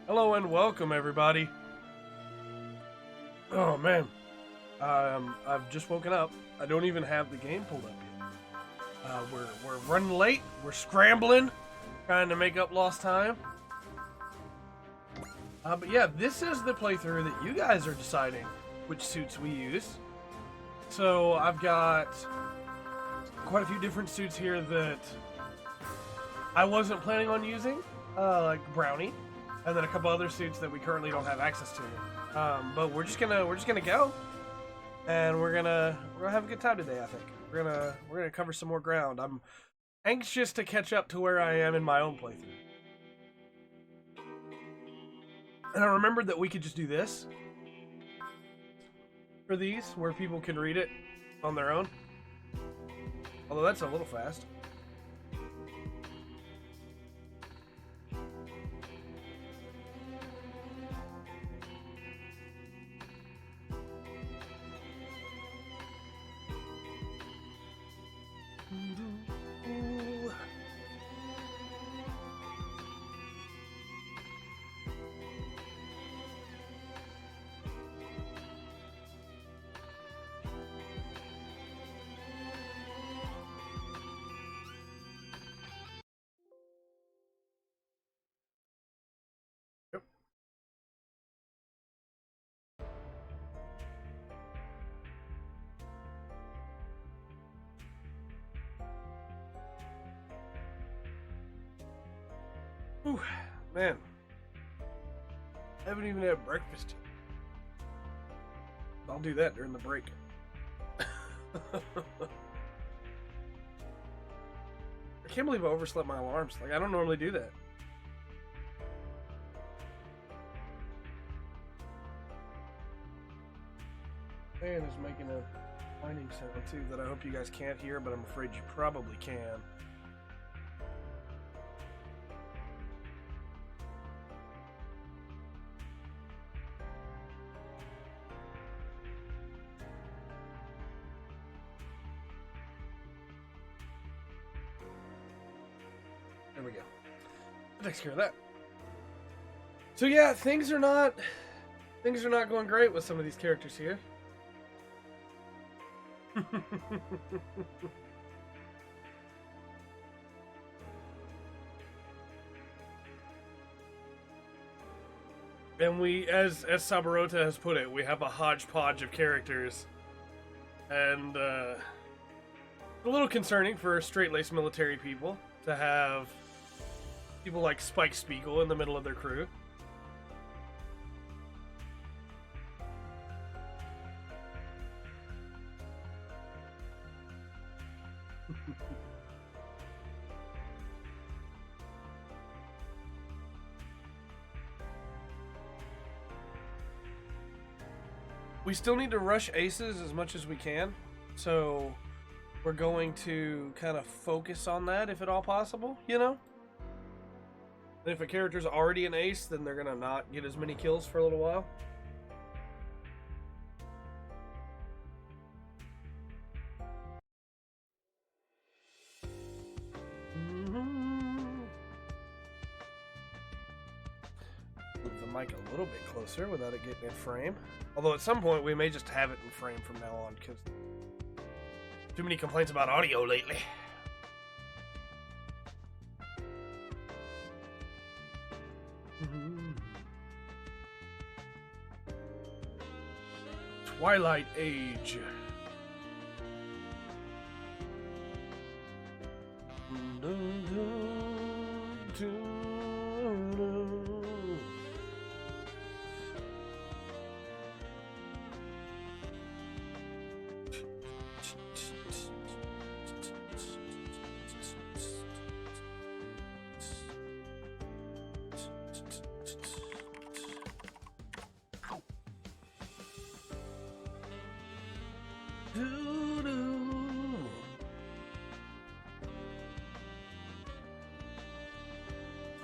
Hello and welcome, everybody. Oh man, I've just woken up. I don't even have the game pulled up yet. We're running late. We're scrambling, trying to make up lost time. But yeah, this is the playthrough that you guys are deciding which suits we use. So I've got quite a few different suits here that I wasn't planning on using, like Brownie. And then a couple other suits that we currently don't have access to. But we're just gonna go, and we're gonna have a good time today. I think we're gonna cover some more ground. I'm anxious to catch up to where I am in my own playthrough. And I remembered that we could just do this for these, where people can read it on their own. Although that's a little fast. Whew, man, I haven't even had breakfast yet. I'll do that during the break. I can't believe I overslept my alarms. Like, I don't normally do that. Fan is making a whining sound too that I hope you guys can't hear, but I'm afraid you probably can. There we go. That takes care of that. So yeah, things are not going great with some of these characters here. And we, as Sabarota has put it, we have a hodgepodge of characters, and a little concerning for straight-laced military people to have people like Spike Spiegel in the middle of their crew. We still need to rush aces as much as we can, so we're going to kind of focus on that if at all possible, you know? And if a character's already an ace, then they're gonna not get as many kills for a little while. Move the mic a little bit closer without it getting in frame. Although at some point we may just have it in frame from now on, because too many complaints about audio lately. Twilight Age.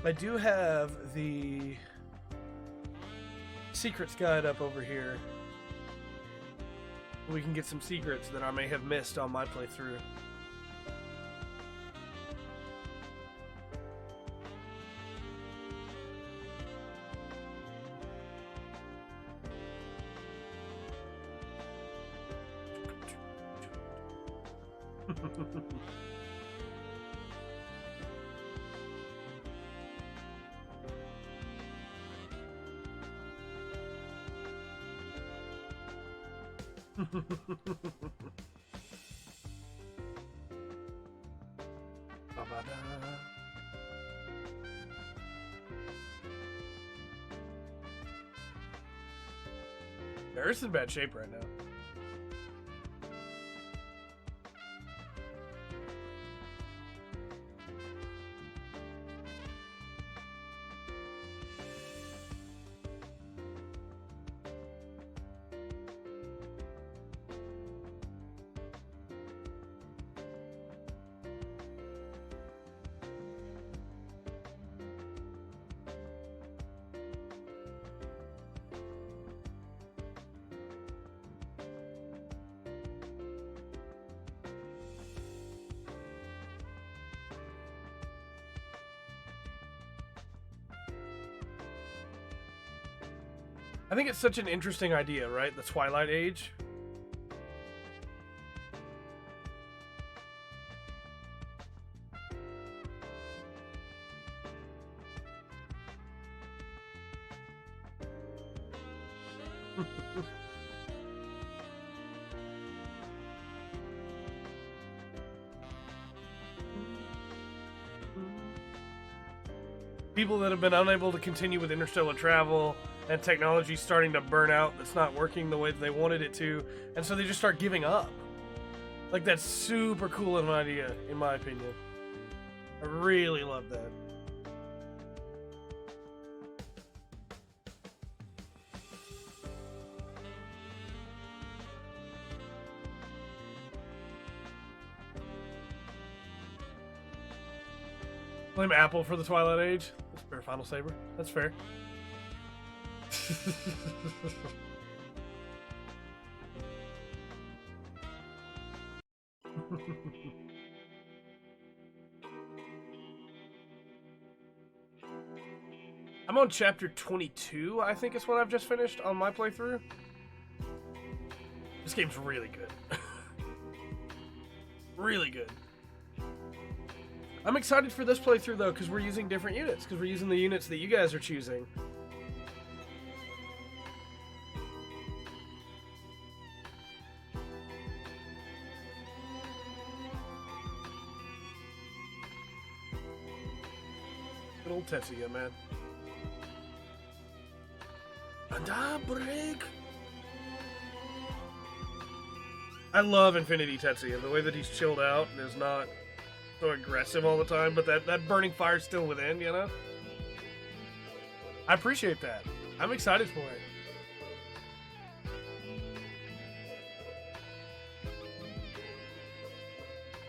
I do have the secrets guide up over here. We can get some secrets that I may have missed on my playthrough. Earth's in bad shape right now. I think it's such an interesting idea, right? The Twilight Age. People that have been unable to continue with interstellar travel and technology starting to burn out, that's not working the way that they wanted it to, and so they just start giving up. Like, that's super cool of an idea, in my opinion. I really love that. Blame Apple for the Twilight Age. That's fair, Final Saber. That's fair. I'm on chapter 22, I think is what I've just finished on my playthrough. This game's really good. Really good. I'm excited for this playthrough though, because we're using different units, because we're using the units that you guys are choosing. Good old Tetsuya, man. And I break. I love Infinity Tetsuya, the way that he's chilled out and is not so aggressive all the time, but that burning fire's still within, you know? I appreciate that. I'm excited for it.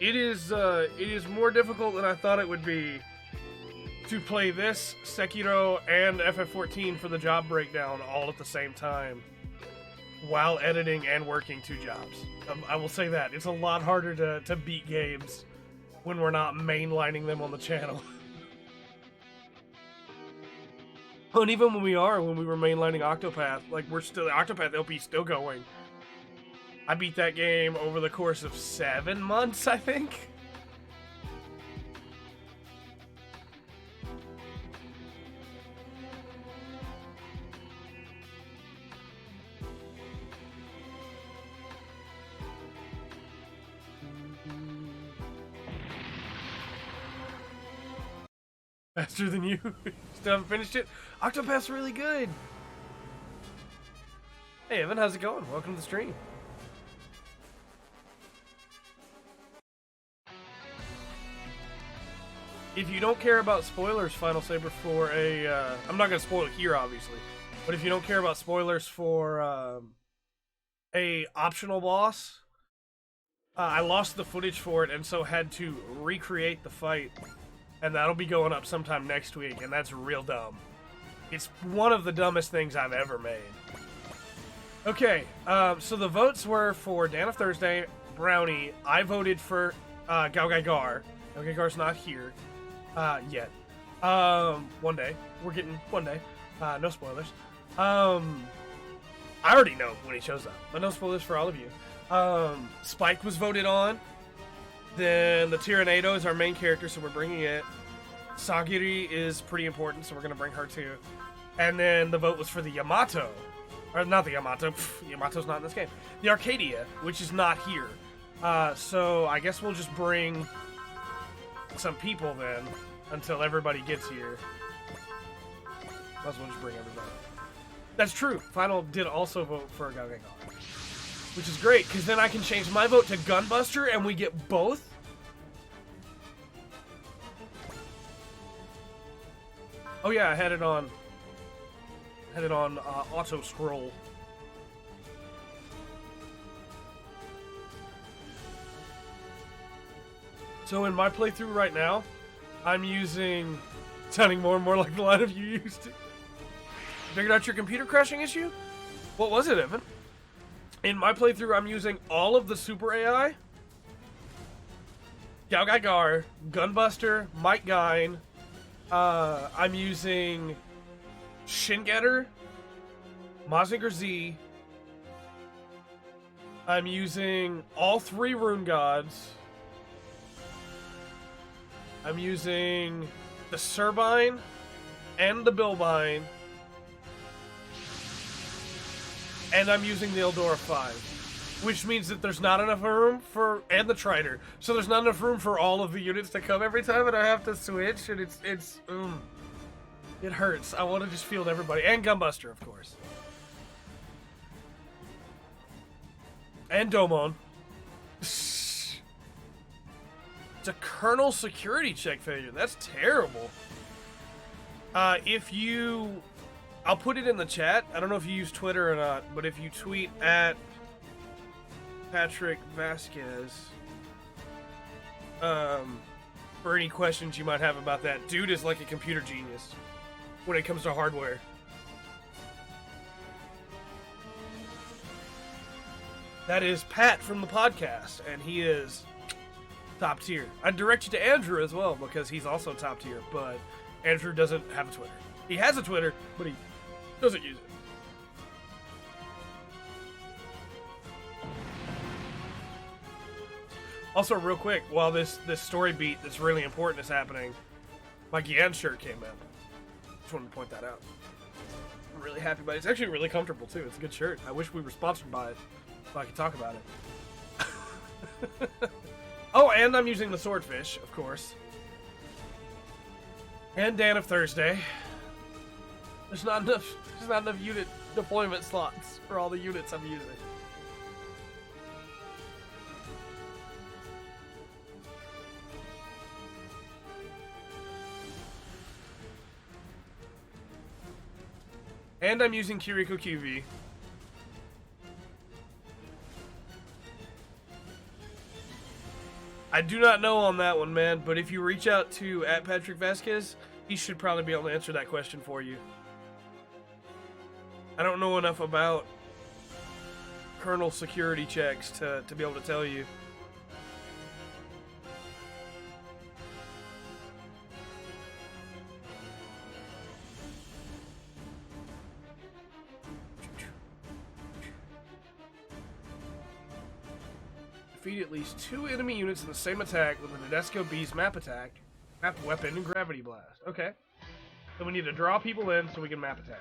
It is more difficult than I thought it would be to play this, Sekiro, and FF14 for the job breakdown all at the same time while editing and working two jobs. I will say that. It's a lot harder to beat games when we're not mainlining them on the channel. And even when we were mainlining Octopath, like Octopath LP still going. I beat that game over the course of 7 months, I think. Faster than you. Still haven't finished it? Octopath's really good. Hey, Evan, how's it going? Welcome to the stream. If you don't care about spoilers, Final Saber, for a... I'm not going to spoil it here, obviously. But if you don't care about spoilers for a optional boss, I lost the footage for it and so had to recreate the fight. And that'll be going up sometime next week, and that's real dumb. It's one of the dumbest things I've ever made. Okay, so the votes were for Dan of Thursday, Brownie. I voted for Galgaigar. Galgaigar's not here yet. One day. We're getting one day. No spoilers. I already know when he shows up, but no spoilers for all of you. Spike was voted on. Then the Tyrannado is our main character, so we're bringing it. Sagiri is pretty important, so we're going to bring her too. And then the vote was for the Yamato. Or not the Yamato. Yamato's not in this game. The Arcadia, which is not here. So I guess we'll just bring some people then until everybody gets here. Might as well just bring everybody. That's true. Final did also vote for Galgaigar. Which is great, because then I can change my vote to Gunbuster and we get both. Oh yeah, I had it on auto scroll. So in my playthrough right now, I'm using, sounding more and more like the line of you used to. Figured out your computer crashing issue? What was it, Evan? In my playthrough, I'm using all of the Super AI. Galgaigar, Gunbuster, Mike Gine. I'm using Shingetter, Mazinger Z. I'm using all 3 Rune Gods. I'm using the Surbine and the Bilbine. And I'm using the Eldora 5, which means that there's not enough room for, and the Trider, so there's not enough room for all of the units to come every time, and I have to switch, and it hurts. I want to just field everybody, and Gunbuster, of course, and Domon. It's a kernel security check failure. That's terrible. I'll put it in the chat. I don't know if you use Twitter or not, but if you tweet at Patrick Vasquez for any questions you might have about that, dude is like a computer genius when it comes to hardware. That is Pat from the podcast, and he is top tier. I'd direct you to Andrew as well, because he's also top tier, but Andrew doesn't have a Twitter. He has a Twitter, but he doesn't use it. Also, real quick, while this story beat that's really important is happening, my Gian shirt came out. Just wanted to point that out. I'm really happy about it. It's actually really comfortable, too. It's a good shirt. I wish we were sponsored by it so I could talk about it. Oh, and I'm using the Swordfish, of course. And Dan of Thursday. There's not enough unit deployment slots for all the units I'm using. And I'm using Kiriko QV. I do not know on that one, man, but if you reach out to @Patrick Vasquez, he should probably be able to answer that question for you. I don't know enough about kernel security checks to be able to tell you. Defeat at least 2 enemy units in the same attack with the Nadesco B's map attack, map weapon, and gravity blast. Okay. So we need to draw people in so we can map attack.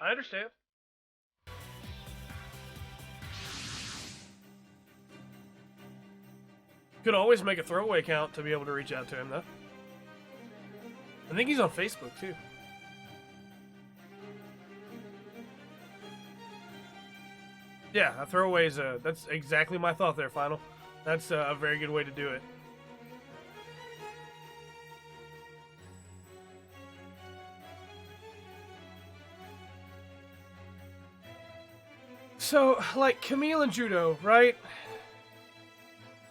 I understand. Could always make a throwaway account to be able to reach out to him, though. I think he's on Facebook, too. Yeah, a throwaway is that's exactly my thought there, Final. That's a very good way to do it. So, like, Camille and Judo, right?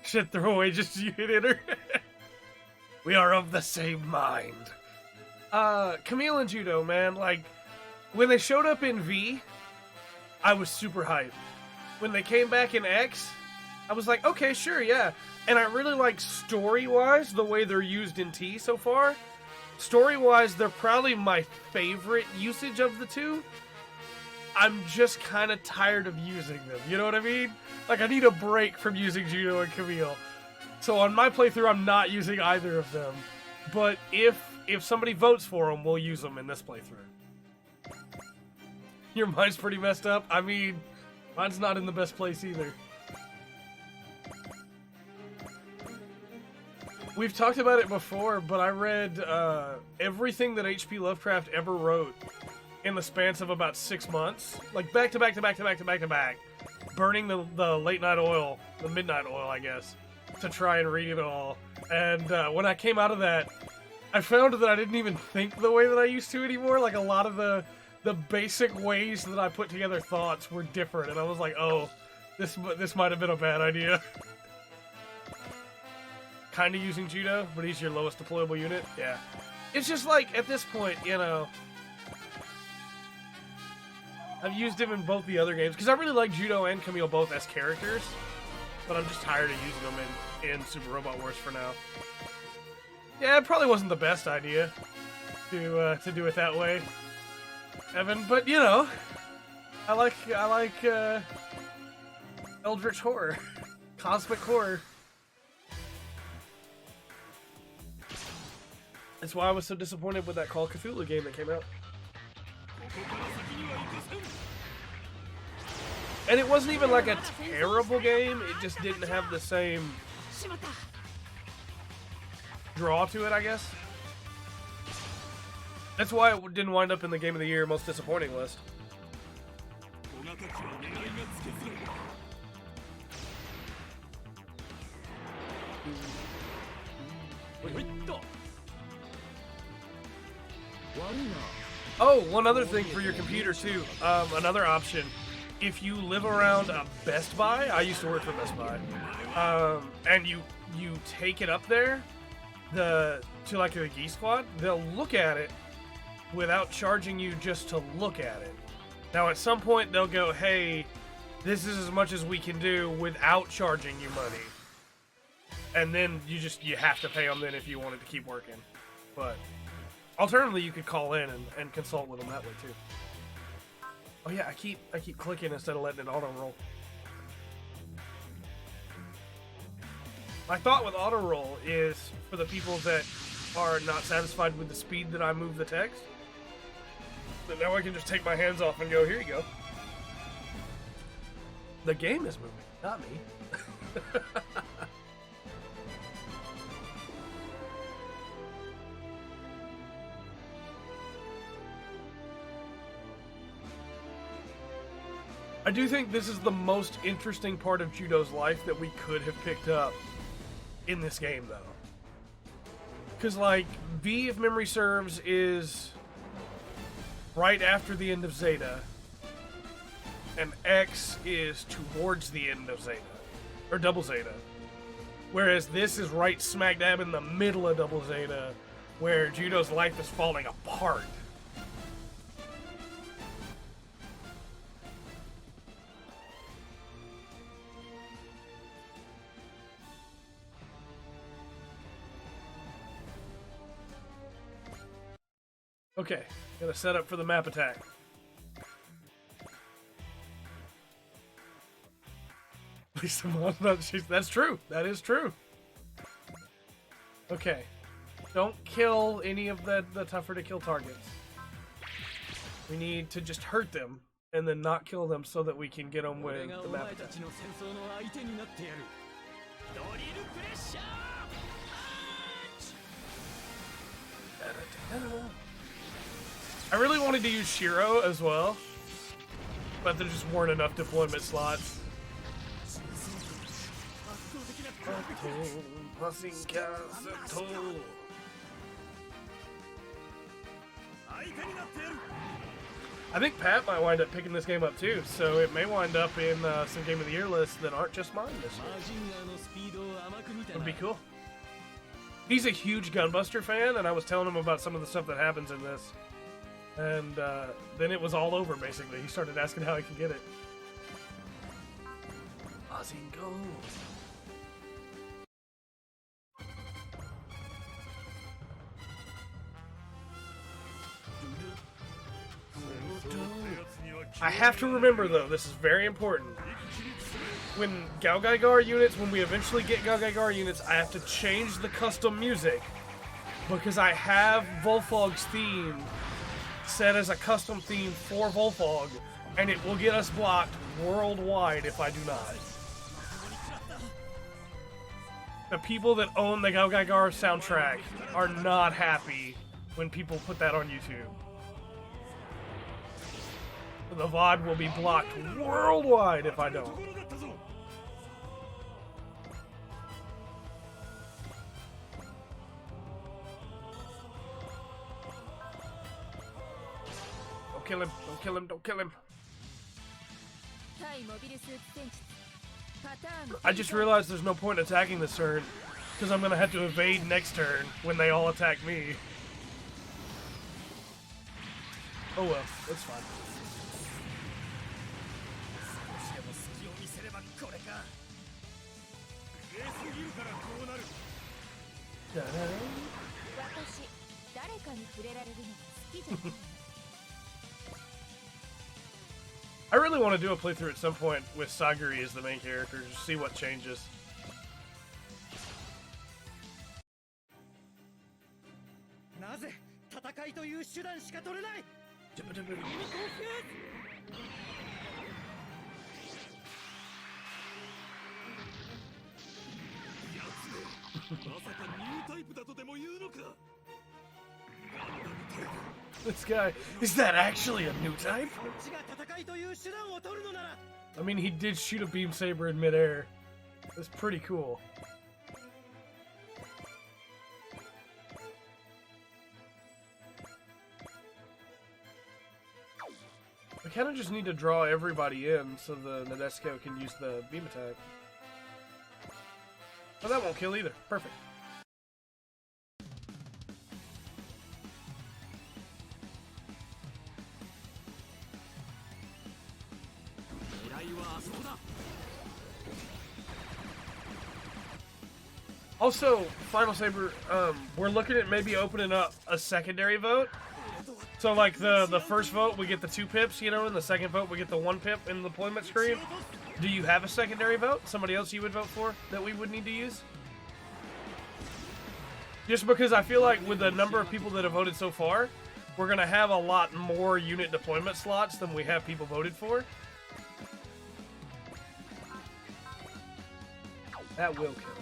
Shit, throwaway, just you hit her. We are of the same mind. Camille and Judo, man, like, when they showed up in V, I was super hyped. When they came back in X, I was like, okay, sure, yeah. And I really like story-wise the way they're used in T so far. Story-wise, they're probably my favorite usage of the two. I'm just kind of tired of using them, you know what I mean? Like, I need a break from using Judo and Camille. So on my playthrough, I'm not using either of them. But if somebody votes for them, we'll use them in this playthrough. Your mind's pretty messed up? I mean, mine's not in the best place either. We've talked about it before, but I read everything that H.P. Lovecraft ever wrote in the span of about 6 months. Like, back to back to back to back to back to back. Burning the late night oil, the midnight oil, I guess, to try and read it all. And when I came out of that, I found that I didn't even think the way that I used to anymore. Like, a lot of the basic ways that I put together thoughts were different. And I was like, oh, this might have been a bad idea. Kind of using Judo, but he's your lowest deployable unit. Yeah. It's just like, at this point, you know, I've used him in both the other games, because I really like Judo and Camille both as characters, but I'm just tired of using them in Super Robot Wars for now. Yeah, it probably wasn't the best idea to do it that way, Evan, but, you know, I like Eldritch Horror, Cosmic Horror. That's why I was so disappointed with that Call of Cthulhu game that came out. And it wasn't even like a terrible game, it just didn't have the same draw to it, I guess. That's why it didn't wind up in the Game of the Year most disappointing list. Oh, one other thing for your computer too. Another option. If you live around a Best Buy, I used to work for Best Buy, and you take it up there, to like the Geek Squad, they'll look at it without charging you just to look at it. Now at some point they'll go, hey, this is as much as we can do without charging you money. And then you have to pay them then if you wanted to keep working. But alternatively, you could call in and consult with them that way too. Oh yeah, I keep clicking instead of letting it auto roll. My thought with auto roll is for the people that are not satisfied with the speed that I move the text, that now I can just take my hands off and go, here you go. The game is moving, not me. I do think this is the most interesting part of Judo's life that we could have picked up in this game, though. Because, like, V, if memory serves, is right after the end of Zeta, and X is towards the end of Zeta, or Double Zeta. Whereas this is right smack dab in the middle of Double Zeta, where Judo's life is falling apart. Okay, gotta set up for the map attack. That's true. That is true. Okay. Don't kill any of the tougher to kill targets. We need to just hurt them and then not kill them so that we can get them with the map attack. I really wanted to use Shiro as well, but there just weren't enough deployment slots. I think Pat might wind up picking this game up too, so it may wind up in some Game of the Year lists that aren't just mine this year. Would be cool. He's a huge Gunbuster fan, and I was telling him about some of the stuff that happens in this. And then it was all over, basically. He started asking how he could get it. Bazingo. I have to remember, though, this is very important. When Galgaigar units, when we eventually get Galgaigar units, I have to change the custom music. Because I have Volfog's theme set as a custom theme for Volfog, and it will get us blocked worldwide if I do not. The people that own the Galgaigar soundtrack are not happy when people put that on YouTube. The VoD will be blocked worldwide if I don't. Don't kill him, don't kill him, don't kill him. I just realized there's no point attacking this turn, because I'm going to have to evade next turn when they all attack me. Oh well, it's fine. I really want to do a playthrough at some point with Saguri as the main character, just see what changes. This guy, is that actually a new type? I mean, he did shoot a beam saber in midair. That's pretty cool. We kind of just need to draw everybody in so the Nadeshiko can use the beam attack. Oh, that won't kill either. Perfect. Also, Final Saber, we're looking at maybe opening up a secondary vote. So, like, the first vote, we get the 2 pips, you know, and the second vote, we get the 1 pip in the deployment screen. Do you have a secondary vote? Somebody else you would vote for that we would need to use? Just because I feel like with the number of people that have voted so far, we're going to have a lot more unit deployment slots than we have people voted for. That will kill.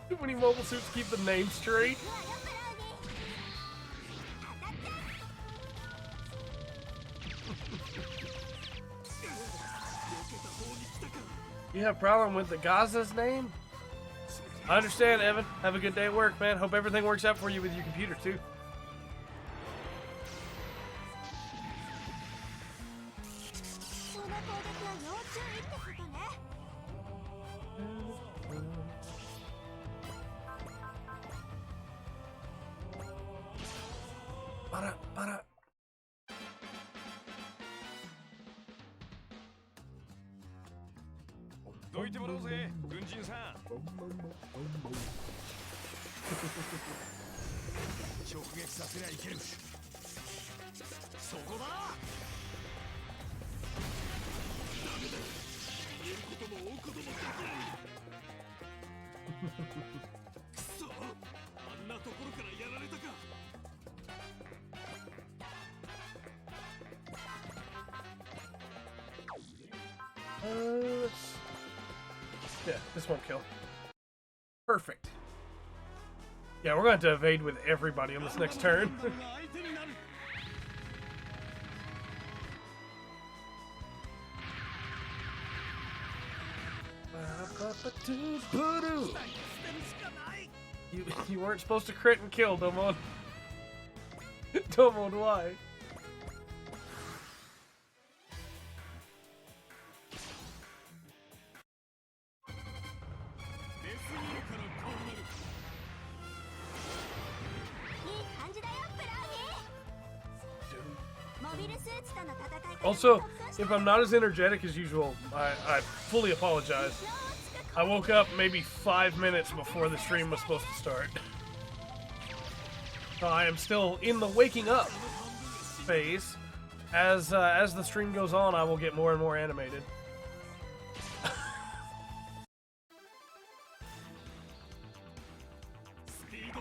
Too many mobile suits keep the name straight. You have a problem with the Gaza's name? I understand, Evan. Have a good day at work, man. Hope everything works out for you with your computer, too. Yeah, this won't kill. Perfect. Yeah, we're going to have to evade with everybody on this next turn. You weren't supposed to crit and kill, Domon. Domon, why? Also, if I'm not as energetic as usual, I fully apologize. I woke up maybe 5 minutes before the stream was supposed to start. So I am still in the waking up phase. As the stream goes on, I will get more and more animated.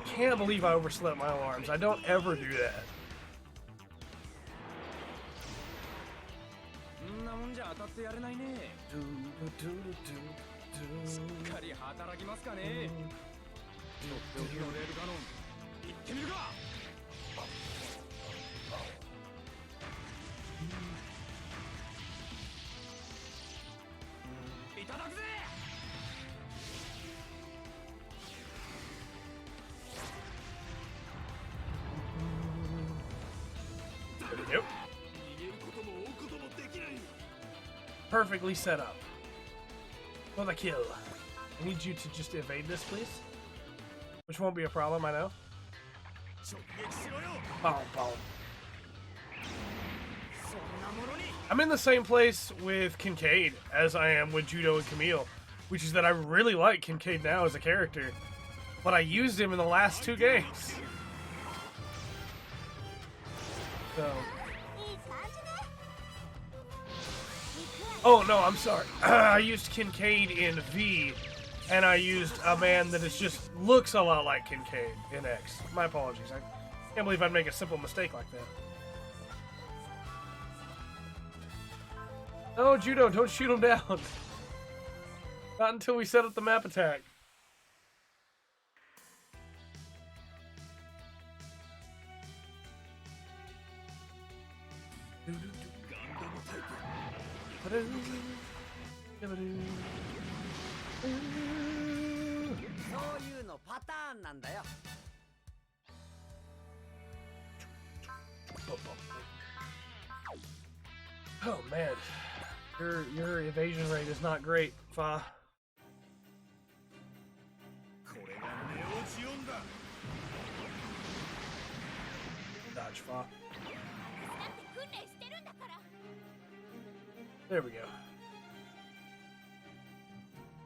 Can't believe I overslept my alarms. I don't ever do that. Yep. Perfectly set up. For the kill. I need you to just evade this, please. Which won't be a problem, I know. Boom, boom. I'm in the same place with Kincaid as I am with Judo and Camille, which is that I really like Kincaid now as a character, but I used him in the last 2 games. So. Oh, no, I'm sorry. I used Kincaid in V, and I used a man that is just looks a lot like Kincaid in X. My apologies. I can't believe I'd make a simple mistake like that. No, Judo, don't shoot him down. Not until we set up the map attack. Oh man, your evasion rate is not great, Fa. Dodge, Fa. There we go.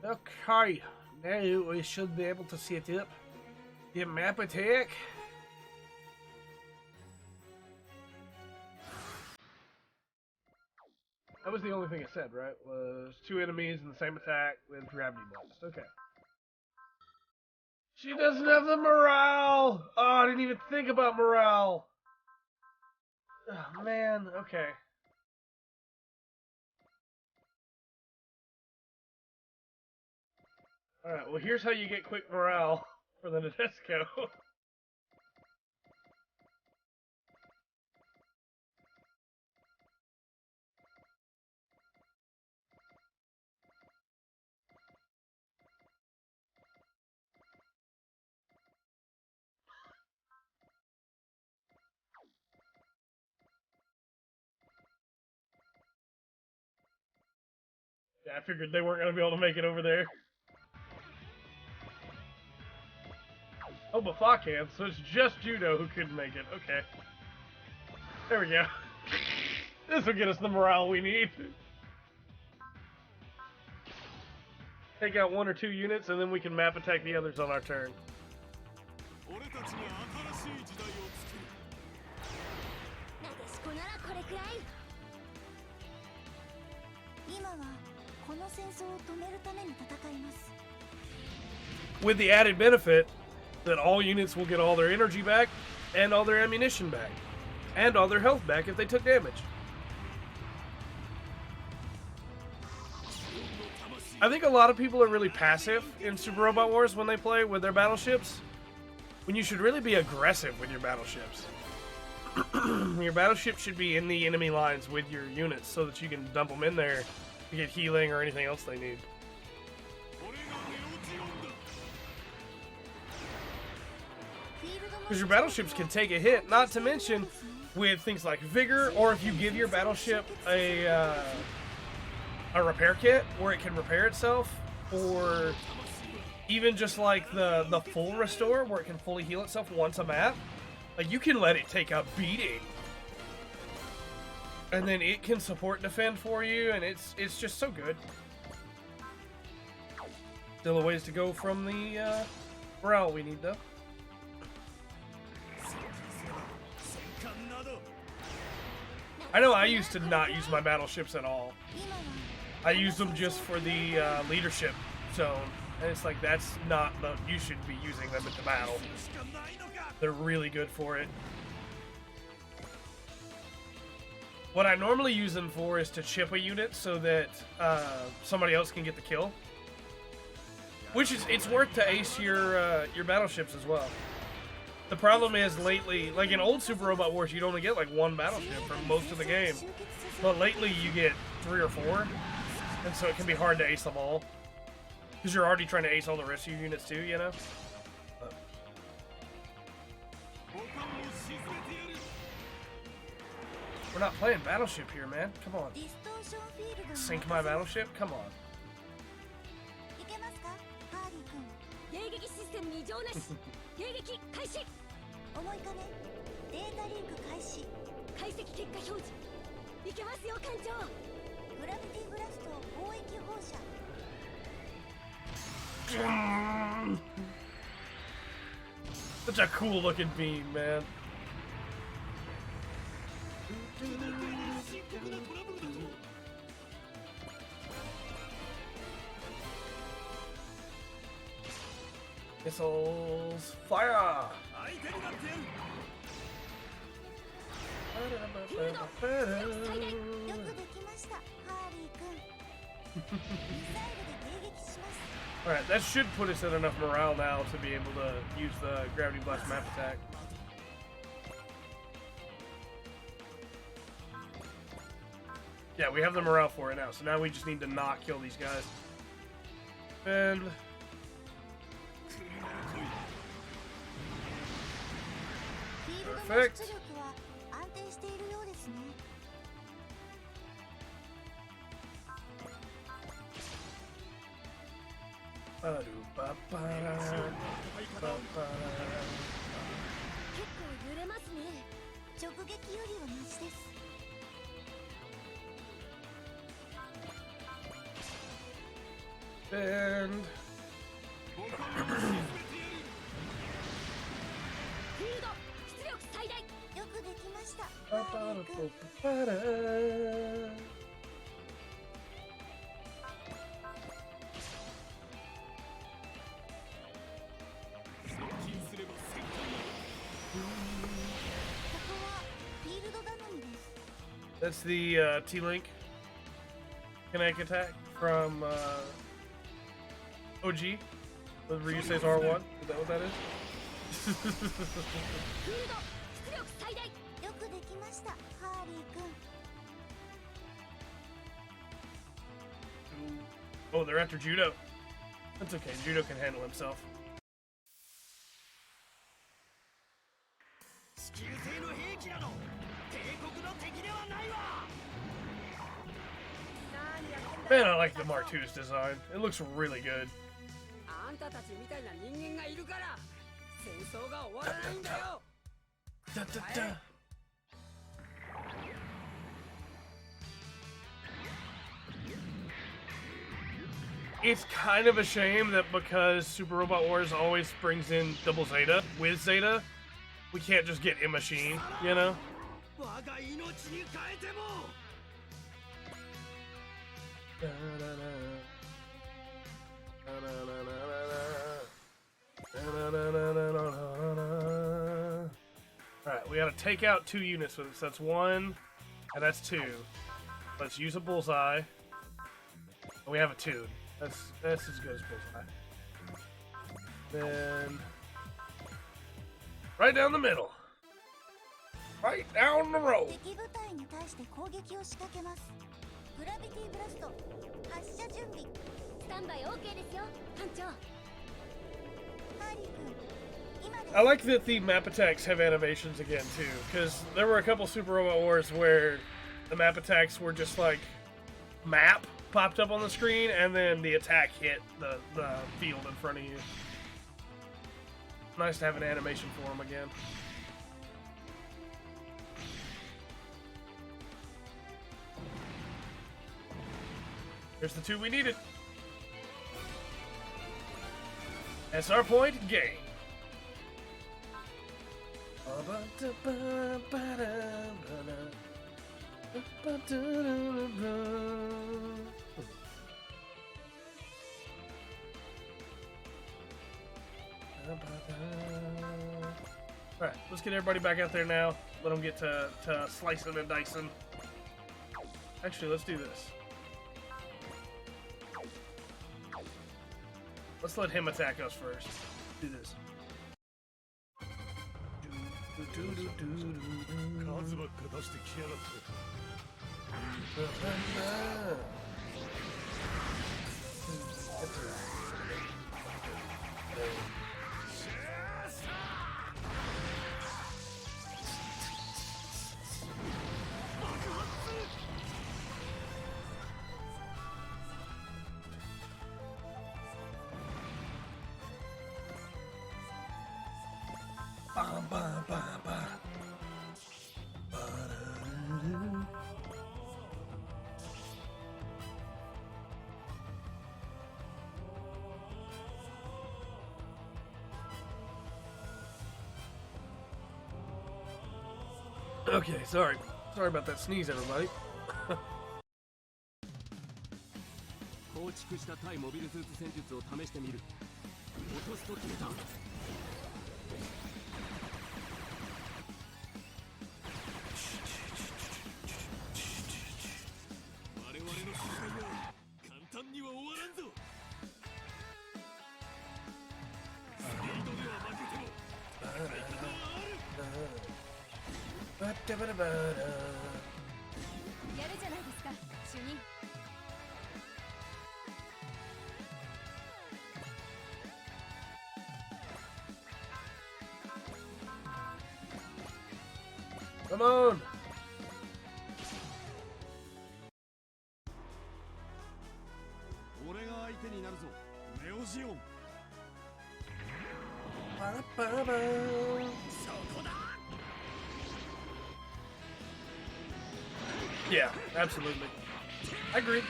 Okay, now we should be able to set up the map attack. That was the only thing it said, right? Was 2 enemies in the same attack with gravity blast. Okay. She doesn't have the morale! Oh, I didn't even think about morale! Oh, man, okay. Alright, well here's how you get quick morale for the Nadesco. Yeah, I figured they weren't going to be able to make it over there. Oh, but Fa can, so it's just Judo who couldn't make it. Okay. There we go. This will get us the morale we need. Take out 1 or 2 units, and then we can map attack the others on our turn. With the added benefit that all units will get all their energy back, and all their ammunition back, and all their health back if they took damage. I think a lot of people are really passive in Super Robot Wars when they play with their battleships, when you should really be aggressive with your battleships. Your battleship should be in the enemy lines with your units so that you can dump them in there to get healing or anything else they need. Because your battleships can take a hit, not to mention with things like Vigor, or if you give your battleship a repair kit where it can repair itself, or even just like the full restore where it can fully heal itself once a map. Like, you can let it take a beating, and then it can support defend for you, and it's just so good. Still a ways to go from the morale we need, though. I know I used to not use my battleships at all. I used them just for the leadership zone, and it's like, that's not the... You should be using them into battle. They're really good for it. What I normally use them for is to chip a unit so that somebody else can get the kill. Which is, it's worth to ace your battleships as well. The problem is lately, like in old Super Robot Wars, you'd only get like one battleship for most of the game. But lately you get 3 or 4, and so it can be hard to ace them all. Because you're already trying to ace all the rest of your units too, you know? We're not playing battleship here, man. Come on. Sink my battleship? Come on. Such a cool looking beam, man. Missiles, fire! Alright, that should put us at enough morale now to be able to use the Gravity Blast map attack. Yeah, we have the morale for it now, so now we just need to not kill these guys. And... perfect. And that's the T-Link kinetic attack from OG with Ryusei's R1. Is that what that is? Oh, they're after Judo. That's okay, Judo can handle himself. Man, I like the Mark II's design. It looks really good. Da, da, da. It's kind of a shame that because Super Robot Wars always brings in double Zeta with Zeta, we can't just get a machine, you know? Alright, we gotta take out 2 units with this. That's 1, and that's 2. Let's use a bullseye. And we have a 2. That's as good as bullseye. Then right down the middle. Right down the road. I like that the map attacks have animations again too, because there were a couple Super Robot Wars where the map attacks were just like map popped up on the screen and then the attack hit the field in front of you. Nice to have an animation for them again. Here's the 2 we needed. SR point, gain. Alright, let's get everybody back out there now. Let them get to slicing and dicing. Actually, let's do this. Let's let him attack us first. Do this. Okay, sorry about that sneeze, everybody. Come on! Yeah, absolutely. I agree.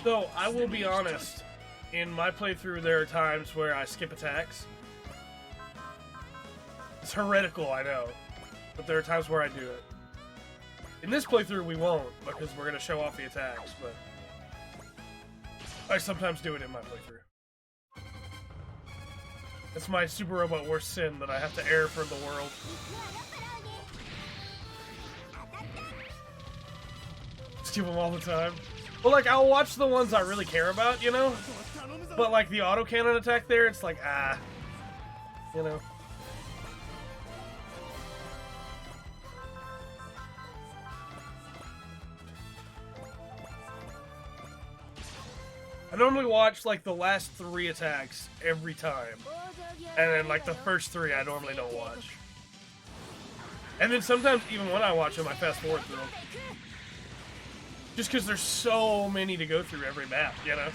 So, I will be honest, in my playthrough there are times where I skip attacks. It's heretical, I know, but there are times where I do it. In this playthrough we won't, because we're going to show off the attacks, but I sometimes do it in my playthrough. That's my Super Robot Wars sin that I have to air for the world. Skip them all the time. Well, like, I'll watch the ones I really care about, you know? But, like, the autocannon attack there, it's like, you know? I normally watch, like, the last 3 attacks every time. And then, like, the first 3 I normally don't watch. And then sometimes, even when I watch them, I fast forward through them. Just because there's so many to go through every map, you know?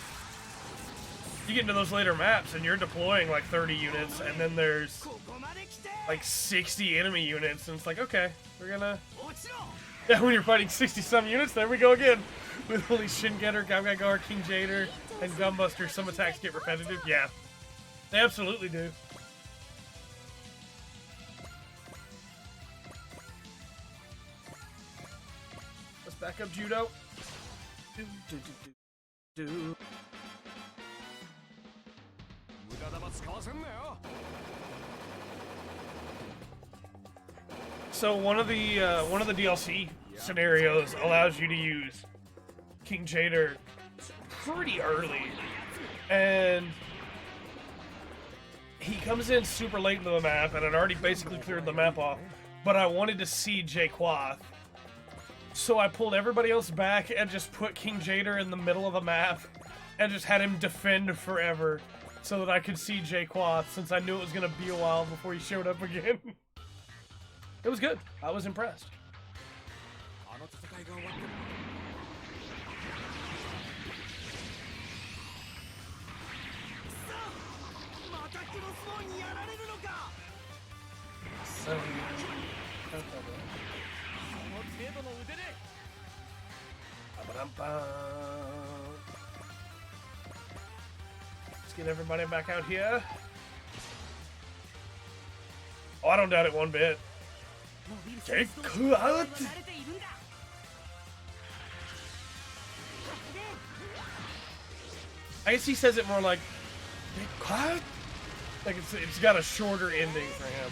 You get into those later maps and you're deploying like 30 units, and then there's like 60 enemy units, and it's like, okay, we're gonna... Yeah, when you're fighting 60-some units, there we go again. With only Shingetter, Gamgagar, King Jader, and Gumbuster, some attacks get repetitive. Yeah, they absolutely do. Let's back up Judo. Do. So one of the DLC scenarios allows you to use King Jader pretty early, and he comes in super late into the map, and I'd already basically cleared the map off, but I wanted to see Jaquath, so I pulled everybody else back and just put King Jader in the middle of the map and just had him defend forever so that I could see Jaquath, since I knew it was going to be a while before he showed up again. It was good. I was impressed. Let's get everybody back out here. Oh, I don't doubt it one bit. Take out. I guess he says it more like "Cut." Like it's got a shorter ending for him.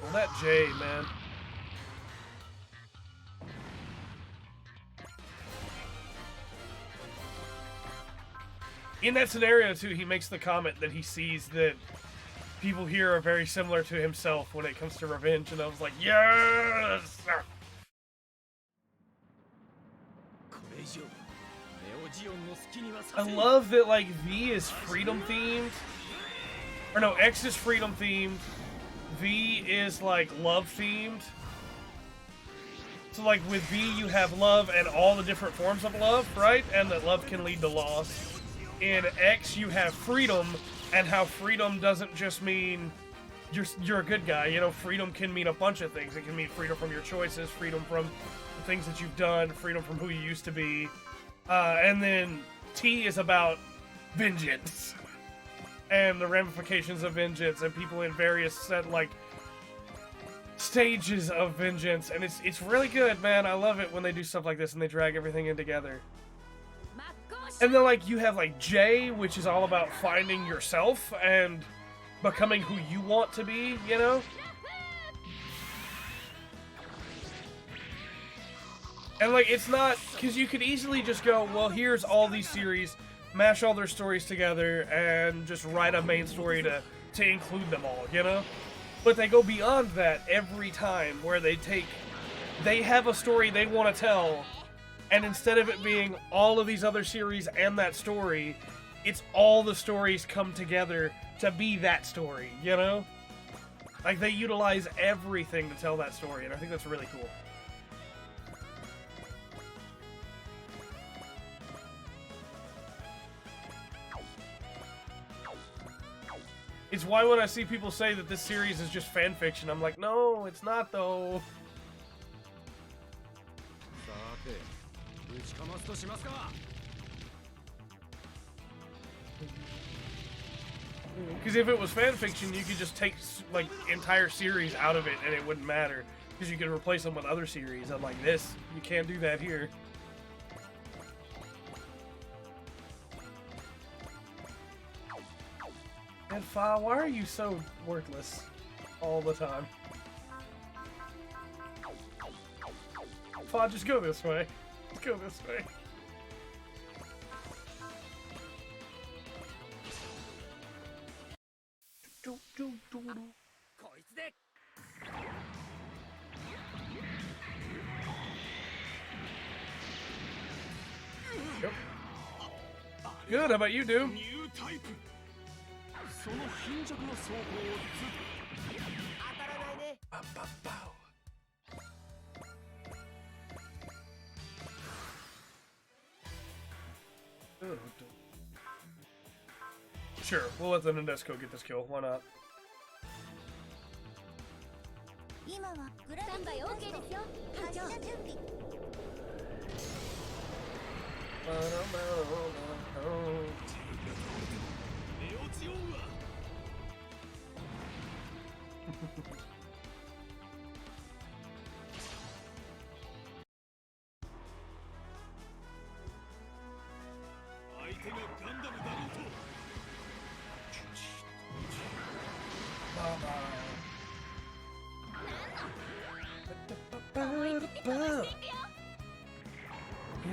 Well, that J, man. In that scenario too, he makes the comment that he sees that people here are very similar to himself when it comes to revenge, and I was like, yes! I love that, like, V is freedom themed. Or no, X is freedom themed. V is, like, love themed. So, like, with V you have love and all the different forms of love, right? And that love can lead to loss. In X you have freedom, and how freedom doesn't just mean you're a good guy. You know, freedom can mean a bunch of things. It can mean freedom from your choices, freedom from the things that you've done, freedom from who you used to be. And then T is about vengeance and the ramifications of vengeance and people in various stages of vengeance. And it's really good, man. I love it when they do stuff like this and they drag everything in together. And then, like, you have, like, J, which is all about finding yourself and becoming who you want to be, you know? And, like, it's not... Because you could easily just go, well, here's all these series, mash all their stories together, and just write a main story to include them all, you know? But they go beyond that every time, where they have a story they want to tell, and instead of it being all of these other series and that story, it's all the stories come together to be that story, you know? Like, they utilize everything to tell that story, and I think that's really cool. It's why when I see people say that this series is just fan fiction, I'm like, no, it's not, though. Because if it was fan fiction, you could just take, like, entire series out of it and it wouldn't matter. Because you could replace them with other series. Unlike this, you can't do that here. And Fa, why are you so worthless all the time? Fa, just go this way. Just go this way. Yep. Good, how about you, Doom? Sure, we'll let the Nadesco get this kill. Why not?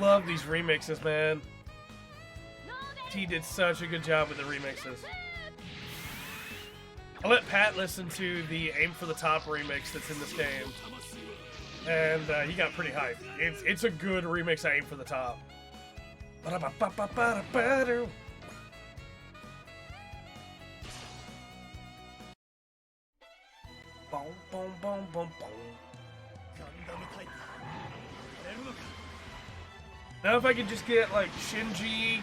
Love these remixes, man. T did such a good job with the remixes. I let Pat listen to the Aim for the Top remix that's in this game, and he got pretty hyped. It's a good remix of Aim for the Top. Boom, boom, boom, boom, boom. Now if I could just get like Shinji,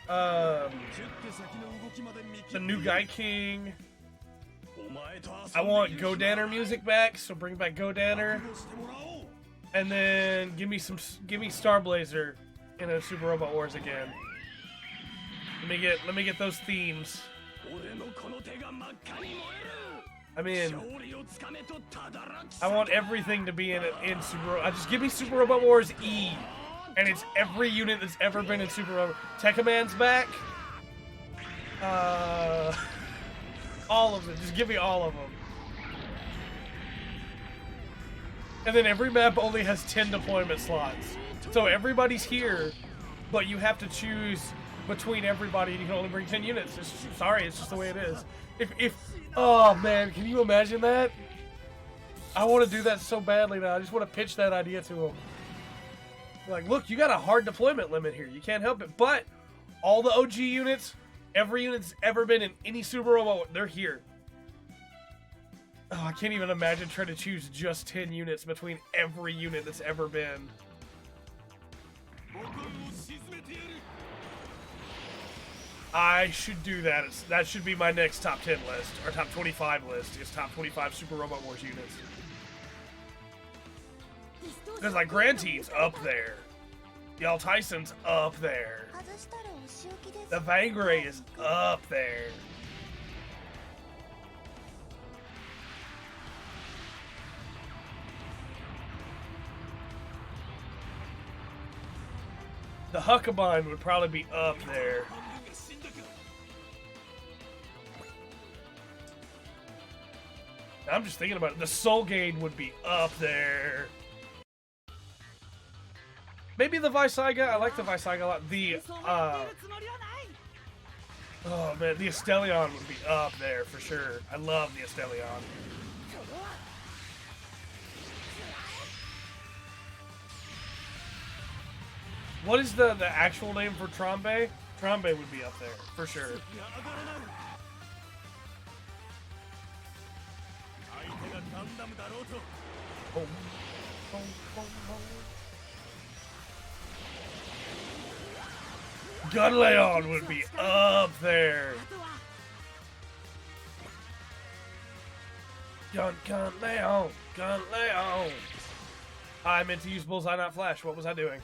the new Guy King. I want Go Danner music back, so bring back Go Danner. And then give me Star Blazer in a Super Robot Wars again. Let me get those themes. I mean, I want everything to be in Super. Just give me Super Robot Wars E, and it's every unit that's ever been in Super Robot. Tekkaman's back. All of them. Just give me all of them. And then every map only has 10 deployment slots, so everybody's here, but you have to choose between everybody, and you can only bring 10 units. Sorry, it's just the way it is. Oh man, can you imagine that? I want to do that so badly now. I just want to pitch that idea to them. Like, look, you got a hard deployment limit here. You can't help it. But all the OG units, every unit that's ever been in any Super Robot, they're here. Oh, I can't even imagine trying to choose just 10 units between every unit that's ever been. I should do that. That should be my next top 10 list, or top 25 list, is top 25 Super Robot Wars units. Because like Grantee's up there. Y'all Tyson's up there. The Vangray is up there. The Huckabine would probably be up there. I'm just thinking about it. The Soul Gate would be up there. Maybe the Visaiga. I like the Visaiga a lot. The, oh man, the Estelion would be up there for sure. I love the Estelion. What is the actual name for Trombe? Trombe would be up there, for sure. Boom, boom, boom, boom. Gunleon would be up there. Gunleon, Gunleon. I meant to use Bullseye, not Flash. What was I doing?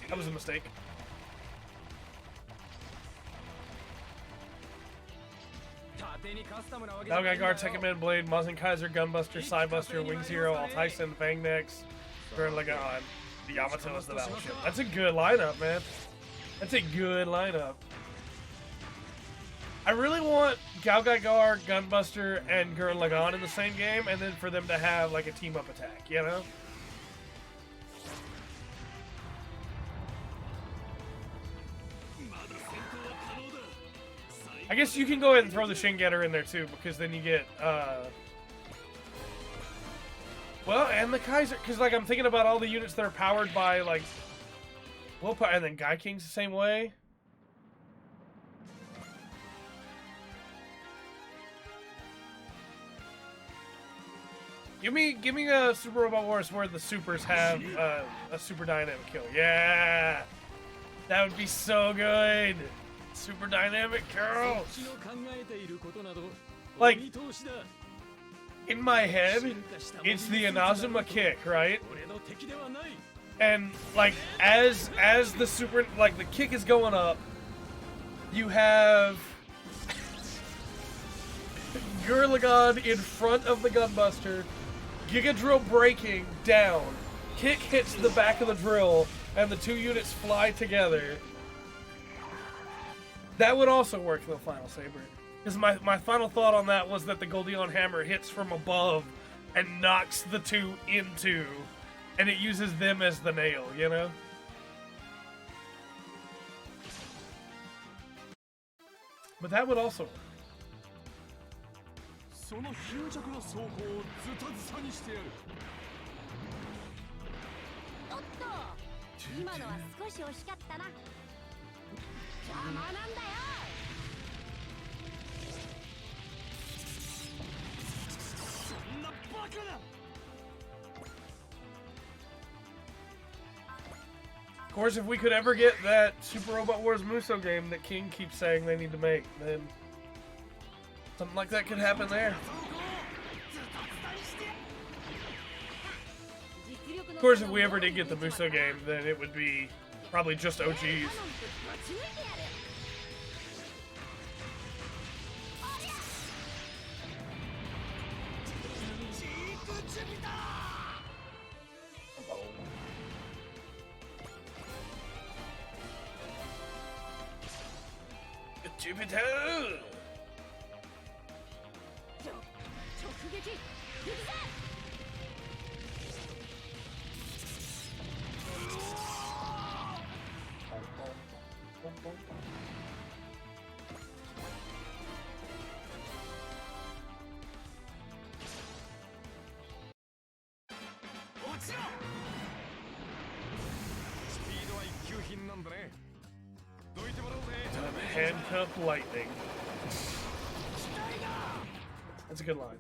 That was a mistake. Dalgai Guard, Tekkaman, Blade, Muzzin Kaiser, Gunbuster, Psybuster, Wing Zero, All Tyson, Fangnex, Gurren Lagann. The Yamato is the battleship. That's a good lineup, man. That's a good lineup. I really want Dalgai Guard, Gunbuster, and Gurren Lagann in the same game, and then for them to have like a team-up attack, you know? I guess you can go ahead and throw the Shingetter in there too, because then you get, well, and the Kaiser, because like I'm thinking about all the units that are powered by like, Willpower, and then Guy King's the same way. give me a Super Robot Wars where the supers have a super dynamic kill. Yeah, that would be so good. Super dynamic kill. Like in my head, it's the Inazuma kick, right? And like as the super the kick is going up, you have Gurlagon in front of the Gunbuster, Giga Drill breaking down, kick hits the back of the drill, and the two units fly together. That would also work in the Final Saber. Because my final thought on that was that the Goldion Hammer hits from above and knocks the two into, and it uses them as the nail, you know? But that would also work. その貧弱な装甲をズタズタにしてやる。おっと、今のは少し惜しかったな。邪魔なんだよ。そんなバカな。Of course, if we could ever get that Super Robot Wars Muso game that King keeps saying they need to make, then something like that could happen there. Of course, if we ever did get the Muso game, then it would be probably just OGs. Jupiter! Handcuff lightning. That's a good line.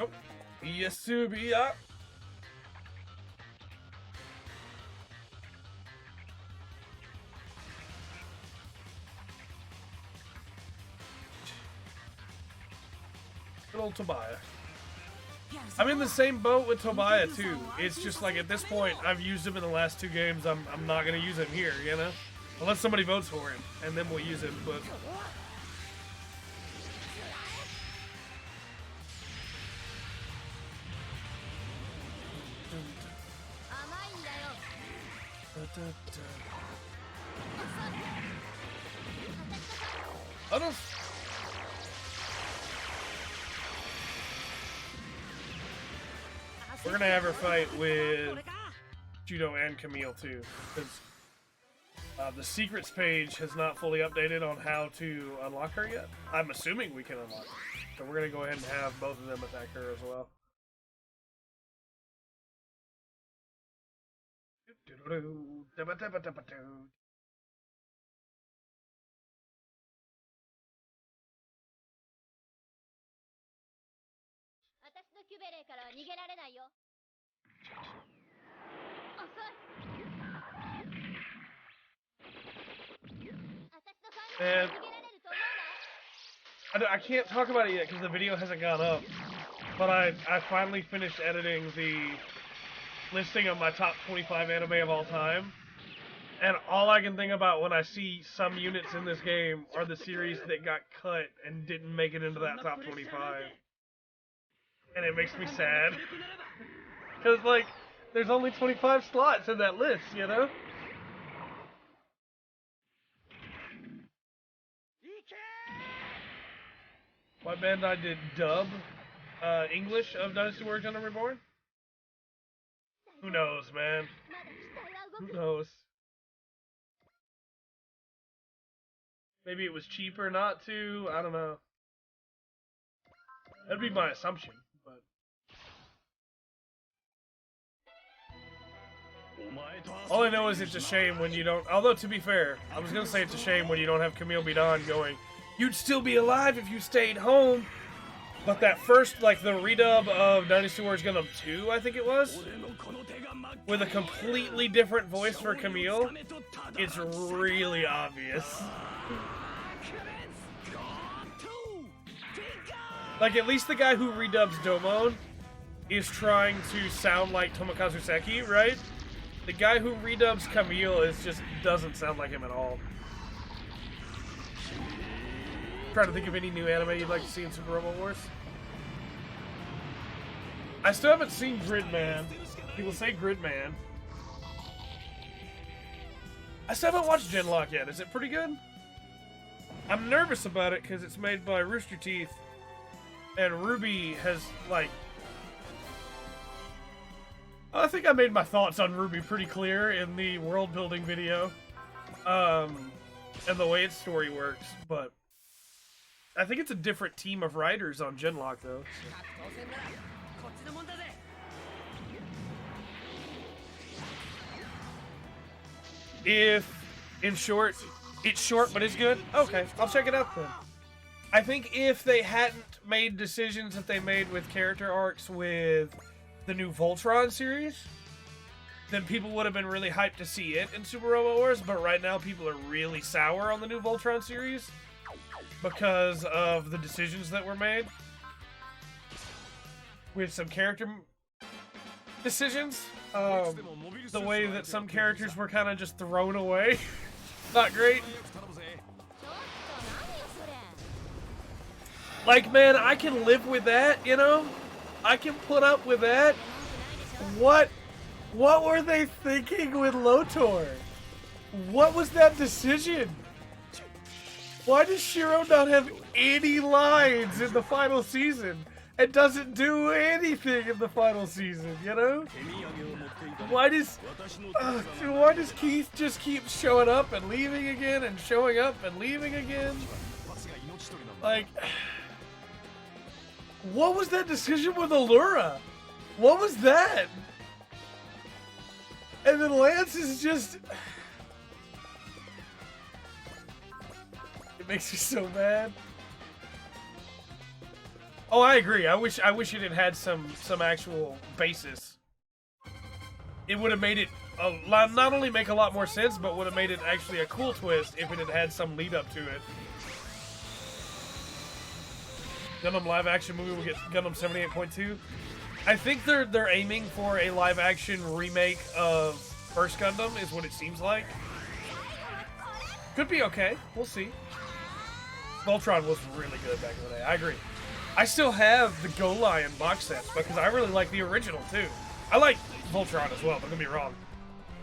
Oh, Yasubiya. Good old Tobiah. I'm in the same boat with Tobiah too. It's just like at this point, I've used him in the last two games. I'm not gonna use him here, you know, unless somebody votes for him, and then we'll use him. But I don't. We're gonna have her fight with Judo and Camille too, because the secrets page has not fully updated on how to unlock her yet. I'm assuming we can unlock her, so we're gonna go ahead and have both of them attack her as well. And I can't talk about it yet because the video hasn't gone up, but I finally finished editing the listing of my top 25 anime of all time, and all I can think about when I see some units in this game are the series that got cut and didn't make it into that top 25. And it makes me sad. Because, like, there's only 25 slots in that list, you know? My Bandai did dub English of Dynasty Warriors Gundam Reborn? Who knows, man? Who knows? Maybe it was cheaper not to? I don't know. That'd be my assumption, but... All I know is it's a shame when you don't. Although to be fair, I was gonna say it's a shame when you don't have Camille Bidan going. You'd still be alive if you stayed home. But that first, like the redub of Dynasty Warriors Gundam 2, I think it was, with a completely different voice for Camille, it's really obvious. Like, at least the guy who redubs Domon is trying to sound like Tomokazu Seki, right? The guy who redubs Camille doesn't sound like him at all. Trying to think of any new anime you'd like to see in Super Robot Wars. I still haven't seen Gridman. People say Gridman. I still haven't watched Genlock yet. Is it pretty good? I'm nervous about it because it's made by Rooster Teeth. And Ruby has, like... I think I made my thoughts on Ruby pretty clear in the world-building video. And the way its story works, but... I think it's a different team of writers on Genlock, though. If, in short, it's short but it's good, okay, I'll check it out then. I think if they hadn't made decisions that they made with character arcs with the new Voltron series, then people would have been really hyped to see it in Super Robot Wars, but right now people are really sour on the new Voltron series because of the decisions that were made with some character decisions. The way that some characters were kind of just thrown away. Not great. Like, man, I can live with that, you know? I can put up with that. What were they thinking with Lotor? What was that decision? Why does Shiro not have any lines in the final season? It doesn't do anything in the final season, you know? Why does Keith just keep showing up and leaving again and showing up and leaving again? Like, what was that decision with Allura? What was that? And then Lance is just... It makes me so mad. Oh, I agree. I wish it had had some actual basis. It would have made it not only make a lot more sense, but would have made it actually a cool twist if it had had some lead up to it. Gundam live action movie will get Gundam 78.2. I think they're aiming for a live action remake of First Gundam, is what it seems like. Could be okay. We'll see. Voltron was really good back in the day. I agree. I still have the Go Lion box sets because I really like the original too. I like Voltron as well, don't get me wrong.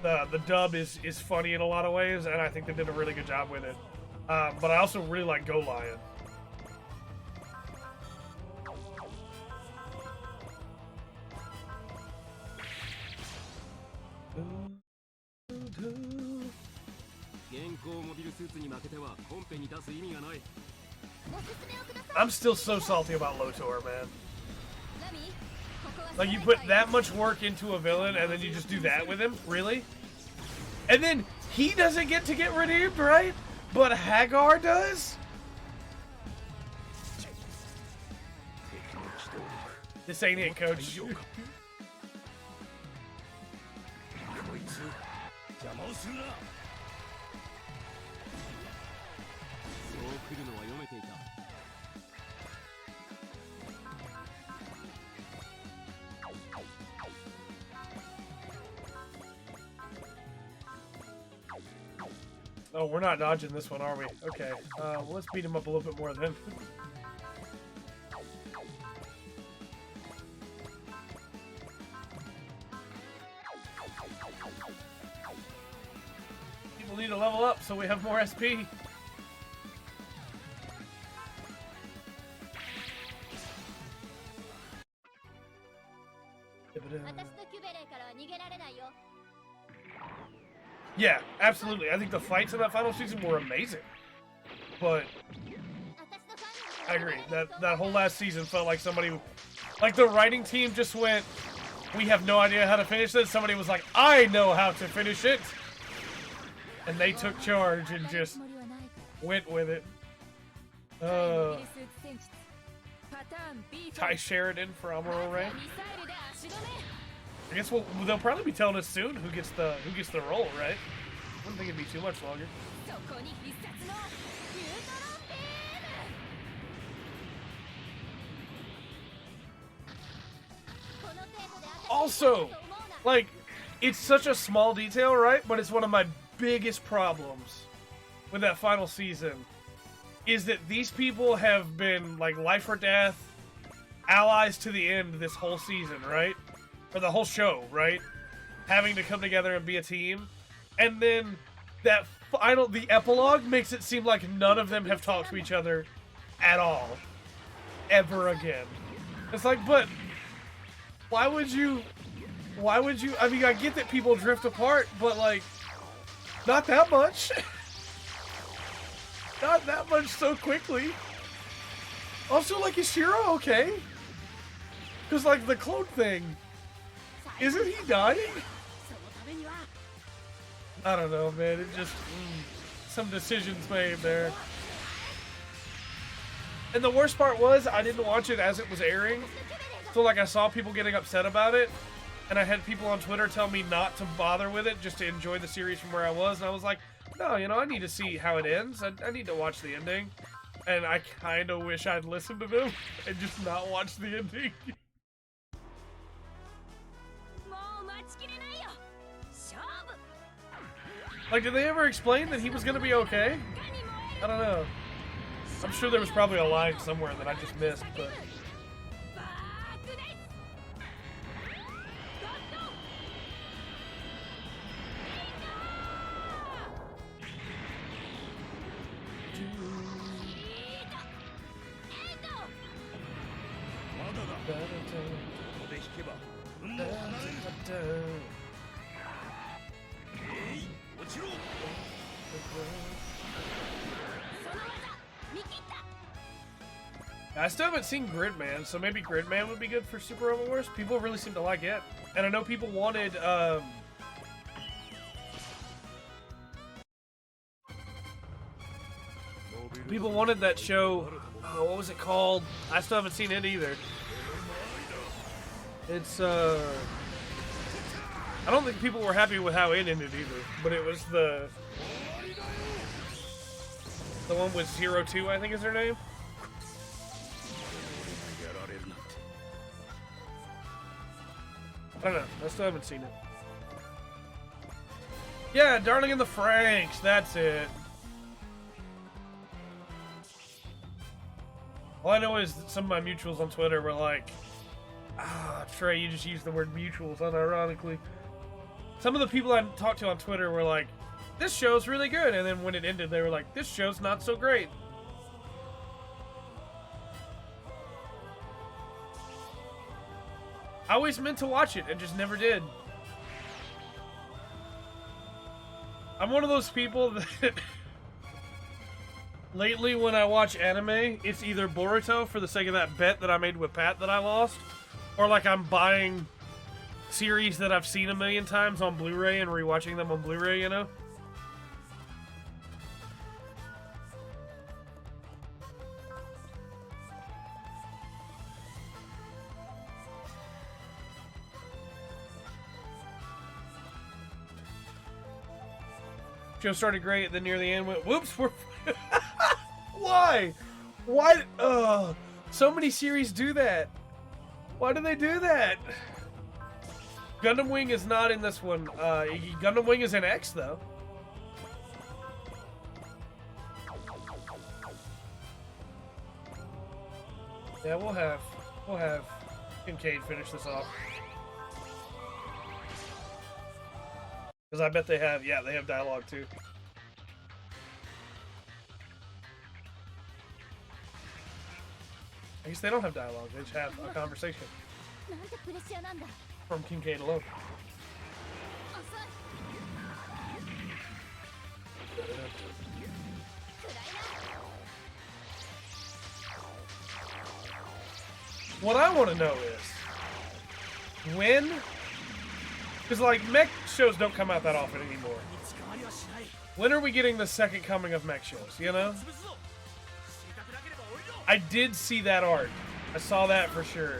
The dub is funny in a lot of ways, and I think they did a really good job with it. But I also really like Go Lion. I'm still so salty about Lotor, man. Like, you put that much work into a villain and then you just do that with him? Really? And then he doesn't get to get redeemed, right? But Hagar does? This ain't it, coach. Oh, we're not dodging this one, are we? Okay, well, let's beat him up a little bit more then. People need to level up so we have more SP. Yeah, absolutely. I think the fights in that final season were amazing. But I agree. That whole last season felt like somebody... Like the writing team just went, we have no idea how to finish this. Somebody was like, I know how to finish it. And they took charge and just went with it. Ty Sheridan for Emerald Ray. I guess they'll probably be telling us soon who gets the role, right? I wouldn't think it'd be too much longer. Also, like, it's such a small detail, right? But it's one of my biggest problems with that final season is that these people have been, like, life or death allies to the end this whole season, right? Or the whole show, right? Having to come together and be a team. And then that the epilogue makes it seem like none of them have talked to each other at all. Ever again. It's like, but why would you, I mean, I get that people drift apart, but like, not that much. Not that much so quickly. Also, like, is Shiro okay? Because, like, the clone thing, isn't he dying? I don't know, man. It just, some decisions made there. And the worst part was, I didn't watch it as it was airing. So, like, I saw people getting upset about it. And I had people on Twitter tell me not to bother with it, just to enjoy the series from where I was. And I was like, no, you know, I need to see how it ends. I need to watch the ending. And I kind of wish I'd listened to them and just not watch the ending. Like, did they ever explain that he was going to be okay? I don't know. I'm sure there was probably a line somewhere that I just missed, but... I still haven't seen Gridman, so maybe Gridman would be good for Super Robot Wars. People really seem to like it. And I know people wanted, people wanted that show, what was it called? I still haven't seen it either. It's, I don't think people were happy with how it ended either, but it was the one with Zero 2, I think is her name. I don't know. I still haven't seen it. Yeah, Darling in the Franxx. That's it. All I know is that some of my mutuals on Twitter were like, Trey, you just used the word mutuals unironically. Some of the people I talked to on Twitter were like, this show's really good. And then when it ended, they were like, this show's not so great. I always meant to watch it and just never did. I'm one of those people that lately when I watch anime, it's either Boruto for the sake of that bet that I made with Pat that I lost, or like I'm buying series that I've seen a million times on Blu-ray and rewatching them on Blu-ray, you know? Show started great, then near the end went, whoops, we're... Why? Why? So many series do that. Why do they do that? Gundam Wing is not in this one. Gundam Wing is in X, though. Yeah, we'll have Kincaid finish this off. Because I bet they have, they have dialogue too. I guess they don't have dialogue, they just have a conversation. From Kincaid alone. What I want to know is, When? Because, like, mech shows don't come out that often anymore. When are we getting the second coming of mech shows, you know? I did see that art. I saw that for sure.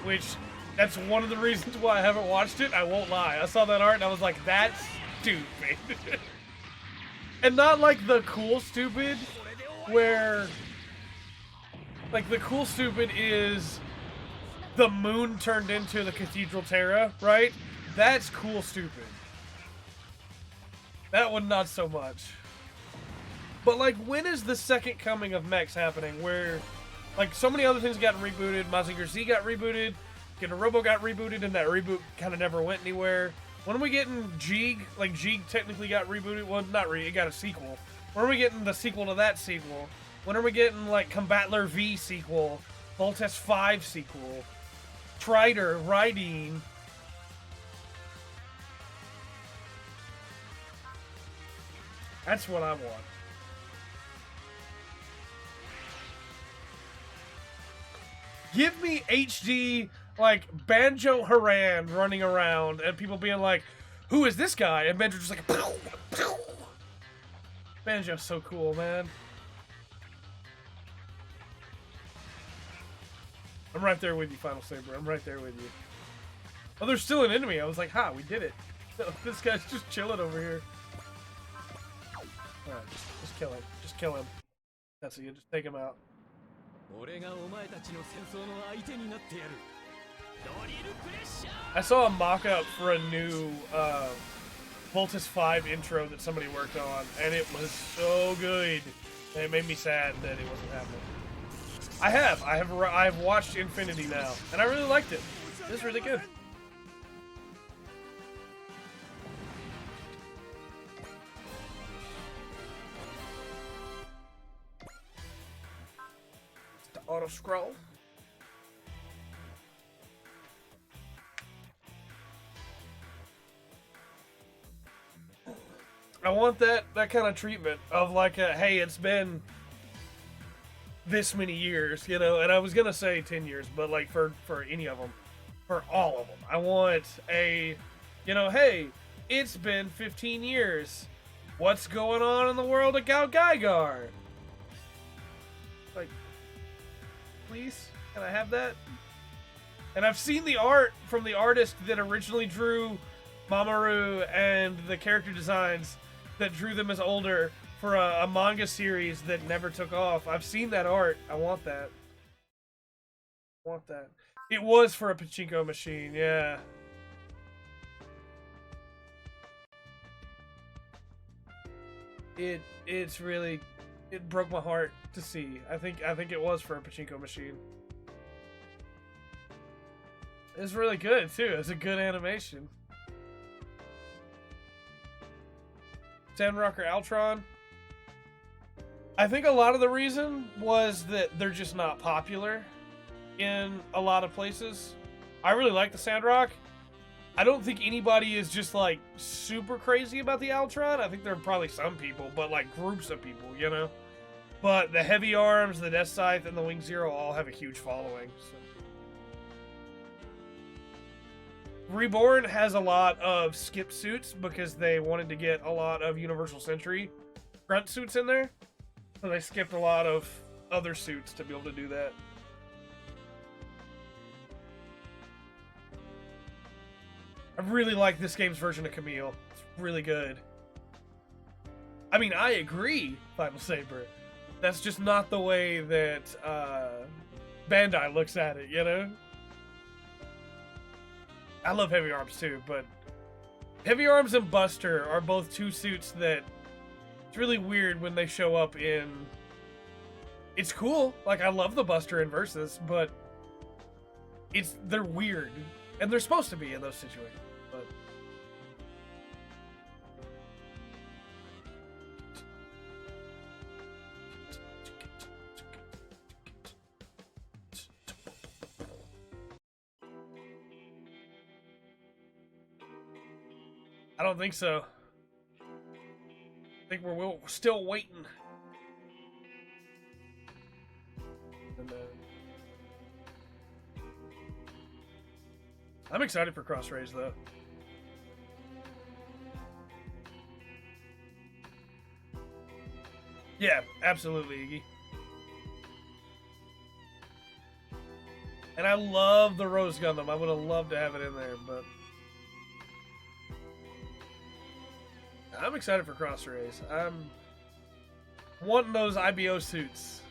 Which, that's one of the reasons why I haven't watched it. I won't lie. I saw that art and I was like, that's stupid. And not like the cool stupid, where... Like, the cool stupid is the moon turned into the Cathedral Terra, right? That's cool stupid. That one, not so much. But, like, when is the second coming of mechs happening? Where, like, so many other things got rebooted. Mazinger Z got rebooted. Robo got rebooted, and that reboot kind of never went anywhere. When are we getting Jeeg? Like, Jeeg technically got rebooted. Well, not really. It got a sequel. When are we getting the sequel to that sequel? When are we getting, like, Combatler V sequel? Voltes 5 sequel? Trider, Riding... That's what I want. Give me HD, like, Banjo Haran running around and people being like, who is this guy? And Banjo just like, pow, pow. Banjo's so cool, man. I'm right there with you, Final Saber. I'm right there with you. Oh, there's still an enemy. I was like, ha, we did it. This guy's just chilling over here. Alright, just kill him. Just kill him. That's it, you just take him out. I saw a mock-up for a new Voltes 5 intro that somebody worked on, and it was so good. And it made me sad that it wasn't happening. I've watched Infinity now, and I really liked it. It was really good. Auto scroll. I want that kind of treatment of like a, hey, it's been this many years, you know, and I was gonna say 10 years, but like for any of them, for all of them, I want a, you know, hey, it's been 15 years. What's going on in the world of Gal Gaigar? Like, please, can I have that? And I've seen the art from the artist that originally drew Mamoru and the character designs that drew them as older for a manga series that never took off. I've seen that art. I want that. I want that. It was for a pachinko machine, yeah. It's really, it broke my heart to see. I think it was for a pachinko machine. It's really good too. It's a good animation. Sandrocker Altron. I think a lot of the reason was that they're just not popular in a lot of places. I really like the Sandrock. I don't think anybody is just like super crazy about the Altron. I think there are probably some people, but like groups of people, you know? But the Heavy Arms, the Death Scythe, and the Wing Zero all have a huge following. So. Reborn has a lot of skip suits because they wanted to get a lot of Universal Century grunt suits in there. So they skipped a lot of other suits to be able to do that. I really like this game's version of Camille. It's really good. I mean, I agree, Final Saber. That's just not the way that Bandai looks at it, you know? I love Heavy Arms too, but Heavy Arms and Buster are both two suits that it's really weird when they show up in... It's cool. Like, I love the Buster in Versus, but they're weird. And they're supposed to be in those situations. But I don't think so. I think we're still waiting. And, I'm excited for Cross Rays, though. Yeah, absolutely, Iggy. And I love the Rose Gundam. I would have loved to have it in there, but I'm excited for Cross Rays. I'm wanting those IBO suits.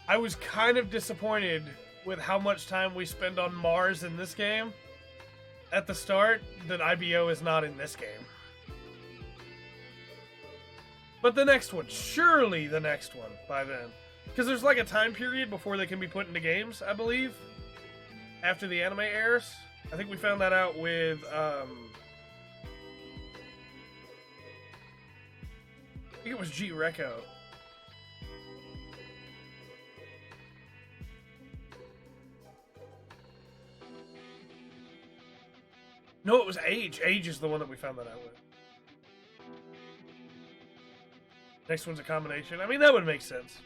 I was kind of disappointed with how much time we spend on Mars in this game at the start that IBO is not in this game. But the next one, surely the next one by then. Because there's like a time period before they can be put into games, I believe. After the anime airs. I think we found that out with, I think it was G-Reco. No, it was Age. Age is the one that we found that out with. Next one's a combination. I mean, that would make sense.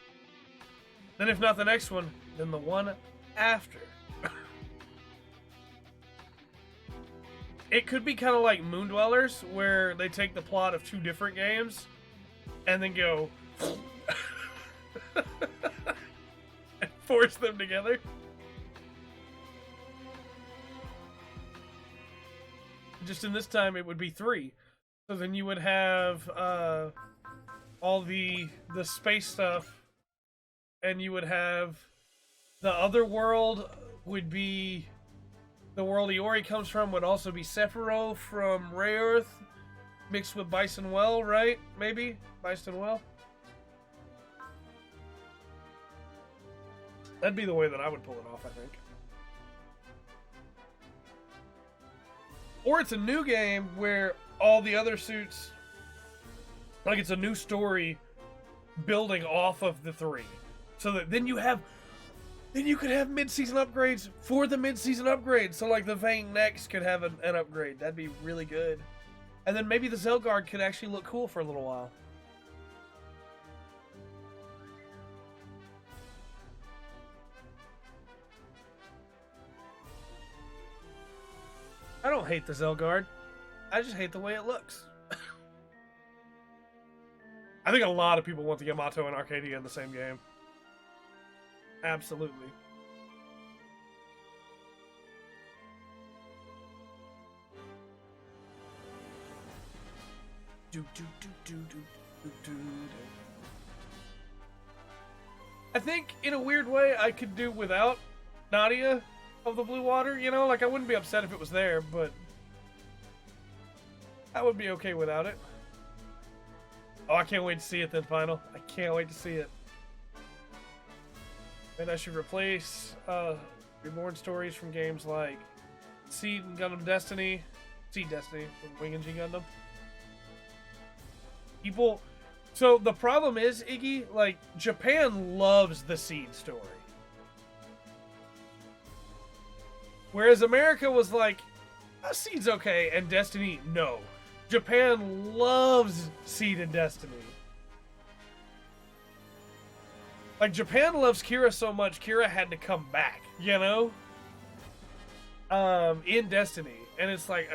Then if not the next one, then the one after. It could be kind of like Moon Dwellers, where they take the plot of two different games and then go and force them together. Just in this time, it would be 3. So then you would have all the space stuff, and you would have the other world would be the world Iori comes from, would also be Sephiroth from Rayearth mixed with Bison Well, right? Maybe Bison Well. That'd be the way that I would pull it off, I think. Or it's a new game where all the other suits, like it's a new story building off of the 3. So that then you could have mid-season upgrades for the mid-season upgrades. So like the Vayne next could have an upgrade. That'd be really good. And then maybe the Zelgard could actually look cool for a little while. I don't hate the Zelgard. I just hate the way it looks. I think a lot of people want the Yamato and Arcadia in the same game. Absolutely. I think, in a weird way, I could do without Nadia of the Blue Water, you know? Like, I wouldn't be upset if it was there, but I would be okay without it. Oh, I can't wait to see it then, Final. I can't wait to see it. And I should replace Reborn stories from games like Seed and Gundam Destiny. Seed Destiny from Wing and G Gundam. People... So, the problem is, Iggy, like, Japan loves the Seed story. Whereas America was like, oh, Seed's okay, and Destiny, no. Japan loves Seed and Destiny. Like, Japan loves Kira so much, Kira had to come back, you know? In Destiny. And it's like,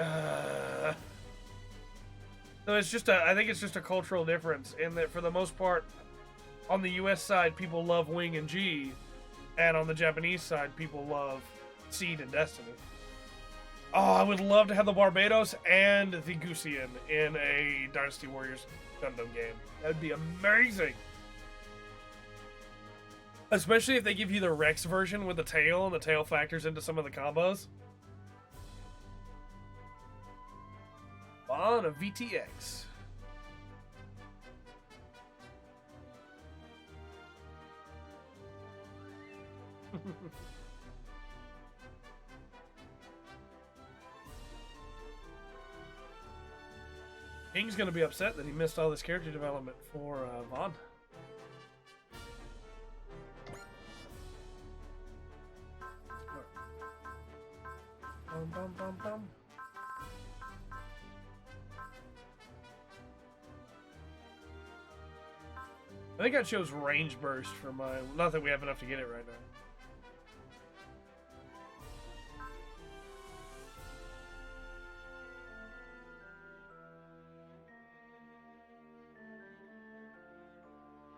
So it's just I think it's just a cultural difference in that for the most part, on the US side, people love Wing and G, and on the Japanese side, people love Seed and Destiny. Oh, I would love to have the Barbados and the Gusian in a Dynasty Warriors Gundam game. That'd be amazing. Especially if they give you the Rex version with the tail, and the tail factors into some of the combos. On a VTX. King's gonna be upset that he missed all this character development for Vaughn. Bum, bum, bum, bum. I think I chose Range Burst for my... Not that we have enough to get it right now.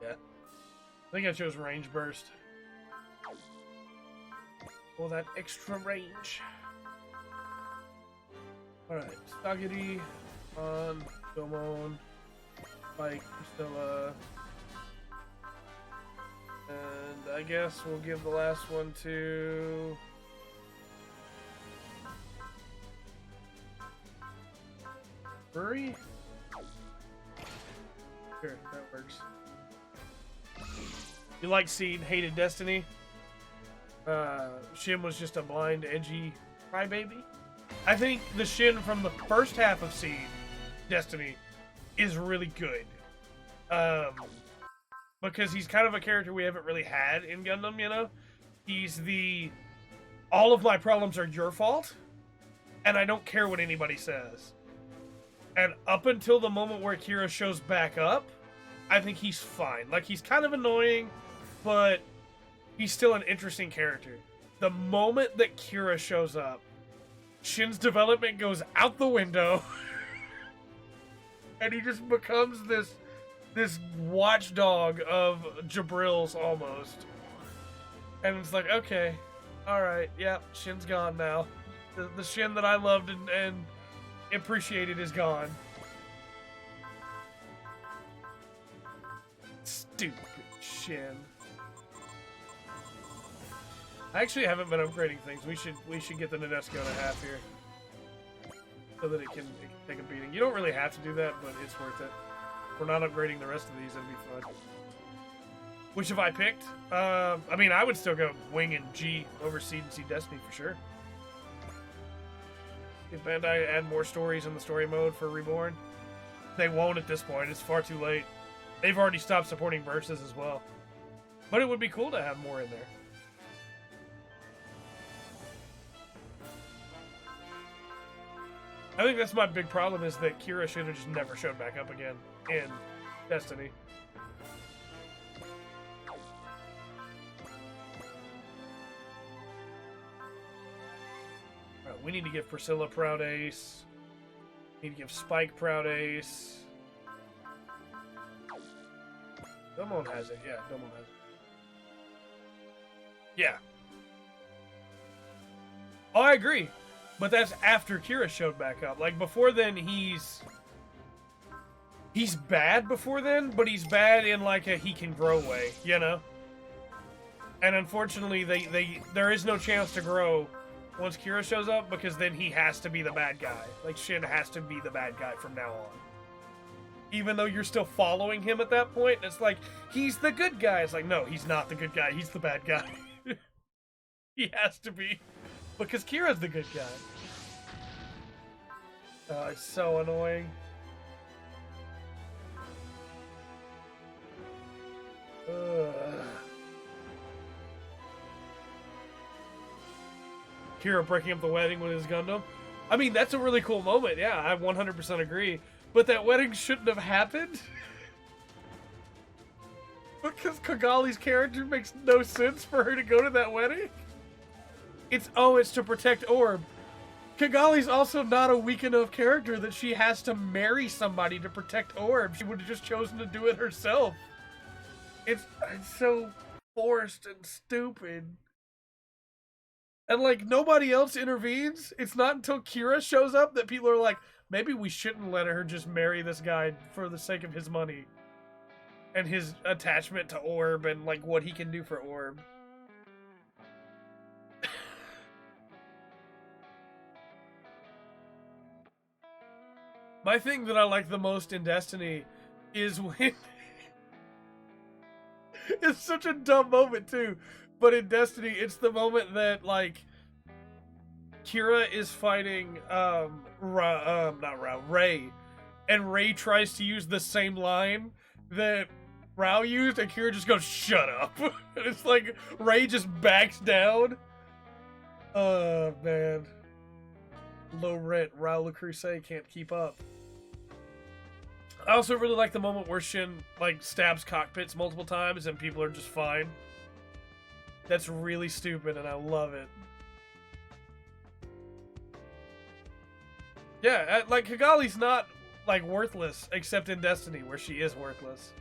Yeah. I think I chose range burst. Well, that extra range. Alright, Stagity on Domon, Spike, Priscilla. And I guess we'll give the last one to Furry? Sure, that works. You like Seed, hated Destiny? Shin was just a blind, edgy crybaby. I think the Shin from the first half of Seed, Destiny, is really good. Because he's kind of a character we haven't really had in Gundam, you know? He's the, all of my problems are your fault, and I don't care what anybody says. And up until the moment where Kira shows back up, I think he's fine. Like, he's kind of annoying, but he's still an interesting character. The moment that Kira shows up, Shin's development goes out the window, and he just becomes this watchdog of Jabril's almost. And it's like, okay, alright, yeah, Shin's gone now. The Shin that I loved and appreciated is gone. Stupid Shin. I actually haven't been upgrading things. We should get the Nadesco to half here, so that it can take a beating. You don't really have to do that, but it's worth it. If we're not upgrading the rest of these, it'd be fun. Which have I picked? I mean, I would still go Wing and G over Seed and Seed Destiny for sure. If Bandai add more stories in the story mode for Reborn, they won't at this point. It's far too late. They've already stopped supporting verses as well. But it would be cool to have more in there. I think that's my big problem, is that Kira should have just never showed back up again in Destiny. Right, we need to give Priscilla Proud Ace. We need to give Spike Proud Ace. Domon has it, yeah, Domon has it. Yeah. Oh, I agree. But that's after Kira showed back up. Like, before then, he's bad before then, but he's bad in, like, a he can grow way, you know? And unfortunately, there is no chance to grow once Kira shows up, because then he has to be the bad guy. Like, Shin has to be the bad guy from now on. Even though you're still following him at that point, it's like, he's the good guy. It's like, no, he's not the good guy. He's the bad guy. He has to be. Because Kira's the good guy. Oh, it's so annoying. Kira breaking up the wedding with his Gundam. I mean, that's a really cool moment. Yeah, I 100% agree. But that wedding shouldn't have happened. Because Kagali's character makes no sense for her to go to that wedding. It's to protect Orb. Kagali's also not a weak enough character that she has to marry somebody to protect Orb. She would have just chosen to do it herself. It's so forced and stupid. And, like, nobody else intervenes. It's not until Kira shows up that people are like, maybe we shouldn't let her just marry this guy for the sake of his money. And his attachment to Orb and, like, what he can do for Orb. My thing that I like the most in Destiny is when... It's such a dumb moment, too. But in Destiny, it's the moment that, like, Kira is fighting, Ray. And Ray tries to use the same line that Rao used, and Kira just goes, shut up. And it's like, Ray just backs down. Oh, man. Low rent, Rao Le Creuset can't keep up. I also really like the moment where Shin, like, stabs cockpits multiple times and people are just fine. That's really stupid and I love it. Yeah, like, Kigali's not, like, worthless, except in Destiny, where she is worthless.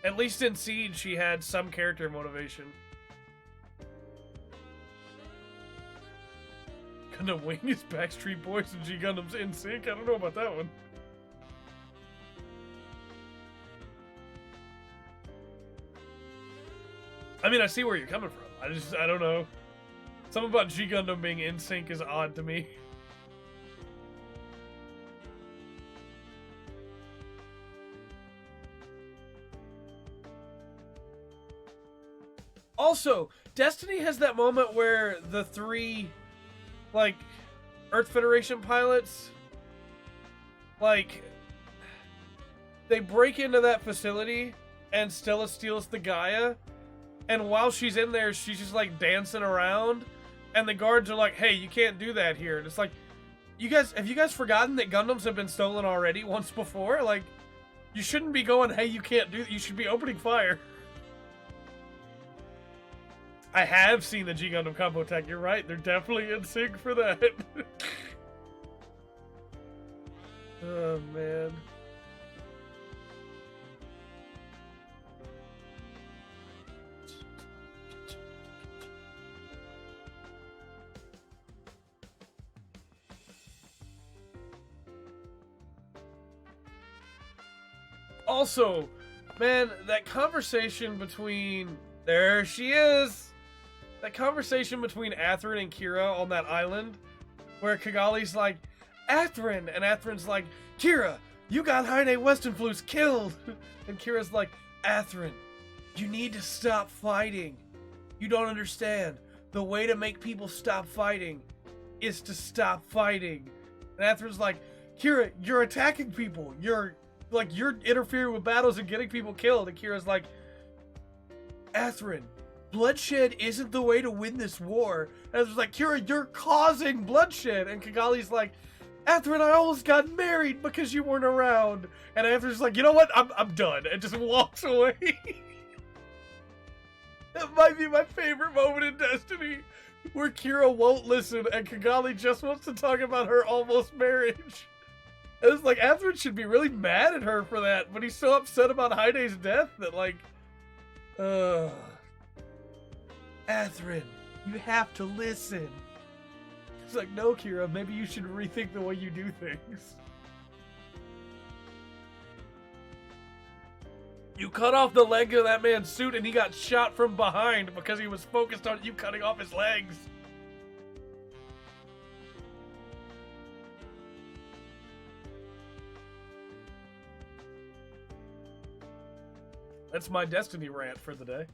At least in Siege, she had some character motivation. Gundam Wing is Backstreet Boys and G Gundam's in sync. I don't know about that one. I mean, I see where you're coming from. I don't know. Something about G Gundam being in sync is odd to me. Also, Destiny has that moment where the three, like, Earth Federation pilots, like, they break into that facility and Stella steals the Gaia, and while she's in there, she's just, like, dancing around, and the guards are like, hey, you can't do that here. And it's like, have you guys forgotten that Gundams have been stolen already once before? Like, you shouldn't be going, hey, you can't do that. You should be opening fire. I have seen the G Gundam combo tech. You're right. They're definitely in sync for that. Oh, man. Also, man, that conversation between... There she is! That conversation between Athrun and Kira on that island, where Kigali's like, Athrun! And Athrin's like, Kira, you got Heine Westenflus killed! And Kira's like, Athrun, you need to stop fighting. You don't understand. The way to make people stop fighting is to stop fighting. And Athrun's like, Kira, you're attacking people. You're interfering with battles and getting people killed. And Kira's like, Athrun, bloodshed isn't the way to win this war. And Athrun's like, Kira, you're causing bloodshed. And Kigali's like, Athrun, I almost got married because you weren't around. And Athrun's like, you know what? I'm done. And just walks away. That might be my favorite moment in Destiny, where Kira won't listen and Kigali just wants to talk about her almost marriage. And it's like, Athrun should be really mad at her for that, but he's so upset about Heide's death that, like, Athrun, you have to listen. It's like, no, Kira, maybe you should rethink the way you do things. You cut off the leg of that man's suit and he got shot from behind because he was focused on you cutting off his legs. That's my Destiny rant for the day.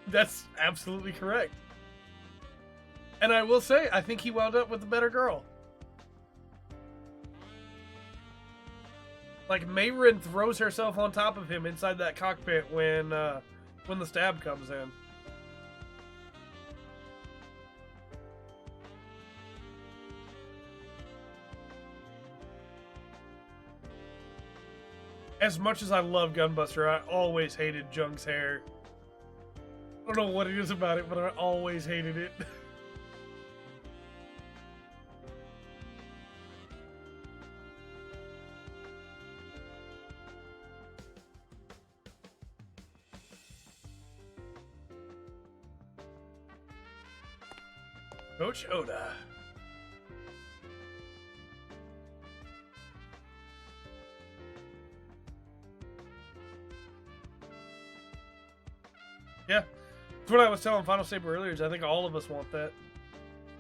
That's absolutely correct. And I will say, I think he wound up with a better girl. Like, Mayrin throws herself on top of him inside that cockpit when the stab comes in. As much as I love Gunbuster, I always hated Jung's hair. I don't know what it is about it, but I always hated it. Coach Oda. Yeah. That's what I was telling Final Saber earlier, is I think all of us want that.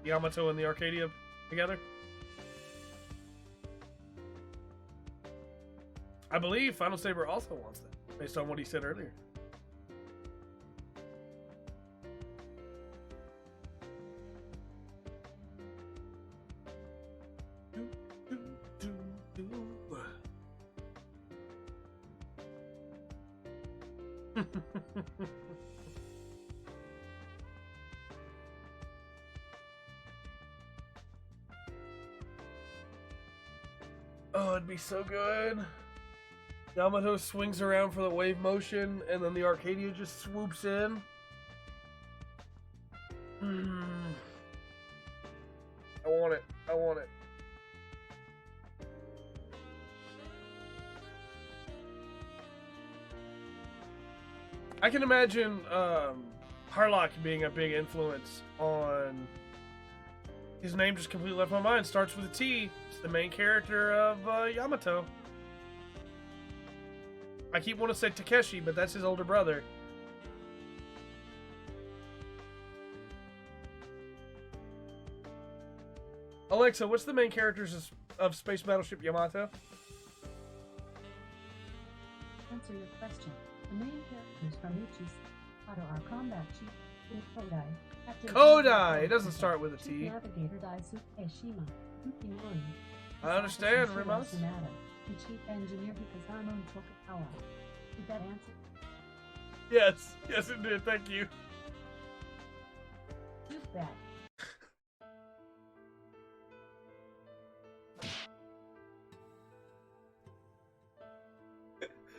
Yamato and the Arcadia together. I believe Final Saber also wants that, based on what he said earlier. Oh, it'd be so good. Yamato swings around for the wave motion, and then the Arcadia just swoops in. I want it. I want it. I can imagine Harlock being a big influence on. His name just completely left my mind. Starts with a T. It's the main character of Yamato. I keep wanting to say Takeshi, but that's his older brother. Alexa, what's the main characters of Space Battleship Yamato? Answer your question. The main characters from Ichi's Auto are Combat Chief Kodai. Kodai! It doesn't start with a T. Chief Navigator Daisuke Eshima. Yukimori. I understand, Sashiro Rimas. Sanada. And Chief Engineer Hikazamo Tokugawa. Did that answer? Yes. Yes, it did. Thank you. Just that.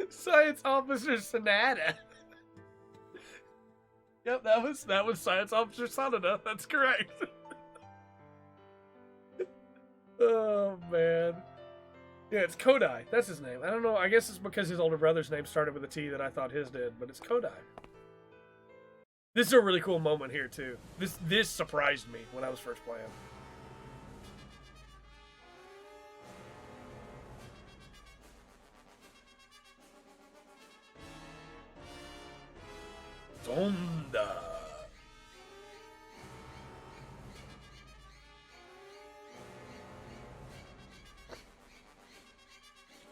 Science Officer Sanada. Yep, that was Science Officer Sanada. That's correct. Oh man. Yeah, it's Kodai. That's his name. I don't know. I guess it's because his older brother's name started with a T that I thought his did, but it's Kodai. This is a really cool moment here too. This surprised me when I was first playing. Zonda.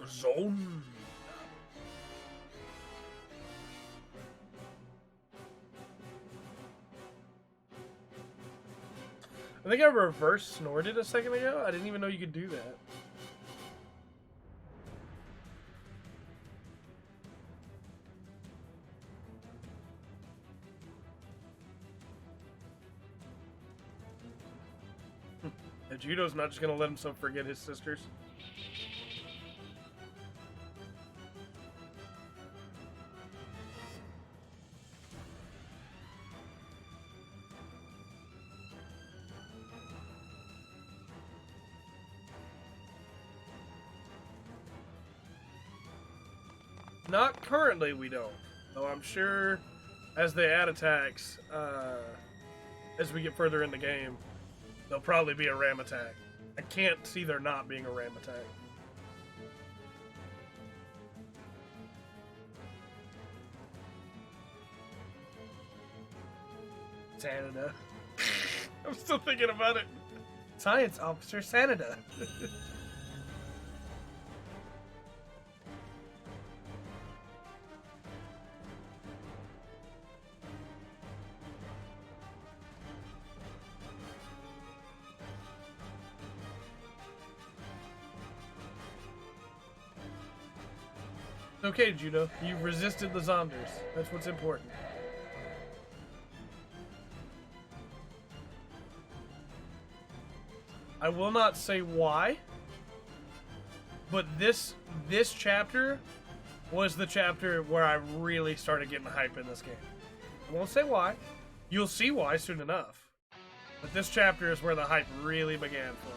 Zonda. I think I reverse snorted a second ago. I didn't even know you could do that. And Judo's not just gonna let himself forget his sisters. Not currently, we don't. Though I'm sure as they add attacks, as we get further in the game, there'll probably be a ram attack. I can't see there not being a ram attack. Sanada. I'm still thinking about it. Science Officer Sanada. Okay, Judo. You've resisted the Zonders. That's what's important. I will not say why, but this chapter was the chapter where I really started getting hype in this game. I won't say why. You'll see why soon enough. But this chapter is where the hype really began for me.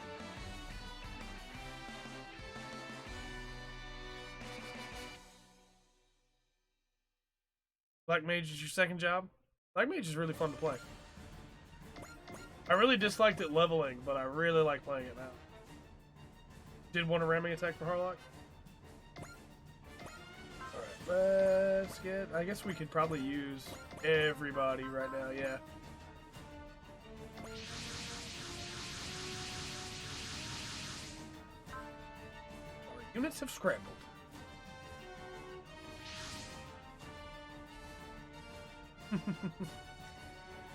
Black Mage is your second job? Black Mage is really fun to play. I really disliked it leveling, but I really like playing it now. Did want a ramming attack for Harlock? Alright, let's get... I guess we could probably use everybody right now, yeah. Our units have scrambled.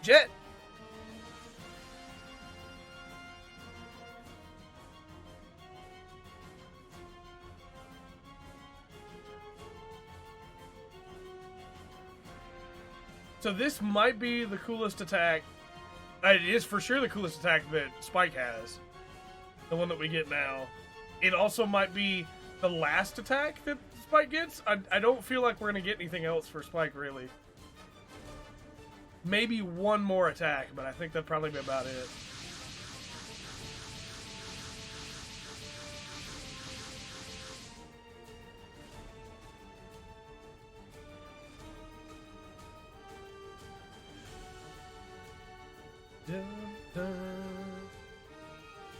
Jet! So this might be the coolest attack. It is for sure the coolest attack that Spike has. The one that we get now. It also might be the last attack that Spike gets. I don't feel like we're going to get anything else for Spike, really. Maybe one more attack, but I think that'd probably be about it. Dun, dun.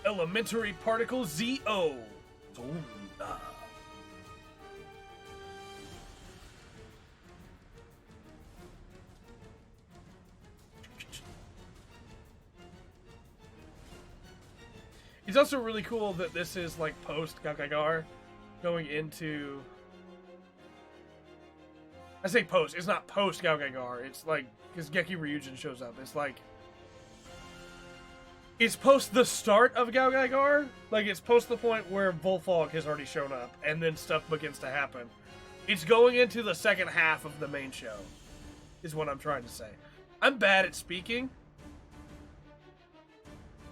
Elementary particle ZO. Zonda. It's also really cool that this is like post Gagagar going into. I say post, it's not post Gagagar, it's like, because Geki Ryujin shows up, it's like. It's post the start of Gagagar, like it's post the point where Volfog has already shown up, and then stuff begins to happen. It's going into the second half of the main show, is what I'm trying to say. I'm bad at speaking.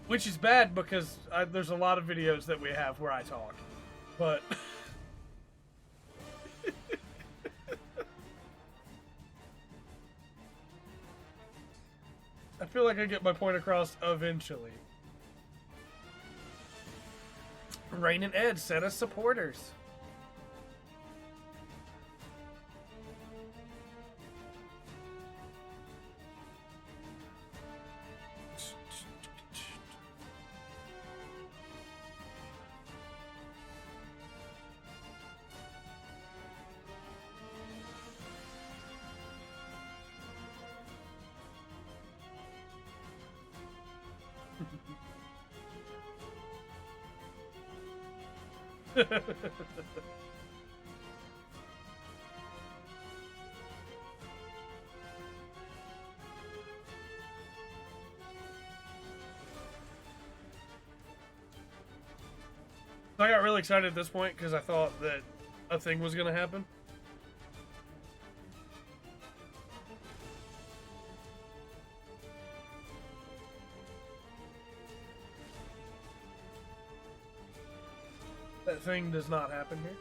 Which is bad because there's a lot of videos that we have where I talk. But... I feel like I get my point across eventually. Rain and Ed set us supporters. I got really excited at this point because I thought that a thing was going to happen. That thing does not happen here.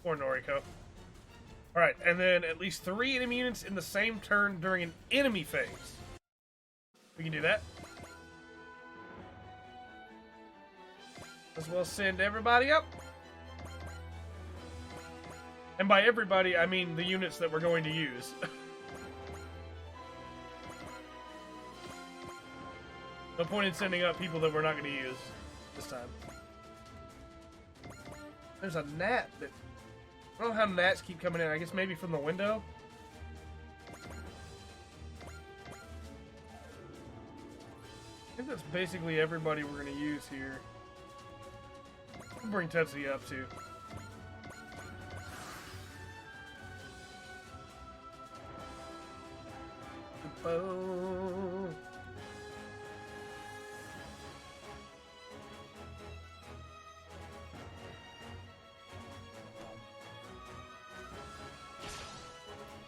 Or Noriko. Alright, and then at least 3 enemy units in the same turn during an enemy phase. We can do that. As well send everybody up. And by everybody, I mean the units that we're going to use. No point in sending up people that we're not going to use this time. There's a gnat that... I don't know how gnats keep coming in. I guess maybe from the window? I think that's basically everybody we're going to use here. We'll bring Tetsuya up too. Oh.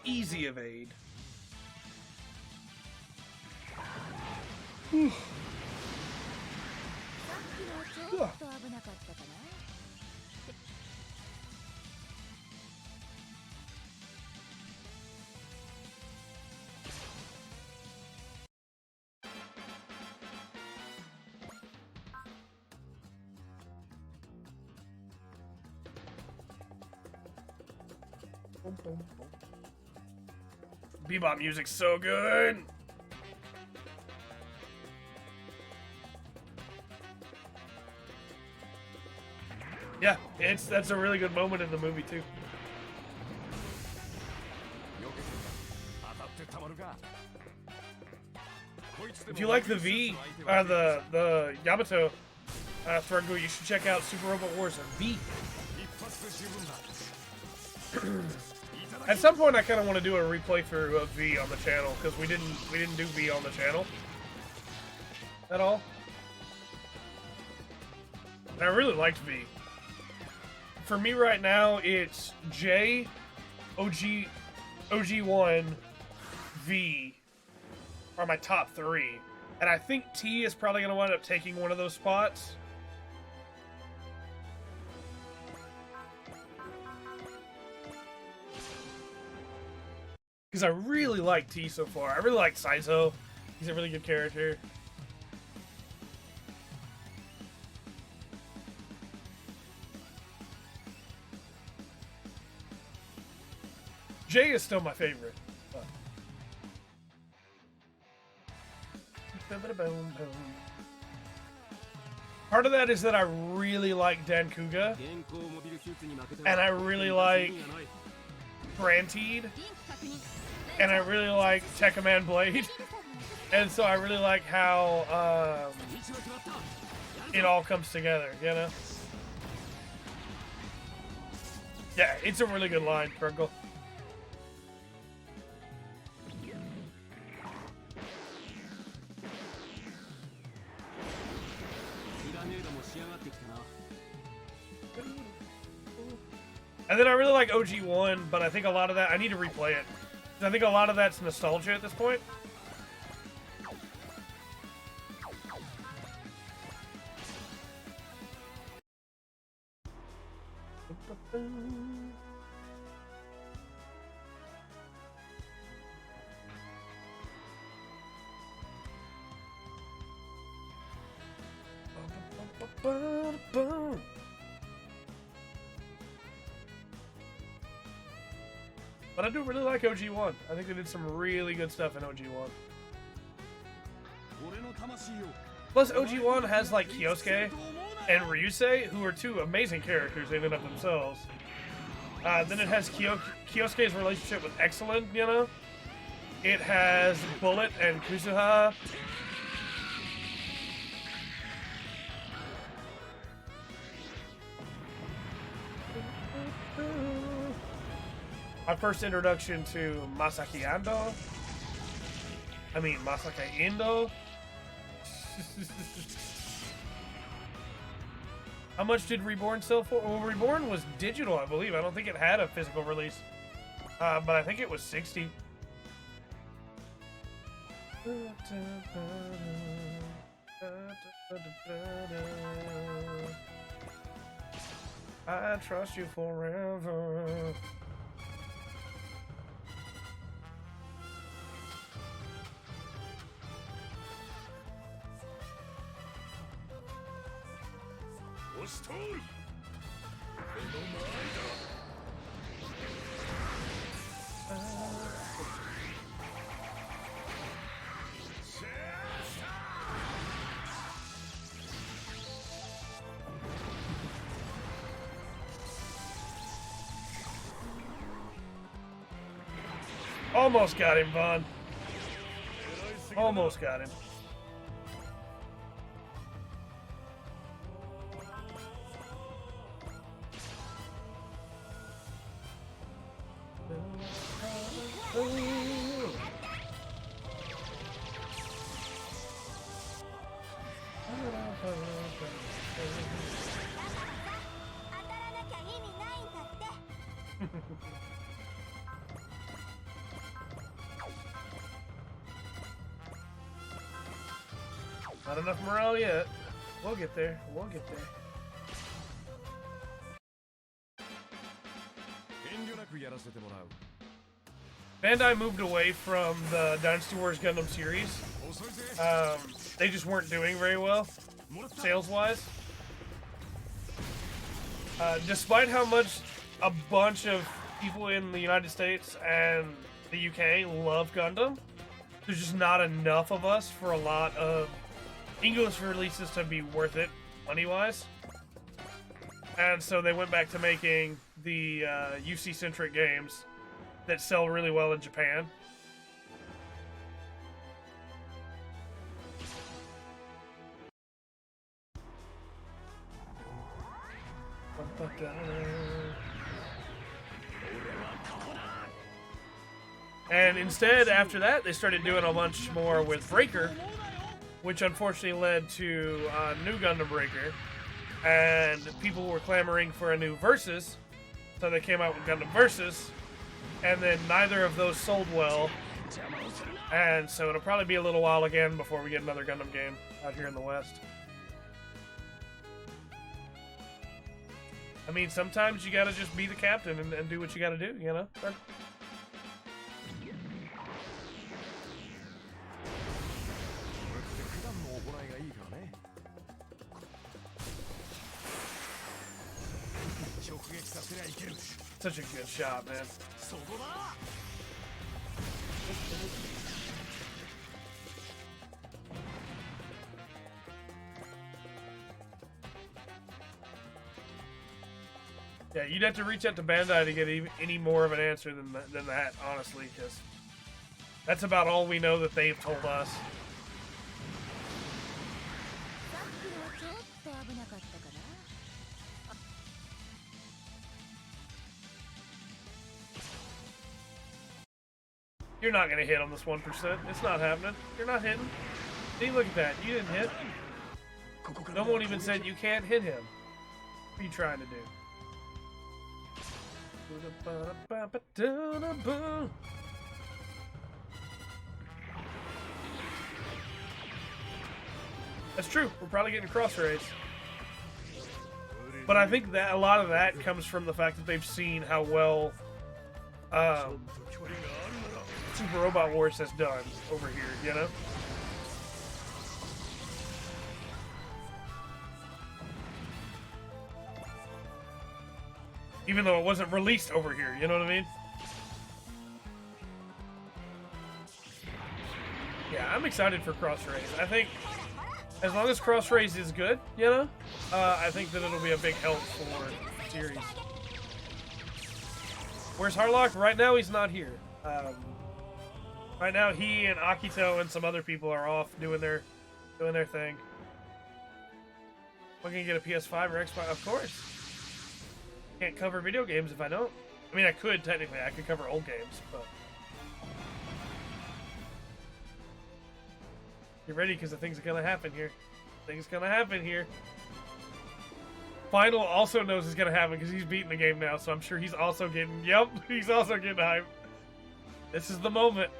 Easy evade. Bebop music's so good. Yeah, that's a really good moment in the movie too. If you like the V, the Yamato Threadgo, you should check out Super Robot Wars V. At some point, I kind of want to do a replay through of V on the channel because we didn't do V on the channel at all. And I really liked V. For me right now, it's J, OG1, V are my top 3, and I think T is probably going to wind up taking one of those spots. Because I really like T so far. I really like Saizo. He's a really good character. Jay is still my favorite. Part of that is that I really like Dan Kuga, and I really like Grantede, and I really like Tekkaman Blade, and so I really like how it all comes together, you know? Yeah, it's a really good line, Krungle. And then I really like OG1, but I think a lot of that, I need to replay it. I think a lot of that's nostalgia at this point. But I do really like OG1. I think they did some really good stuff in OG1. Plus, OG1 has like Kyosuke and Ryusei, who are two amazing characters in and of themselves. Then it has Kyosuke's relationship with Excellent, you know? It has Bullet and Kusuha. My first introduction to Masaki Ando. Masaki Indo. How much did Reborn sell for? Well, Reborn was digital, I believe. I don't think it had a physical release. But I think it was 60. I trust you forever. Almost got him, Vaughn. Almost got him. Not enough morale yet. We'll get there. We'll get there. Bandai moved away from the Dynasty Wars Gundam series. They just weren't doing very well, sales-wise. Despite how much a bunch of people in the United States and the UK love Gundam, there's just not enough of us for a lot of English releases to be worth it, money-wise. And so they went back to making the UC-centric games that sell really well in Japan. And instead, after that, they started doing a bunch more with Breaker, which unfortunately led to New Gundam Breaker, and people were clamoring for a new Versus, so they came out with Gundam Versus, and then neither of those sold well, and so it'll probably be a little while again before we get another Gundam game out here in the West. I mean, sometimes you gotta just be the captain and do what you gotta do, you know? Such a good shot, man. Yeah, you'd have to reach out to Bandai to get any more of an answer than that, honestly, because that's about all we know that they've told us. You're not gonna hit on this 1%. It's not happening. You're not hitting. See, look at that. You didn't hit. No one even said you can't hit him. What are you trying to do? That's true. We're probably getting a cross race. But I think that a lot of that comes from the fact that they've seen how well Super Robot Wars has done over here, you know? Even though it wasn't released over here, you know what I mean? Yeah, I'm excited for Cross Rays. I think as long as Cross Rays is good, you know, I think that it'll be a big help for the series. Where's Harlock? Right now, he's not here. Right now, he and Akito and some other people are off doing their thing. Am I gonna get a PS5 or Xbox? Of course. Can't cover video games if I don't. I mean, I could technically. I could cover old games, but get ready because the thing's gonna happen here. Things gonna happen here. Final also knows it's gonna happen because he's beating the game now, so I'm sure he's also getting. Yep, he's also getting hyped. This is the moment.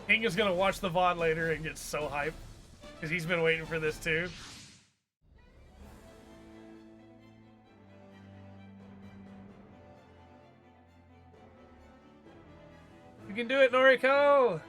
King is gonna watch the VoD later and get so hyped because he's been waiting for this too. You can do it, Noriko!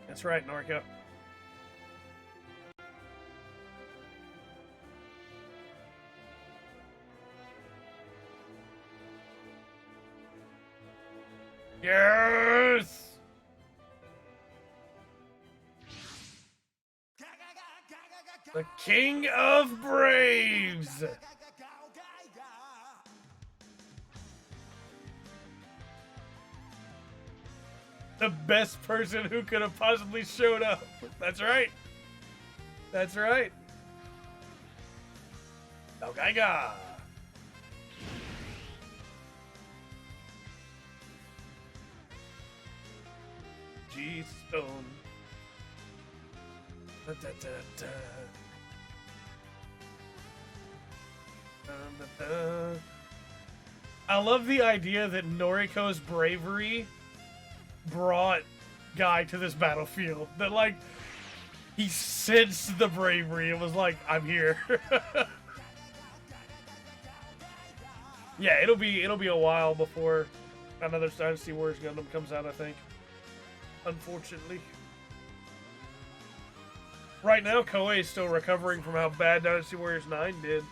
That's right, Noriko. Yes! The King of Braves! The best person who could have possibly showed up. That's right. That's right. Gaiga. G-Stone. Da, da, da, da. Da, da, da. I love the idea that Noriko's bravery brought Guy to this battlefield. That, like, he sensed the bravery. It was like, I'm here. Yeah, it'll be a while before another Dynasty Warriors Gundam comes out, I think. Unfortunately. Right now, Koei is still recovering from how bad Dynasty Warriors 9 did.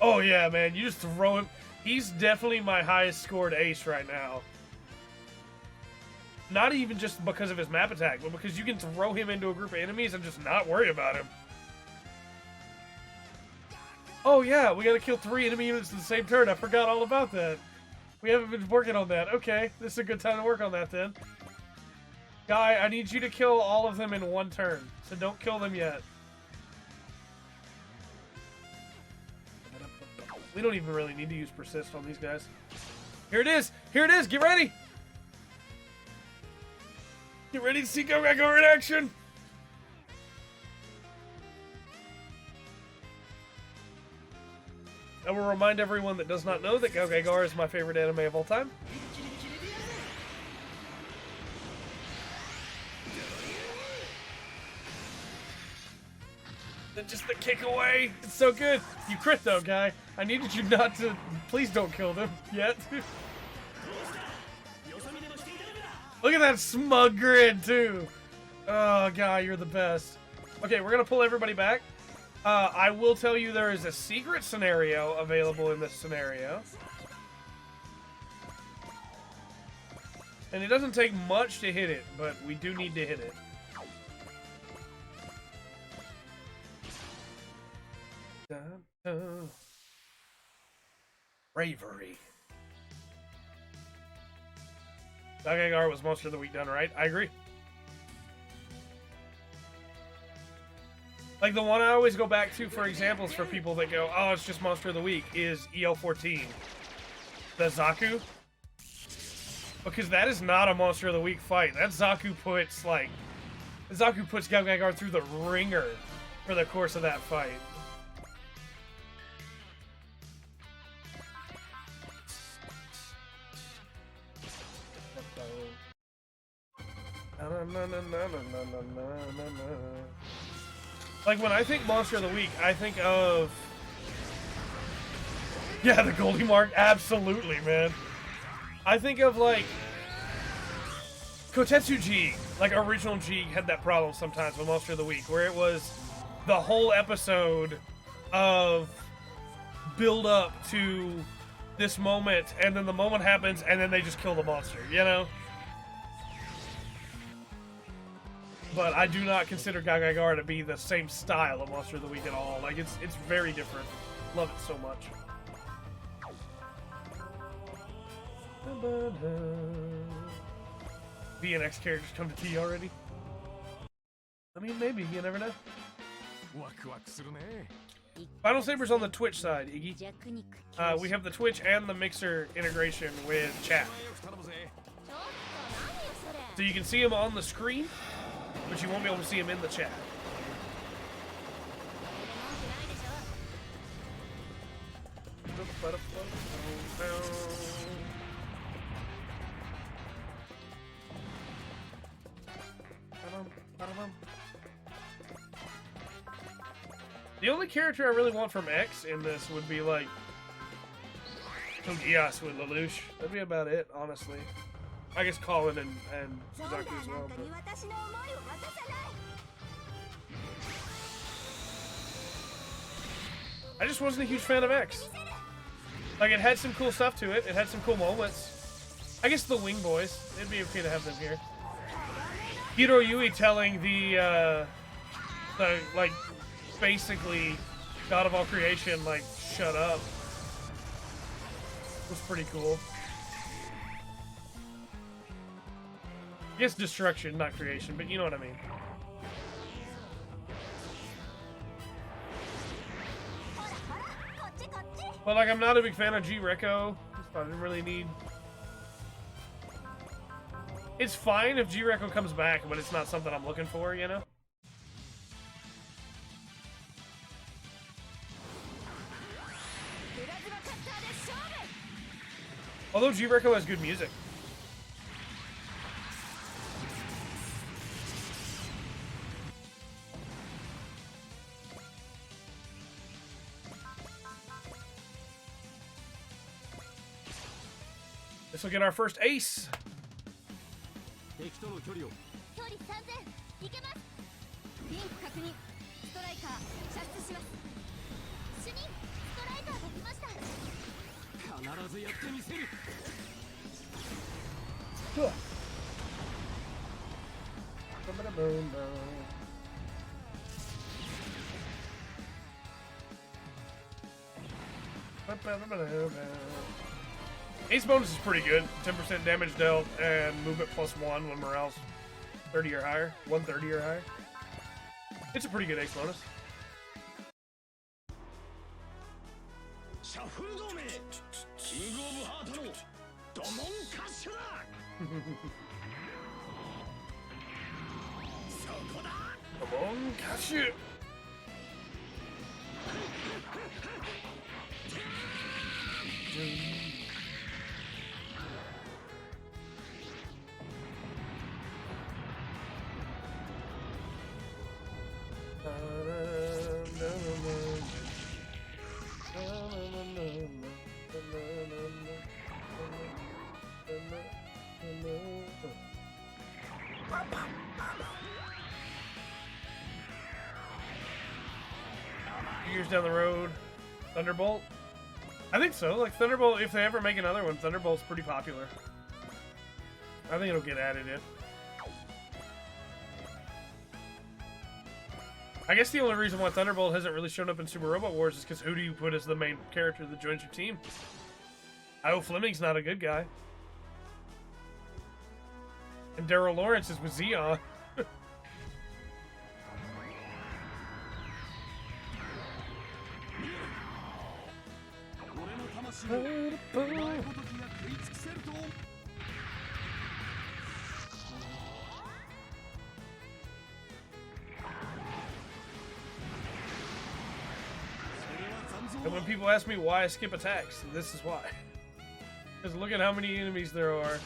Oh yeah, man, you just throw him. He's definitely my highest scored ace right now. Not even just because of his map attack, but because you can throw him into a group of enemies and just not worry about him. Oh yeah, we gotta kill 3 enemy units in the same turn. I forgot all about that. We haven't been working on that. Okay, this is a good time to work on that then. Guy, I need you to kill all of them in one turn, so don't kill them yet. We don't even really need to use persist on these guys. Here it is! Here it is! Get ready! Get ready to see Go in action! will remind everyone that does not know that Gao is my favorite anime of all time. Just the kick away. It's so good. You crit though, guy. I needed you not to. Please don't kill them yet. Look at that smug grin too. Oh, guy, you're the best. Okay, we're gonna pull everybody back. I will tell you there is a secret scenario available in this scenario. And it doesn't take much to hit it, but we do need to hit it. Dun, dun. Bravery. Dagagar was Monster of the Week done right. I agree. Like the one I always go back to for examples for people that go, oh, it's just Monster of the Week, is EL14. The Zaku. Because that is not a Monster of the Week fight. That Zaku puts, like... Zaku puts Gagagar through the ringer for the course of that fight. Like, when I think Monster of the Week, I think of... Yeah, the Goldie Mark, absolutely, man. I think of, like... Kotetsu G, like, original G, had that problem sometimes with Monster of the Week, where it was the whole episode of build up to this moment, and then the moment happens, and then they just kill the monster, you know? But I do not consider Gagagar to be the same style of Monster of the Week at all. Like, it's very different. Love it so much. VNX characters come to T already? I mean, maybe. You never know. Final Saber's on the Twitch side, Iggy. We have the Twitch and the Mixer integration with chat. So you can see him on the screen, but you won't be able to see him in the chat. The only character I really want from X in this would be like Togias with Lelouch. That'd be about it, honestly. I guess Colin and Zaku as well. But... I just wasn't a huge fan of X. Like, it had some cool stuff to it. It had some cool moments. I guess the Wing Boys. It'd be okay to have them here. Hiro Yui telling the like, basically, God of all creation, like, shut up. Was pretty cool. I guess destruction, not creation, but you know what I mean. But, like, I'm not a big fan of G-Reco. I didn't really need... It's fine if G-Reco comes back, but it's not something I'm looking for, you know? Although G-Reco has good music. This will get our first ace. Ace bonus is pretty good. 10% damage dealt and movement +1 when morale's 30 or higher. 130 or higher. It's a pretty good ace bonus. Come on, catch it! Years down the road, Thunderbolt. I think so. Like Thunderbolt, if they ever make another one, Thunderbolt's pretty popular. I think it'll get added in. I guess the only reason why Thunderbolt hasn't really shown up in Super Robot Wars is because who do you put as the main character that joins your team? I.O. Fleming's not a good guy. And Daryl Lawrence is with Xeon. And when people ask me why I skip attacks, this is why. Because look at how many enemies there are.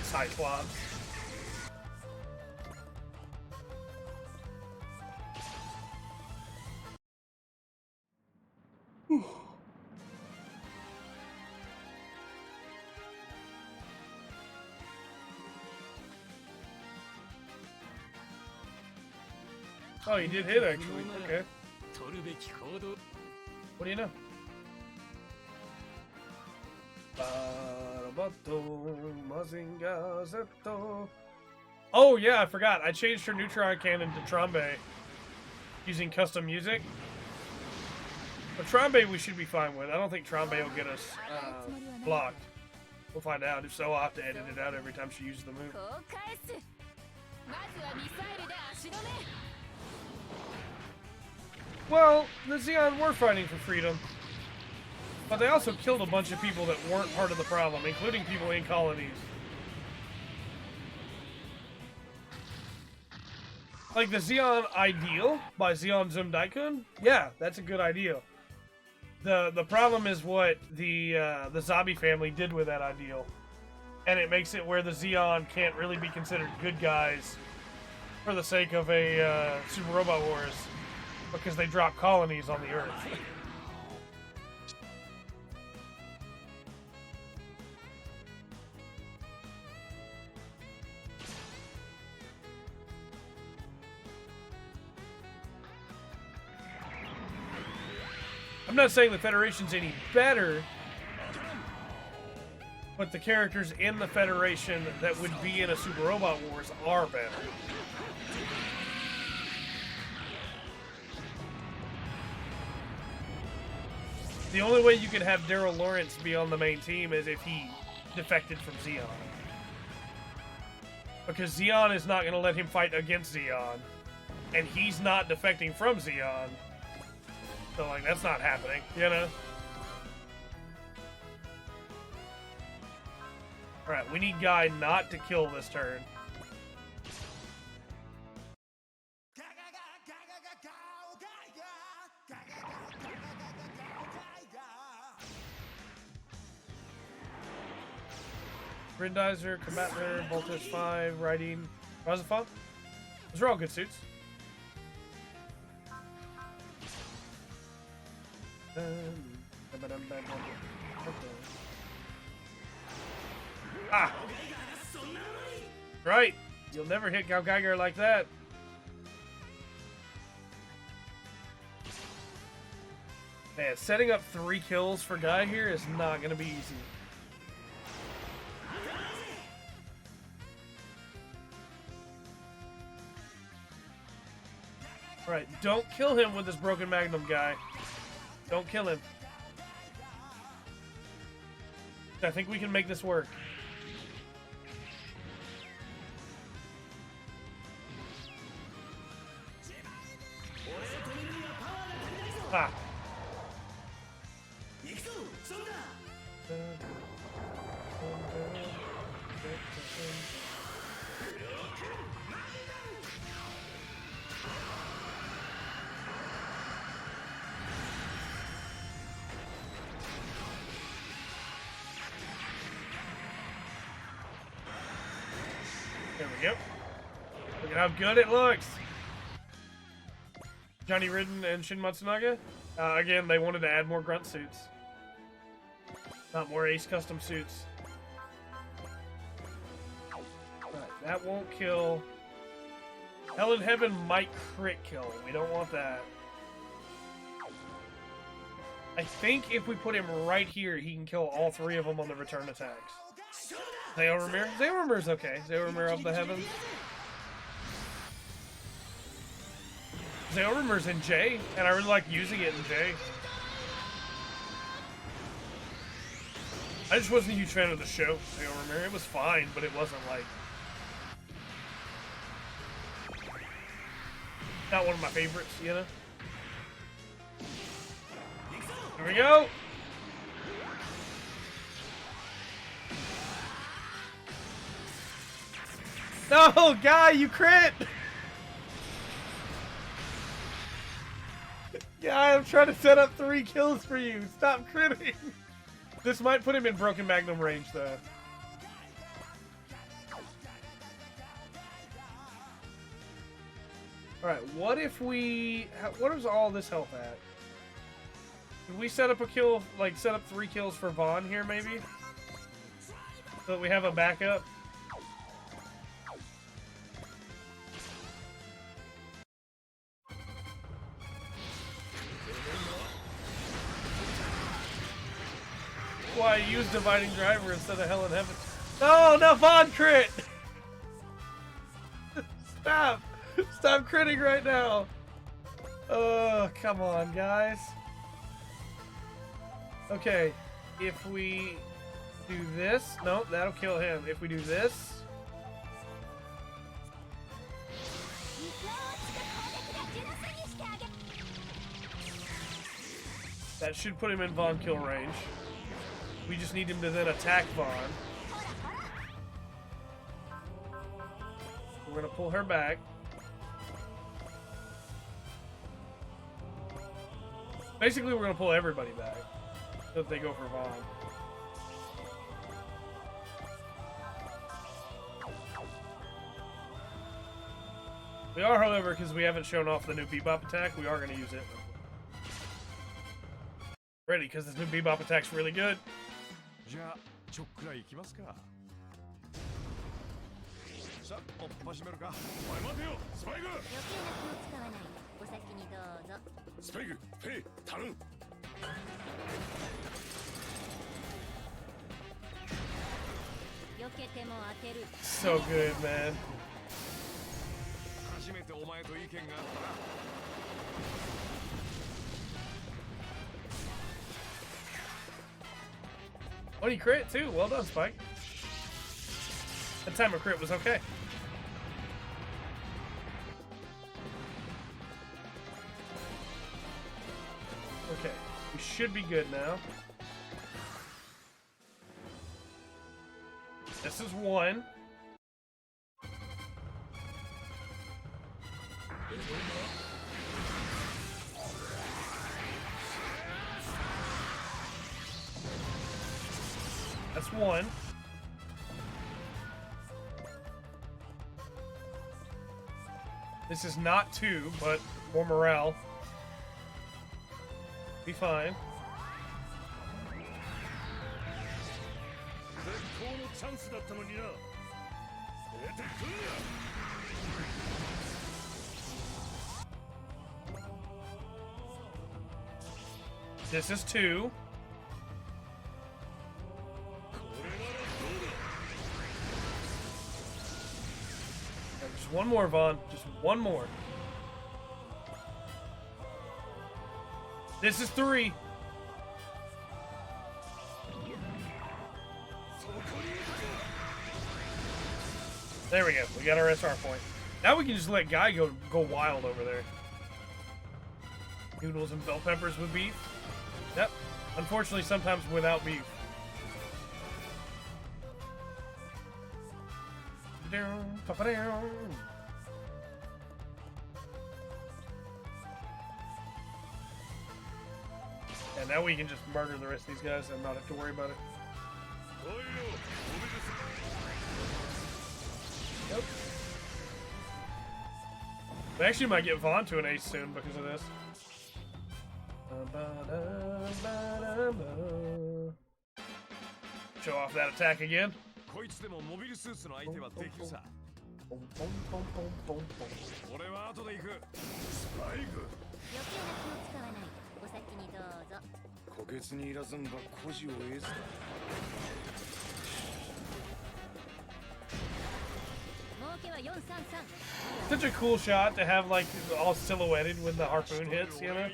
Cyclops. Oh, you did hit actually. Okay. What do you know? Oh yeah, I forgot. I changed her neutron cannon to Trombe using custom music. But Trombe we should be fine with. I don't think Trombe will get us blocked. We'll find out. If so, I'll have to edit it out every time she uses the move. Well, the Xeon were fighting for freedom. But they also killed a bunch of people that weren't part of the problem, including people in colonies. Like the Xeon Ideal by Xeon Zum Daikun? Yeah, that's a good ideal. The problem is what the Zabi family did with that ideal. And it makes it where the Xeon can't really be considered good guys for the sake of a Super Robot Wars. Because they drop colonies on the Earth. I'm not saying the Federation's any better, but the characters in the Federation that would be in a Super Robot Wars are better. The only way you could have Daryl Lawrence be on the main team is if he defected from Xeon. Because Xeon is not going to let him fight against Xeon. And he's not defecting from Xeon. So, like, that's not happening, you know? Alright, we need Guy not to kill this turn. Grindizer, Combator, Voltage 5, Riding, Razafon. Those are all good suits. Ah! Right! You'll never hit Gao Geiger like that. Man, setting up 3 kills for Guy here is not going to be easy. Alright, don't kill him with this broken Magnum guy. Don't kill him. I think we can make this work. Ah. Yep. Look at how good it looks. Johnny Ridden and Shin Matsunaga. Again, they wanted to add more grunt suits. Not more Ace custom suits. Right, that won't kill. Hell in Heaven might crit kill. We don't want that. I think if we put him right here, he can kill all three of them on the return attacks. Zeoromir? Zeoromir's okay. Zeoromir of the Heavens. Zeoromir's in J, and I really like using it in J. I just wasn't a huge fan of the show, Zeoromir. It was fine, but it wasn't like... not one of my favorites, you know? Here we go! No, guy, you crit! Guy, I'm trying to set up 3 kills for you. Stop critting. This might put him in Broken Magnum range, though. Alright, what if we... what is all this health at? Can we set up a kill, like set up 3 kills for Vaughn here, maybe? So that we have a backup? Why use Dividing Driver instead of Hell in Heaven? No, not Vaughn crit! Stop! Stop critting right now! Oh, come on, guys. Okay, if we do this... no, that'll kill him. If we do this... that should put him in Vaughn kill range. We just need him to then attack Vaughn. We're gonna pull her back. Basically, we're gonna pull everybody back if they go for Vaughn. We are, however, because we haven't shown off the new Bebop attack, we are gonna use it. Ready, because this new Bebop attack's really good. So good, man. Oh, you crit too. Well done, Spike. That time of crit was okay. Okay, we should be good now. This is 1. That's 1. This is not 2, but more morale. Be fine. This is 2. Just one more, Vaughn. Just one more. This is 3. There we go. We got our SR point. Now we can just let Guy go wild over there. Noodles and bell peppers with beef. Yep. Unfortunately, sometimes without beef. And now we can just murder the rest of these guys and not have to worry about it. Yep. We actually might get VoD to an ace soon because of this. Show off that attack again. Such a cool shot to have, like, all silhouetted when the harpoon hits, you know?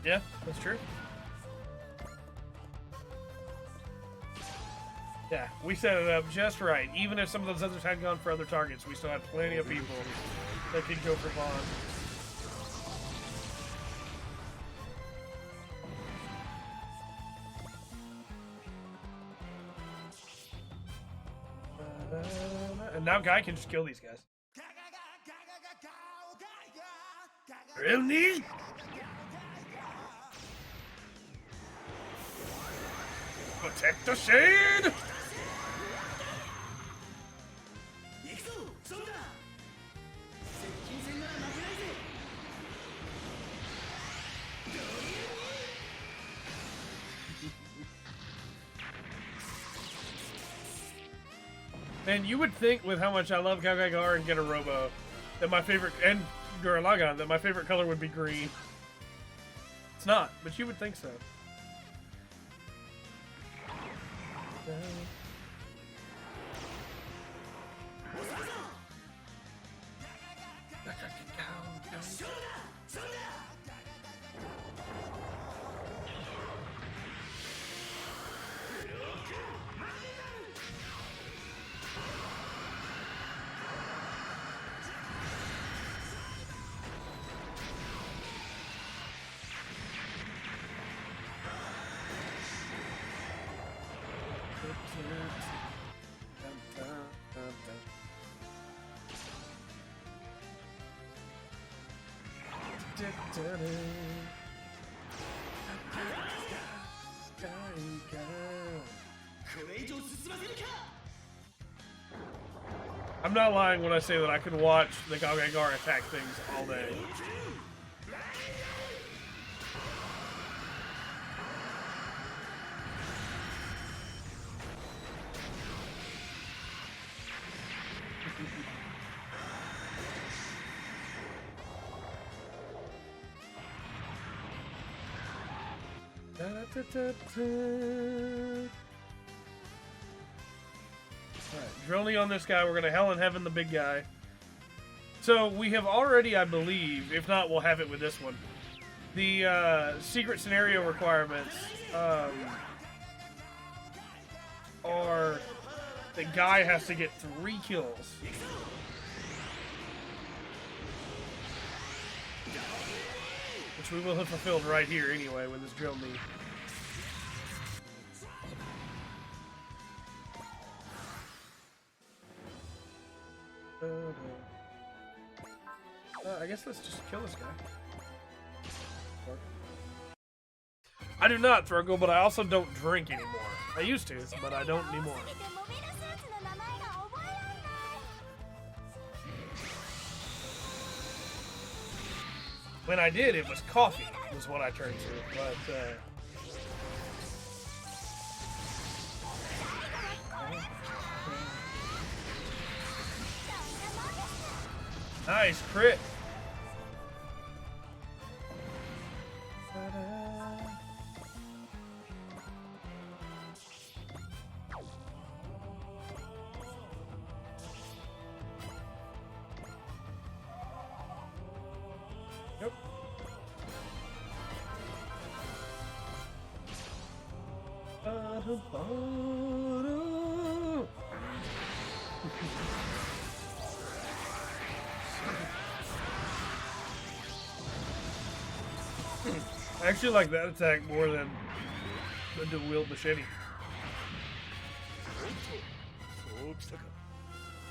Yeah, that's true. Yeah, we set it up just right. Even if some of those others had gone for other targets, we still had plenty of people that could go for VoD. And now Guy can just kill these guys. Really? Protect the shade! Man, you would think with how much I love Gagagar and Robo that my favorite, and Duralaga, that my favorite color would be green. It's not, but you would think so. I'm not lying when I say that I could watch the Gagagar attack things all day. Alright, drilling on this guy. We're going to Hell in Heaven the big guy. So we have already, I believe, if not, we'll have it with this one. The secret scenario requirements are the guy has to get 3 kills. Which we will have fulfilled right here anyway with this drill knee. I guess let's just kill this guy. I do not, Thruggle, but I also don't drink anymore. I used to, but I don't anymore. When I did, it was coffee, was what I turned to, but, nice crit. Yep. I actually like that attack more than the dual wield machete.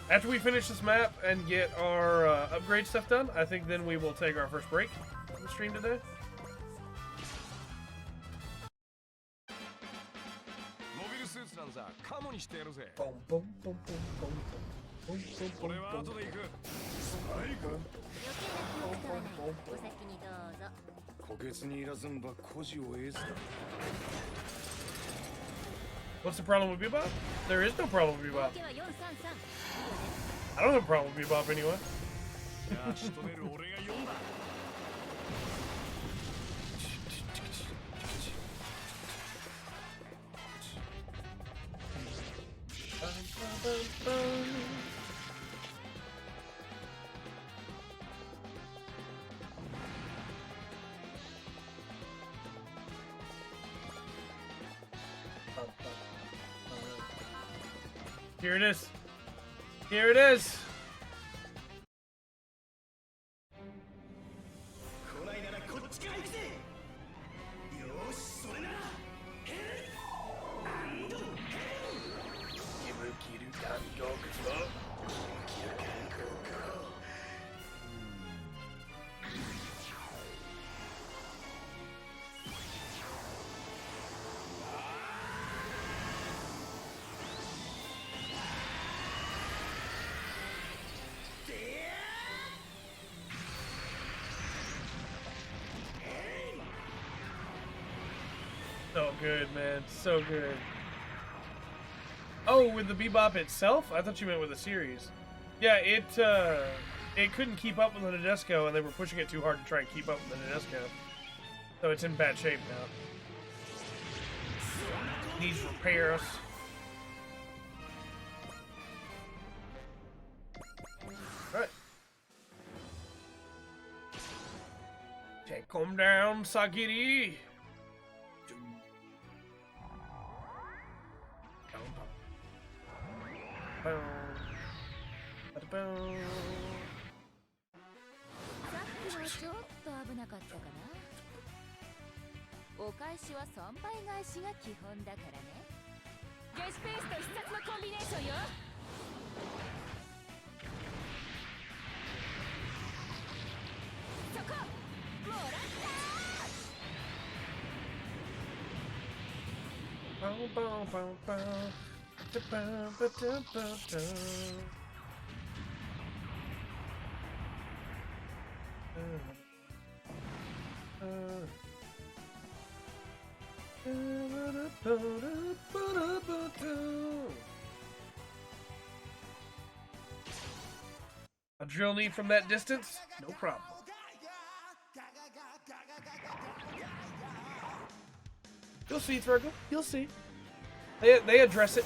After we finish this map and get our upgrade stuff done, I think then we will take our first break on the stream today. Boom, boom, boom, boom, boom, boom, boom, boom, boom, boom. What's the problem with Bebop? There is no problem with Bebop. I don't have a problem with Bebop anyway. Here it is. Here it is. So good, man. So good. Oh, with the Bebop itself? I thought you meant with the series. Yeah, it couldn't keep up with the Nadesco, and they were pushing it too hard to try and keep up with the Nadesco. So it's in bad shape now. Needs repairs. Alright. Take him down, Sagiri! A drill knee from that distance? No problem. You'll see, Thurgle. You'll see. They address it.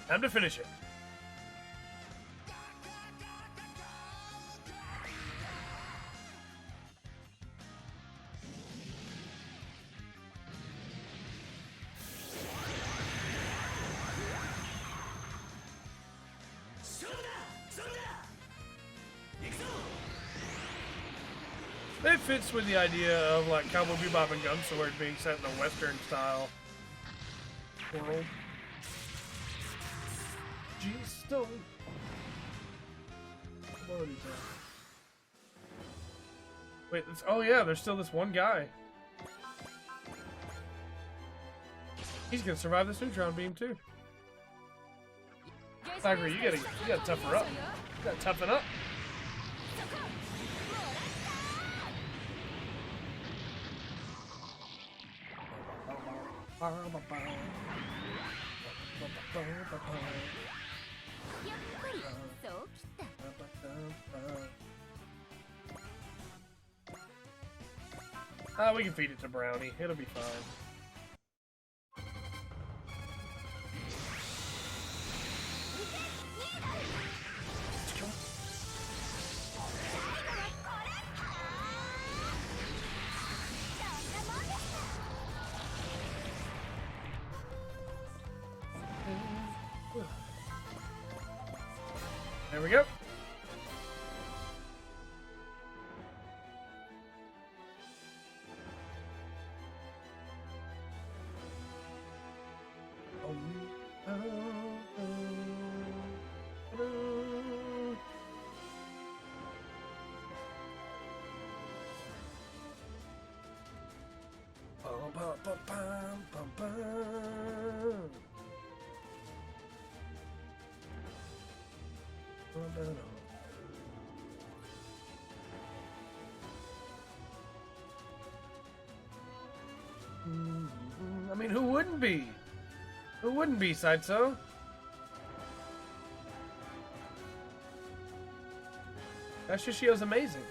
Time to finish it. It fits with the idea of like Cowboy Bebop and Gunsword being set in a Western style world. No. What would he say? Wait, oh yeah, there's still this one guy. He's gonna survive this neutron beam too. Tiger, you gotta tough her up. You gotta toughen up. We can feed it to Brownie. It'll be fine. There we go. I mean, who wouldn't be? Who wouldn't be, Sideshow? That Shishio's amazing.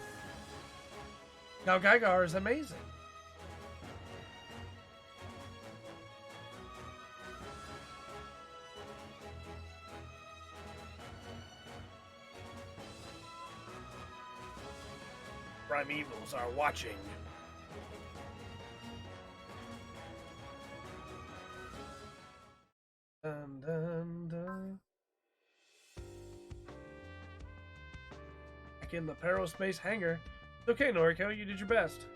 Now Gaigar is amazing. Primevals are watching. Dun, dun, dun. Back in the Parospace hangar. It's okay, Noriko, you did your best.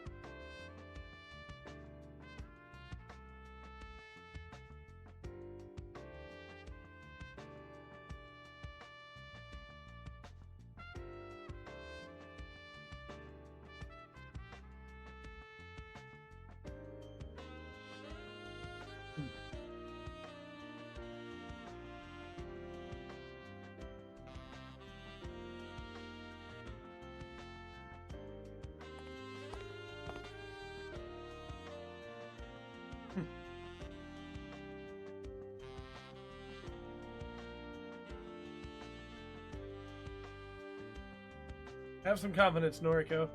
Have some confidence, Noriko.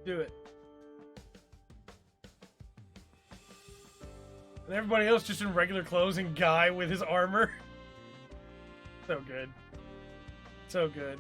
Do it. And everybody else just in regular clothes and Guy with his armor. So good. So good.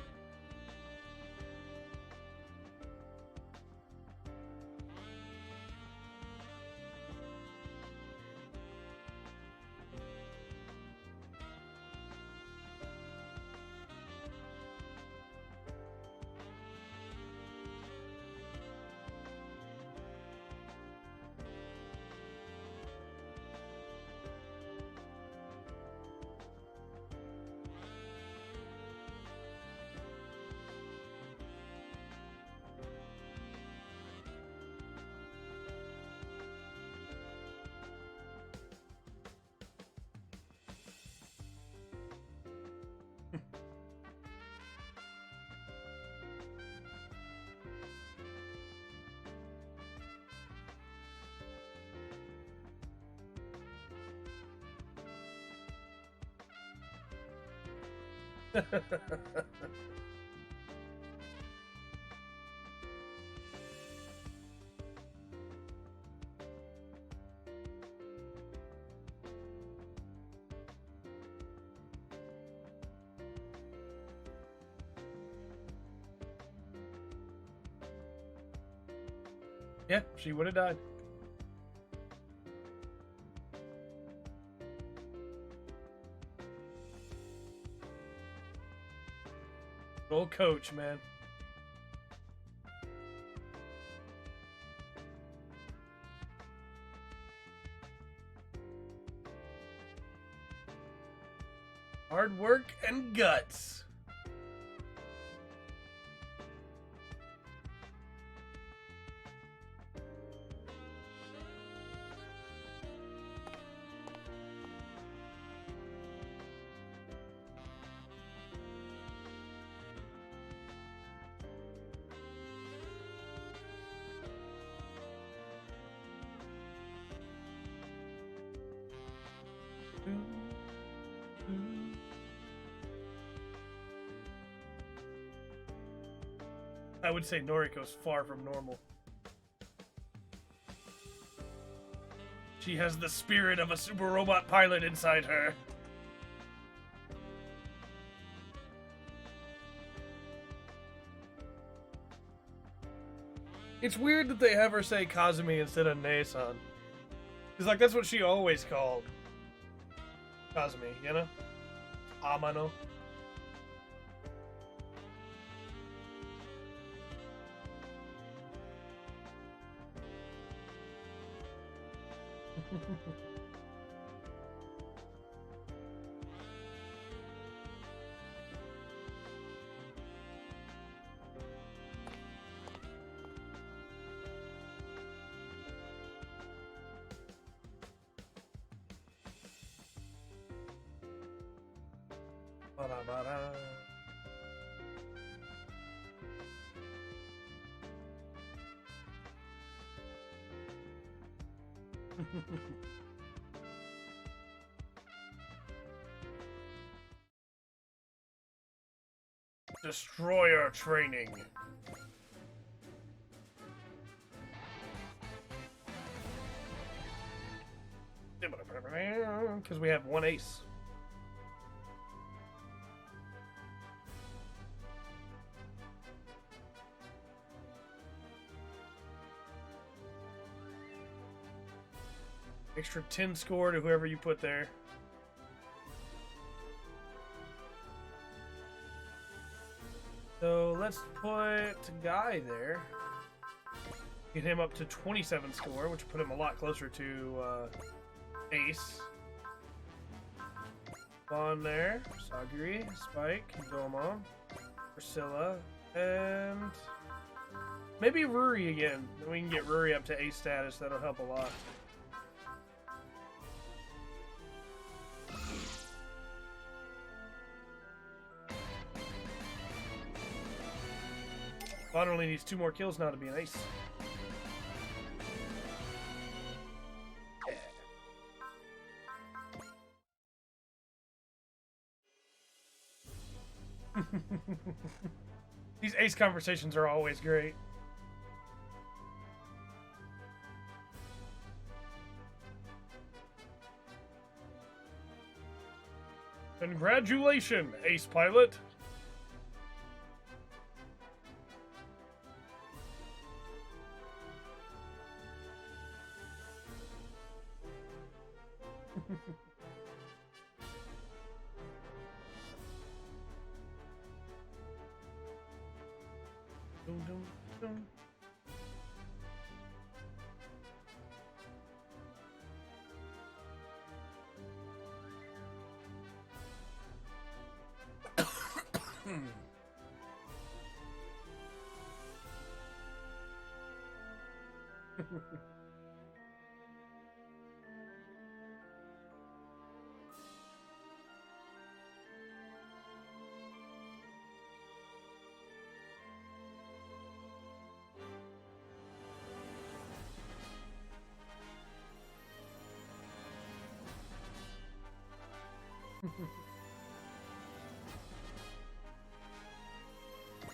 Yeah, she would have died. Old coach, man. Hard work and guts. I would say Noriko's far from normal. She has the spirit of a super robot pilot inside her. It's weird that they have her say Kazumi instead of Nei-san. Because, like, that's what she always called Kazumi, you know? Amano. Ba-da-ba-da. Destroyer training. Because we have one ace. Extra 10 score to whoever you put there. So let's put Guy there. Get him up to 27 score, which put him a lot closer to Ace. Vaughn there. Sagiri, Spike, Doma, Priscilla, and maybe Ruri again. Then we can get Ruri up to Ace status. That'll help a lot. Vaughn only needs 2 more kills now to be an ace. Yeah. These ace conversations are always great. Congratulations, ace pilot. Dum, dum, dum.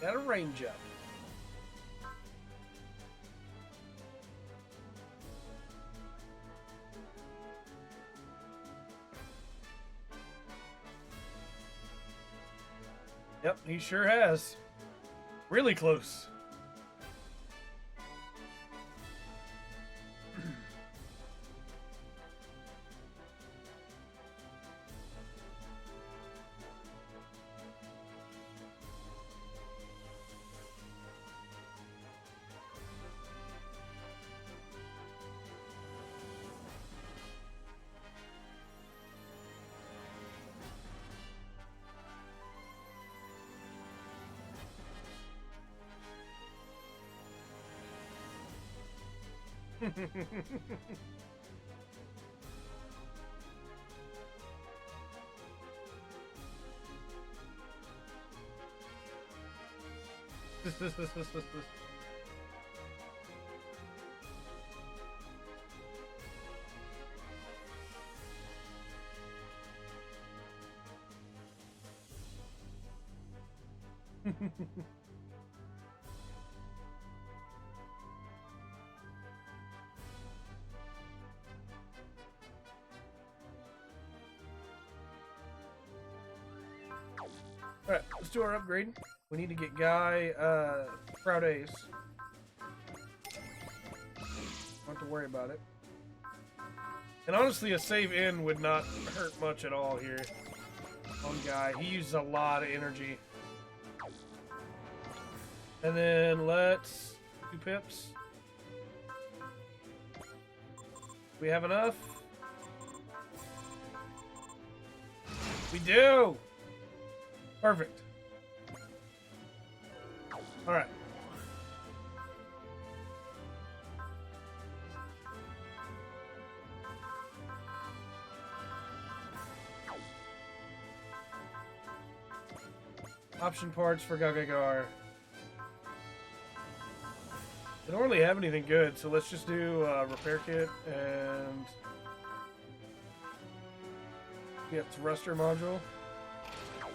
Got a range up. Yep, he sure has. Really close. Alright, let's do our upgrade. We need to get Guy, Proud Ace. Don't have to worry about it. And honestly, a save in would not hurt much at all here on Guy. He uses a lot of energy. And then let's... 2 pips. We have enough? We do! Perfect. Alright. Option parts for Gagagar. I don't really have anything good, so let's just do a repair kit and... Yeah, thruster module.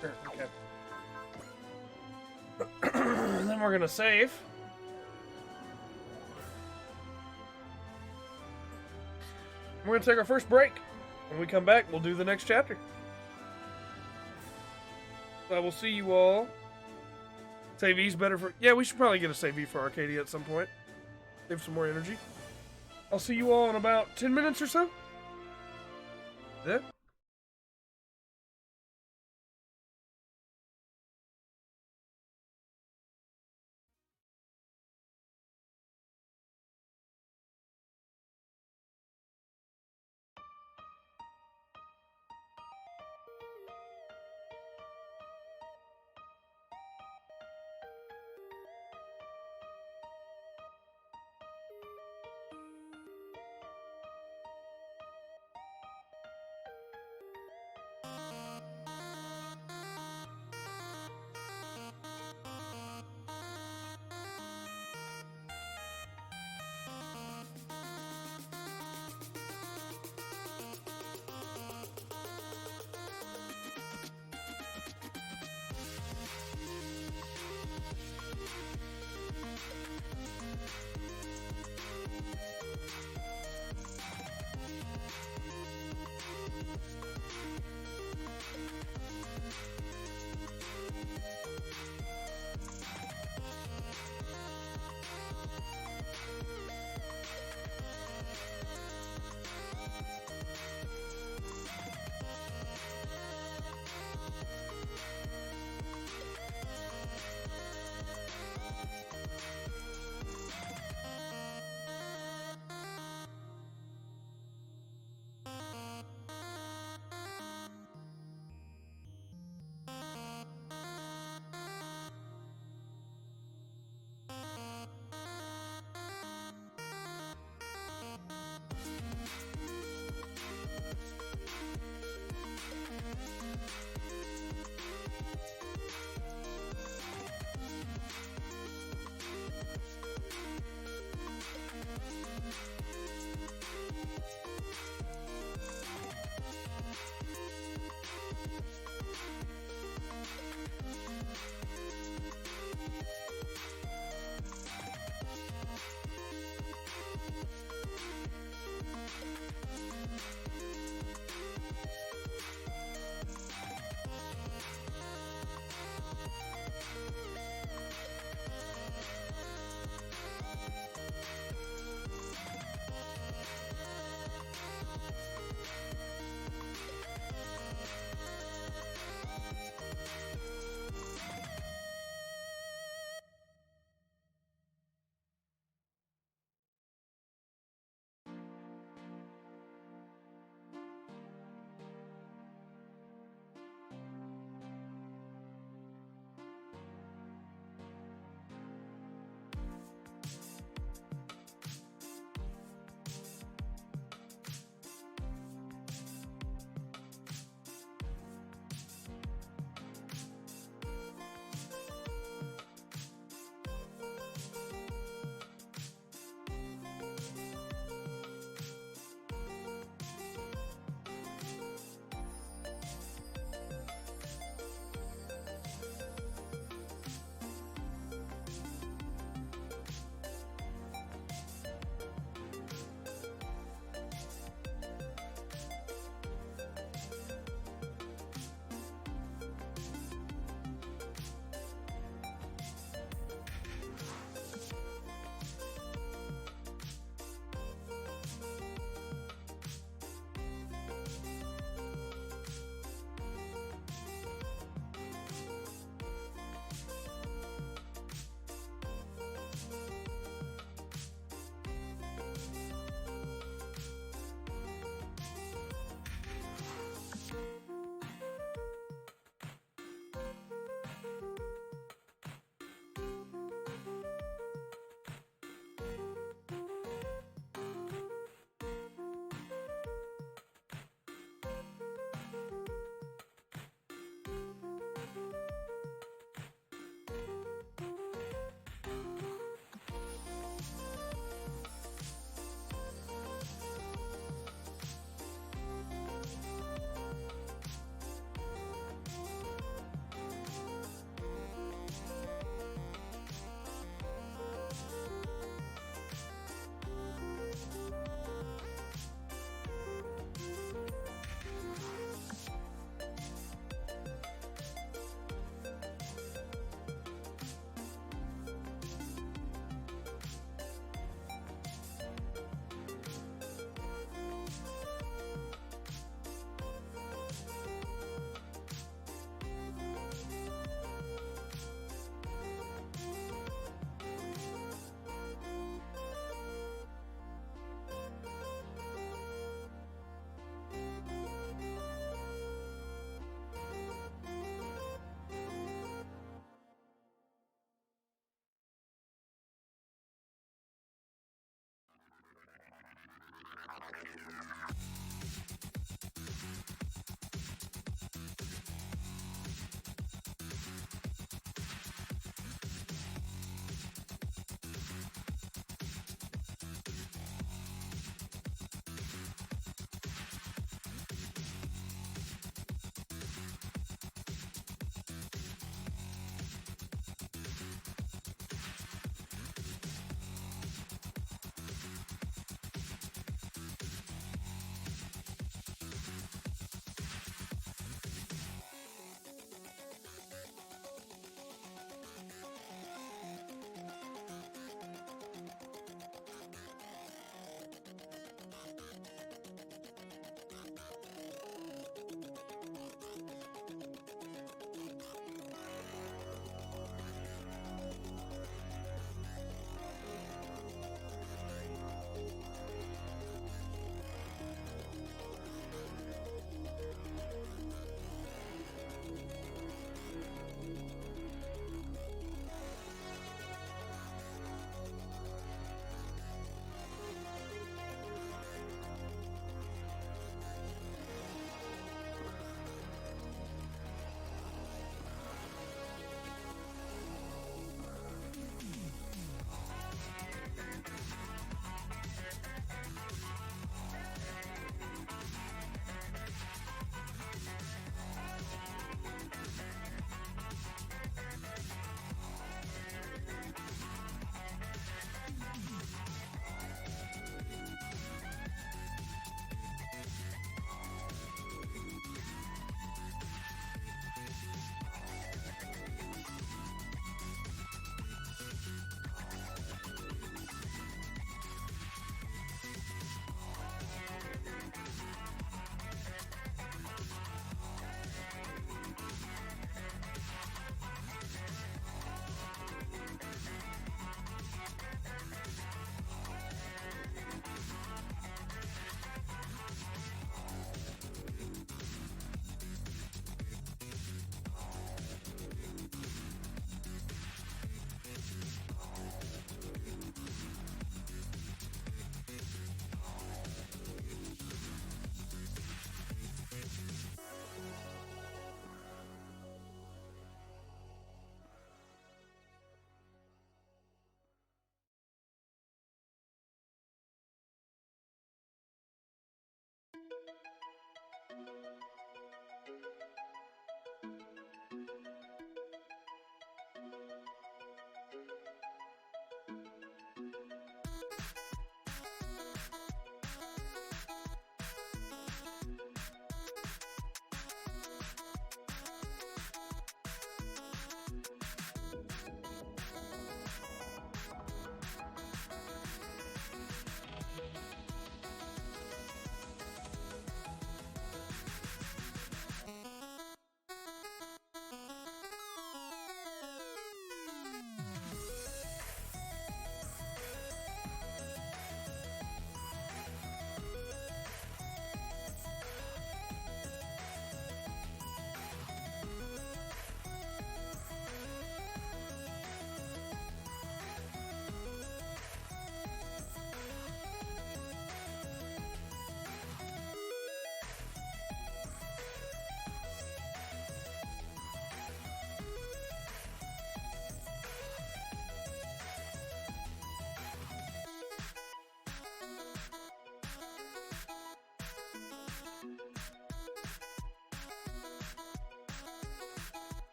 Sure, okay. And then we're gonna save. We're gonna take our first break. When we come back, we'll do the next chapter. So we'll see you all. Save E's better for... Yeah, we should probably get a save E for Arcadia at some point. Save some more energy. I'll see you all in about 10 minutes or so. Yeah.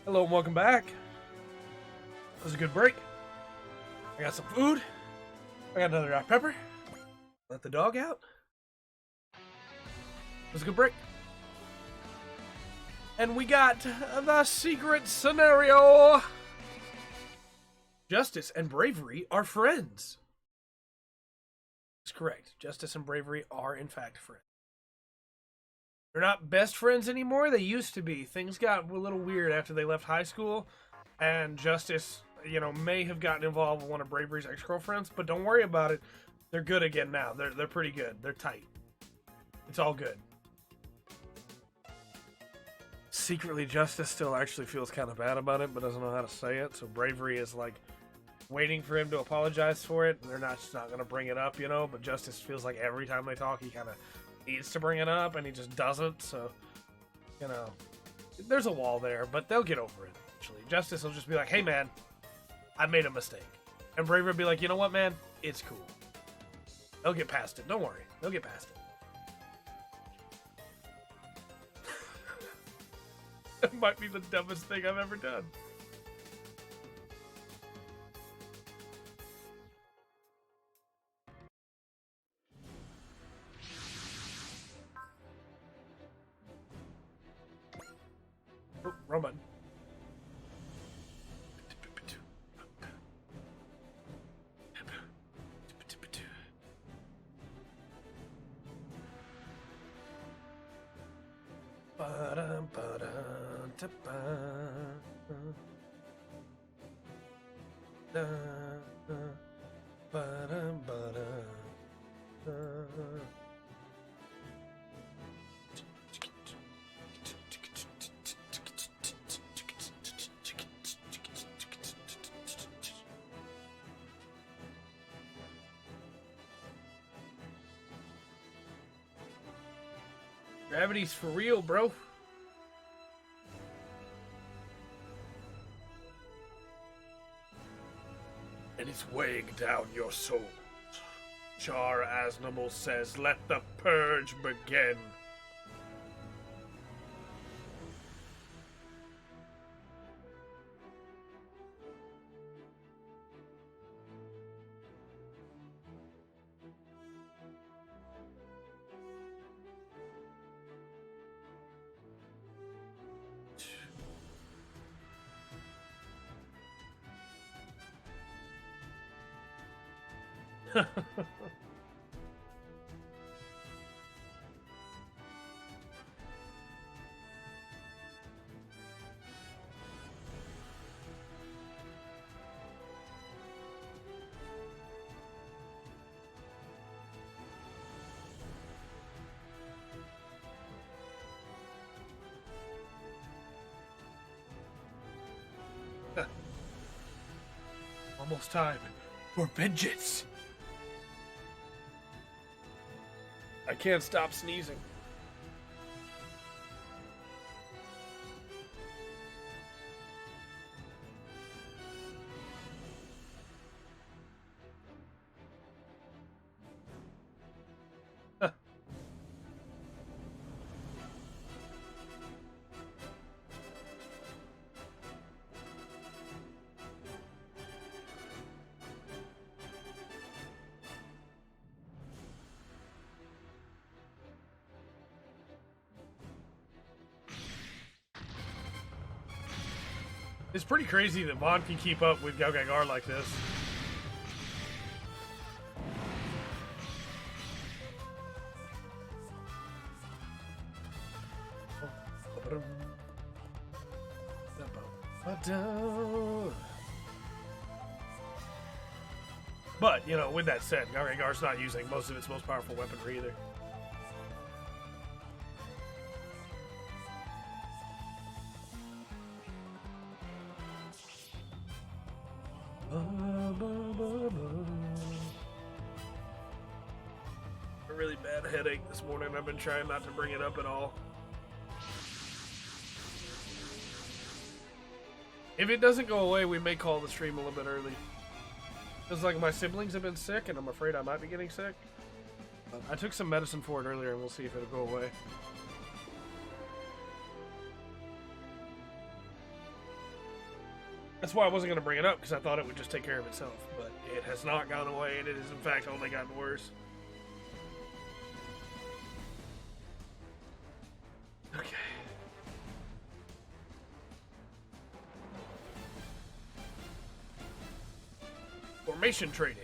Hello and welcome back. That was a good break. I got some food. I got another Dr. Pepper. Let the dog out. It was a good break. And we got the secret scenario. Justice and bravery are friends. That's correct. Justice and bravery are, in fact, friends. They're not best friends anymore. They used to be. Things got a little weird after they left high school, and Justice, may have gotten involved with one of Bravery's ex-girlfriends, but don't worry about it. They're good again now. They're pretty good. They're tight. It's all good. Secretly, Justice still actually feels kind of bad about it, but doesn't know how to say it, so Bravery is, waiting for him to apologize for it, and they're just not going to bring it up, but Justice feels like every time they talk, he kind of needs to bring it up, and he just doesn't, so, there's a wall there, but they'll get over it, eventually. Justice will just be like, hey, man, I made a mistake. And Bravery will be like, you know what, man? It's cool. They'll get past it. Don't worry. They'll get past it. That might be the dumbest thing I've ever done. Oh, wrong button. Gravity's for real, bro. And it's weighing down your soul. Char Aznable says, let the purge begin. Almost time for vengeance. I can't stop sneezing. It's pretty crazy that VoD can keep up with Galgagar like this. But, you know, with that said, Galgagar's not using most of its most powerful weaponry either. A really bad headache this morning. I've been trying not to bring it up at all. If it doesn't go away, we may call the stream a little bit early. Because, like, my siblings have been sick, and I'm afraid I might be getting sick. I took some medicine for it earlier, and we'll see if it'll go away. That's why I wasn't going to bring it up, because I thought it would just take care of itself. But it has not gone away, and it has, in fact, only gotten worse. Okay. Formation trading.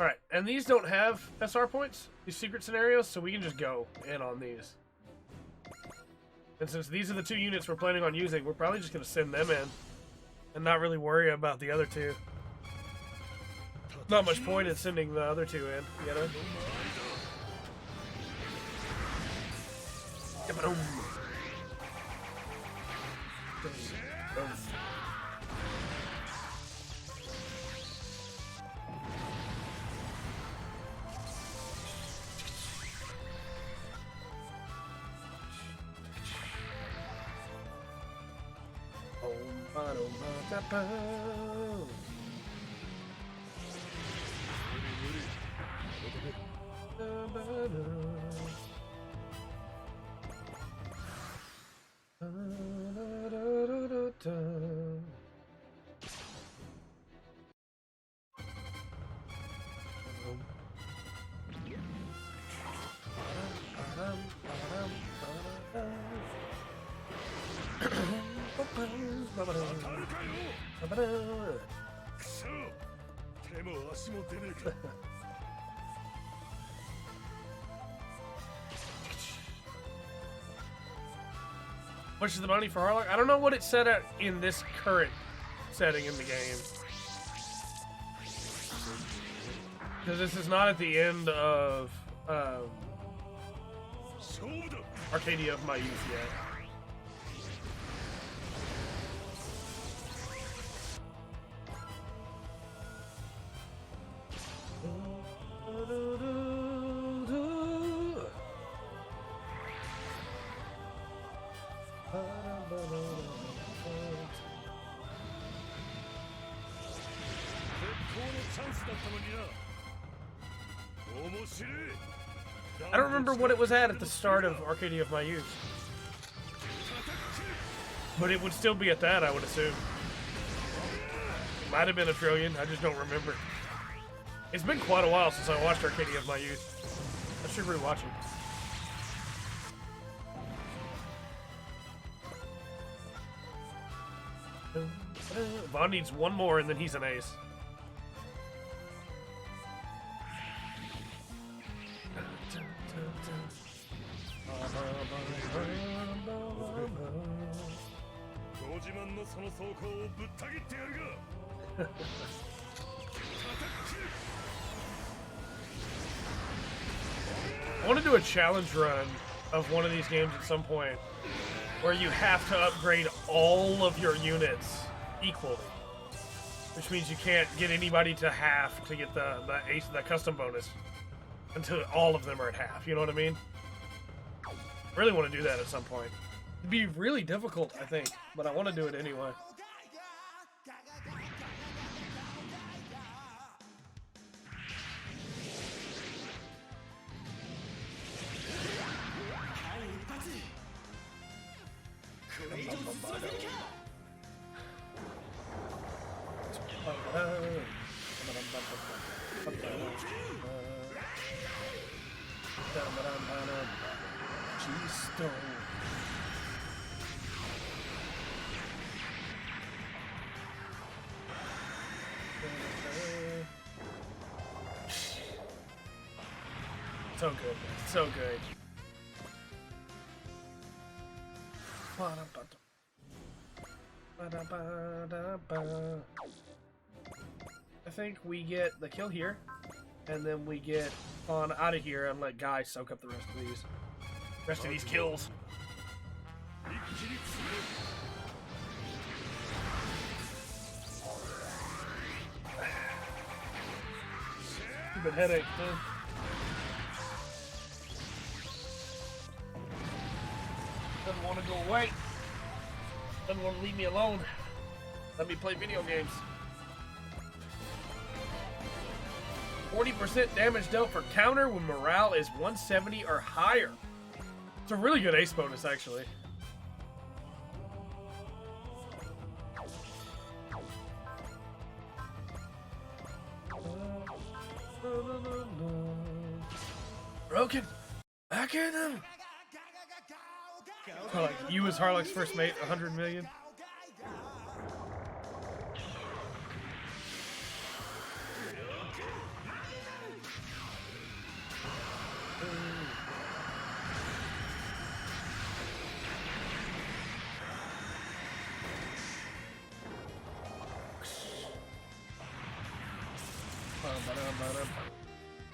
Alright, and these don't have SR points, these secret scenarios, so we can just go in on these. And since these are the two units we're planning on using, we're probably just going to send them in and not really worry about the other two. Not much point in sending the other two in, you know? Much is the money for Harlock? I don't know what it's set at in this current setting in the game. Because this is not at the end of Arcadia of my youth yet. I don't remember what it was at the start of Arcadia of my youth. But it would still be at that, I would assume. Might have been 1 trillion, I just don't remember. It's been quite a while since I watched Arcadia of my youth. I should rewatch it. Vaughn needs one more and then he's an ace. I want to do a challenge run of one of these games at some point where you have to upgrade all of your units equally, which means you can't get anybody to half to get the custom bonus until all of them are at half. You know what I mean? I really want to do that at some point. It'd be really difficult, I think, but I want to do it anyway. So good, man. So good. I think we get the kill here, and then we get on out of here and let Guy soak up the rest of these kills. Stupid headache, man. Doesn't want to go away. Doesn't want to leave me alone. Let me play video games. 40% damage dealt for counter when morale is 170 or higher. It's a really good ace bonus, actually. Broken. Back in them. Oh, like you as Harlock's first mate, 100 million.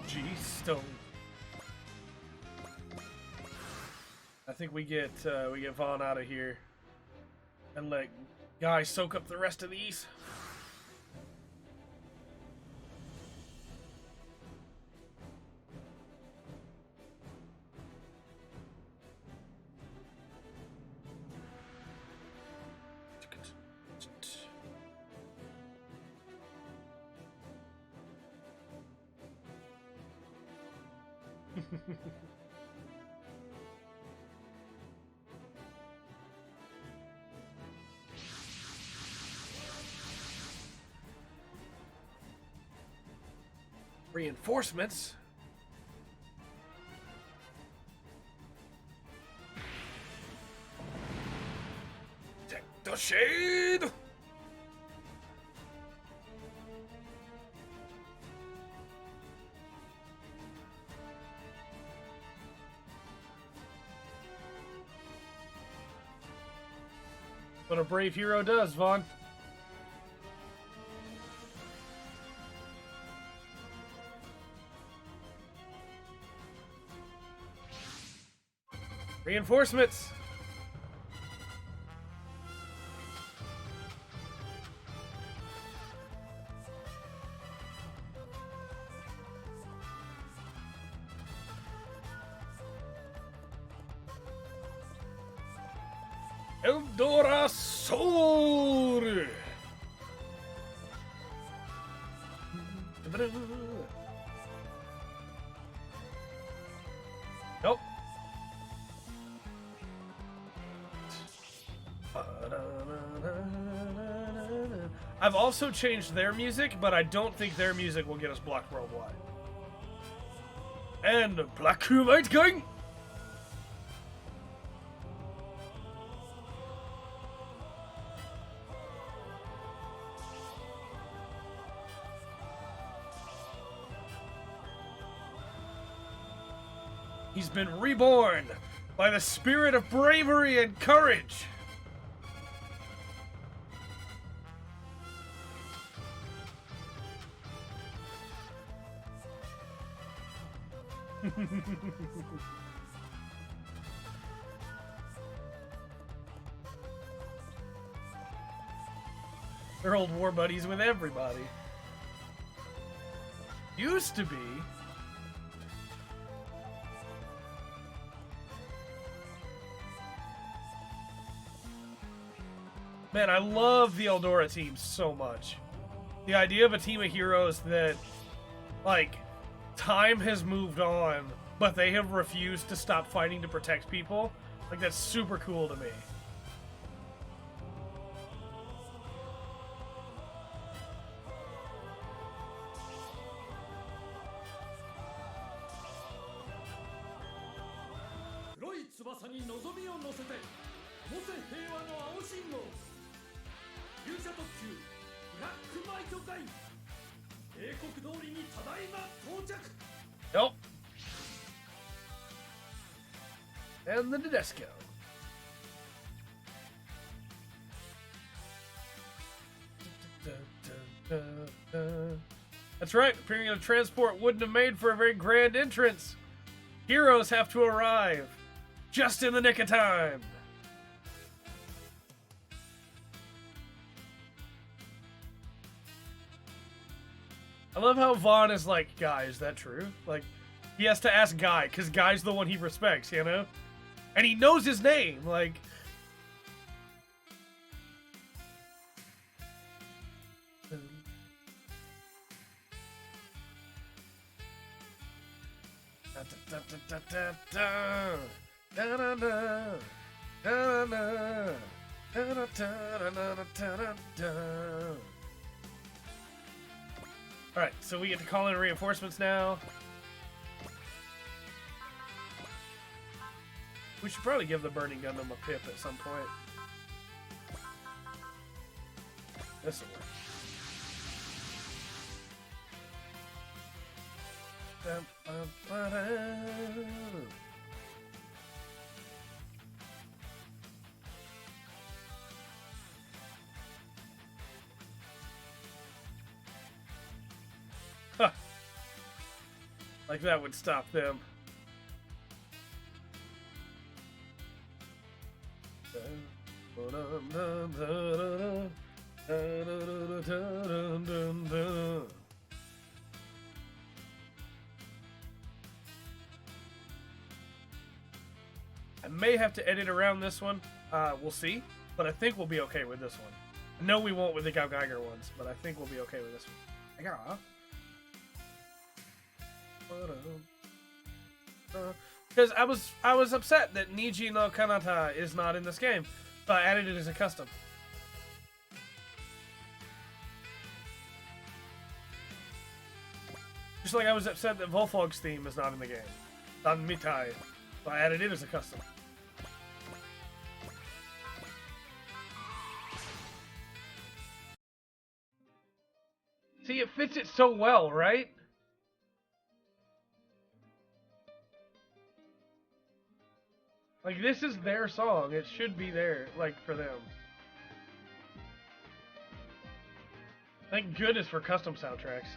G-Stone. I think we get Vaughn out of here and let Guy soak up the rest of these. Reinforcements. Take the shade. What a brave hero does, Vaughn. Reinforcements! Eldorasor! I've also changed their music, but I don't think their music will get us blocked worldwide. And Black White King! He's been reborn by the spirit of bravery and courage. They're old war buddies with everybody. Used to be. Man, I love the Eldora team so much. The idea of a team of heroes that, like, time has moved on, but they have refused to stop fighting to protect people. Like, that's super cool to me. Nope. And the Nadesco. That's right, appearing in a transport wouldn't have made for a very grand entrance. Heroes have to arrive just in the nick of time. I love how Vaughn is like, Guy, is that true? Like, he has to ask Guy, because Guy's the one he respects, you know? And he knows his name, like... Alright, so we get to call in reinforcements now. We should probably give the Burning Gundam a pip at some point. This'll work. Huh. Like that would stop them. I may have to edit around this one. We'll see. But I think we'll be okay with this one. I know we won't with the Gao Geiger ones, but I think we'll be okay with this one. Because I was upset that Niji no Kanata is not in this game, so I added it as a custom. Just like I was upset that Volfog's theme is not in the game. Dan Mitai. So I added it as a custom. See, it fits it so well, right? Like, this is their song. It should be there, like, for them. Thank goodness for custom soundtracks.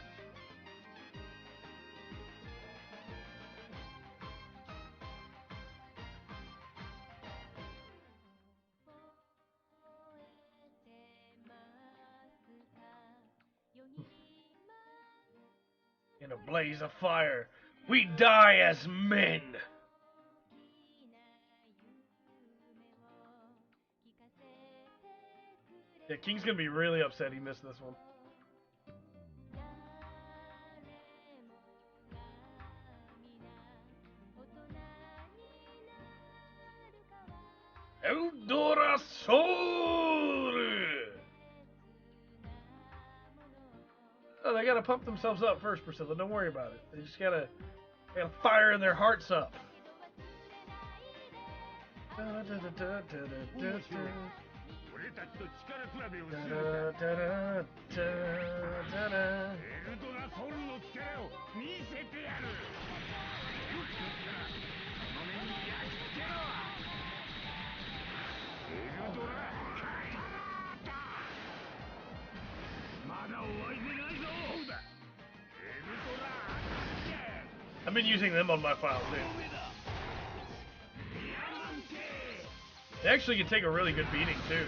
In a blaze of fire, we die as men! Yeah, King's gonna be really upset he missed this one. Eldora Soul! they gotta pump themselves up first, Priscilla. Don't worry about it. They just gotta fire their hearts up. I've been using them on my file too. They actually can take a really good beating too.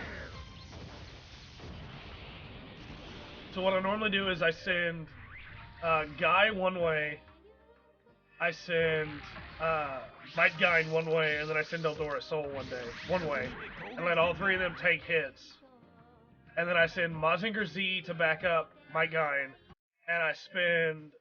So what I normally do is I send Guy one way, I send Might Guy one way, and then I send Eldora Soul one way, and let all three of them take hits. And then I send Mazinger Z to back up Might Guy, and I send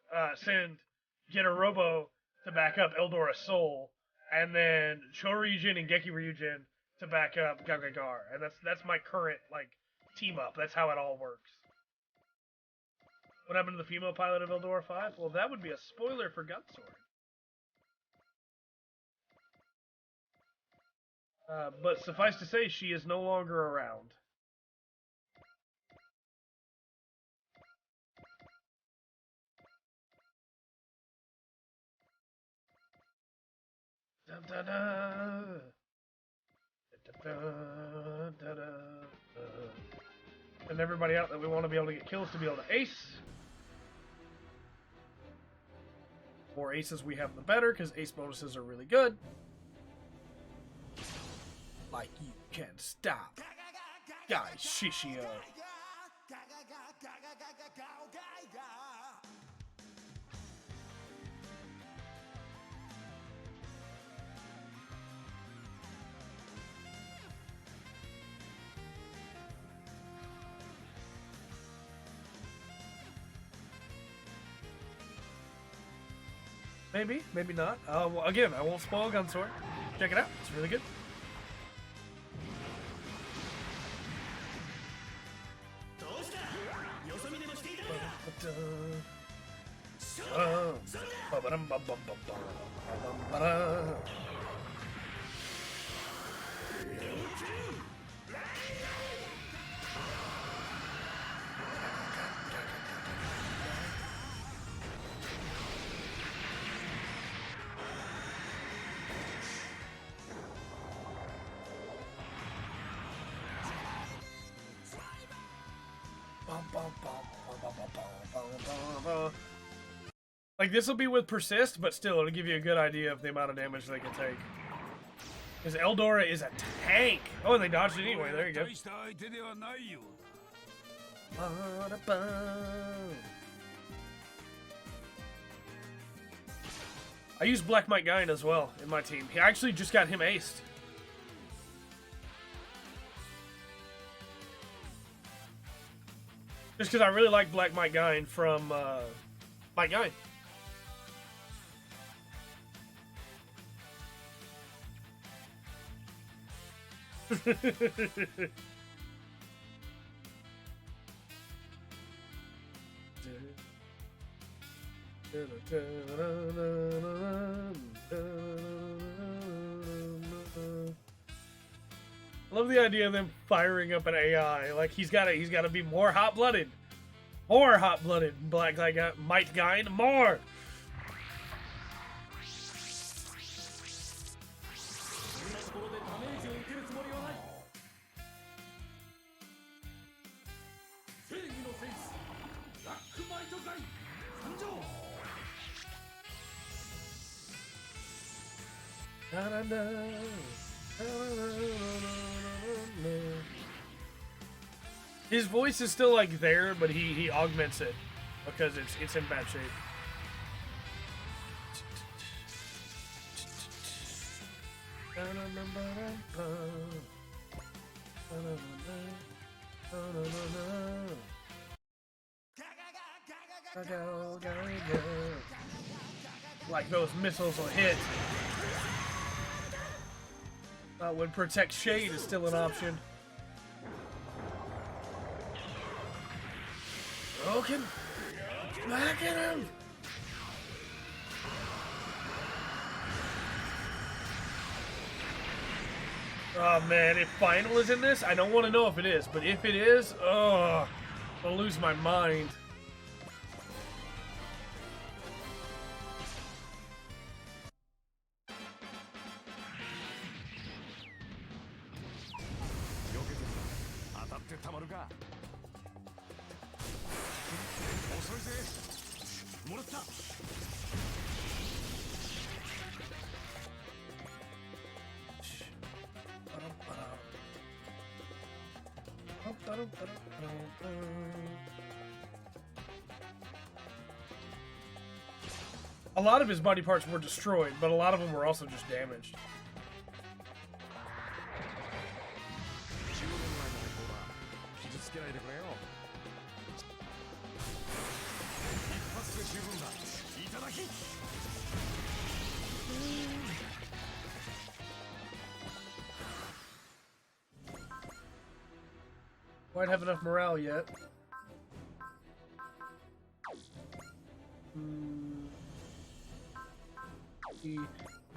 Robo to back up Eldora Soul, and then Choryujin and Geki Ryujin to back up Gagagar. And that's my current like team up. That's how it all works. What happened to the female pilot of Eldora 5? Well, that would be a spoiler for Gunsword. But suffice to say, she is no longer around. Da, da, da. Da, da, da, da. And everybody out that we want to be able to get kills to be able to ace. The more aces we have, the better, because ace bonuses are really good. Like you can stop. Guy Shishio. Maybe, maybe not. Well, again, I won't spoil Gunsword. Check it out. It's really good. Like, this will be with Persist, but still, it'll give you a good idea of the amount of damage they can take. Because Eldora is a tank! Oh, and they dodged it anyway, there you go. I used Black Mike Guyan as well in my team. He actually just got him aced. Just because I really like Black Mike Guyan from Mike Guyan. I love the idea of them firing up an AI. Like he's gotta be more hot-blooded. More hot-blooded. Black Might Guyan. More! His voice is still like there, but he augments it because it's in bad shape. Like those missiles will hit. When Protect Shade is still an option. Broken. Smack at him! Oh man, if Final is in this, I don't want to know if it is, but if it is, oh, I'll lose my mind. A lot of his body parts were destroyed, but a lot of them were also just damaged. Quite have enough morale yet.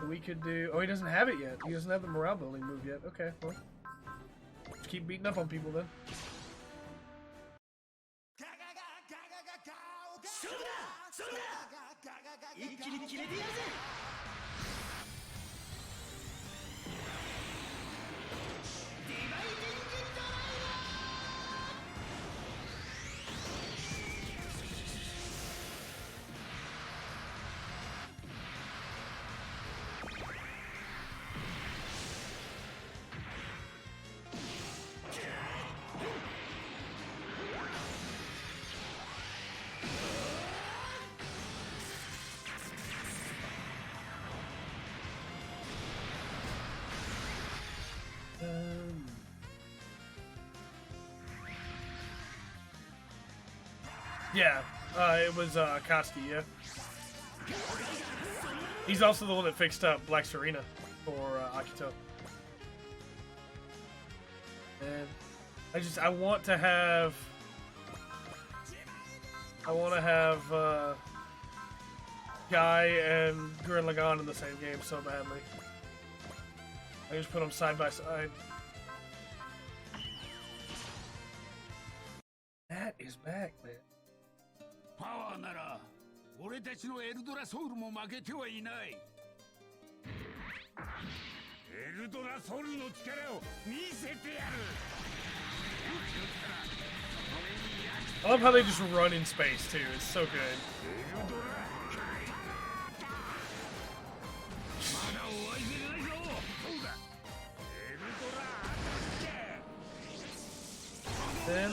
We could do... Oh, he doesn't have it yet. He doesn't have the morale building move yet. Okay, well. Just keep beating up on people then. Yeah, it was Koski, yeah. He's also the one that fixed up Black Serena for Akito. And I want to have Guy and Gurren Lagann in the same game so badly. I just put them side by side. That is back, man. パワーなら俺たちのエルドラソウルも負けてはいない。エルドラソウルの力を見せてやる。 I love how they just run in space too. It's so good. Then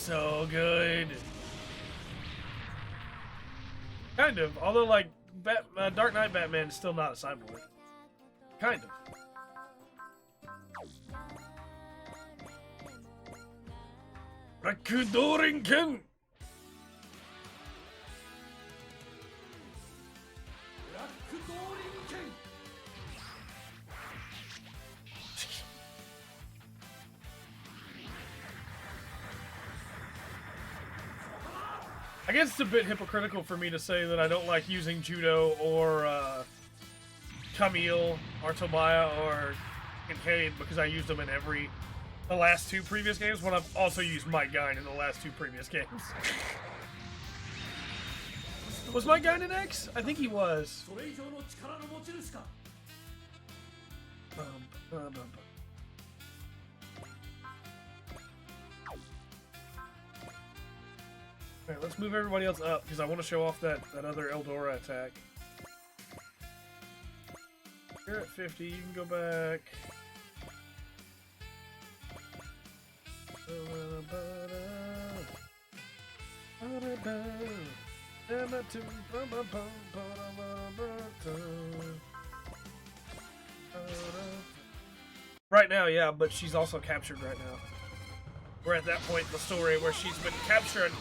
so good. Kind of, although like Dark Knight Batman is still not a cyborg. Kind of. Rakudorinken! I guess it's a bit hypocritical for me to say that I don't like using Judo or Camille or Tobiah or Kincaid because I used them in the last two previous games when I've also used Mike Guine in the last two previous games. Was Mike Guine in X? I think he was. Alright, let's move everybody else up because I want to show off that other Eldora attack. You're at 50, you can go back. Right now, yeah, but she's also captured right now. We're at that point in the story where she's been captured.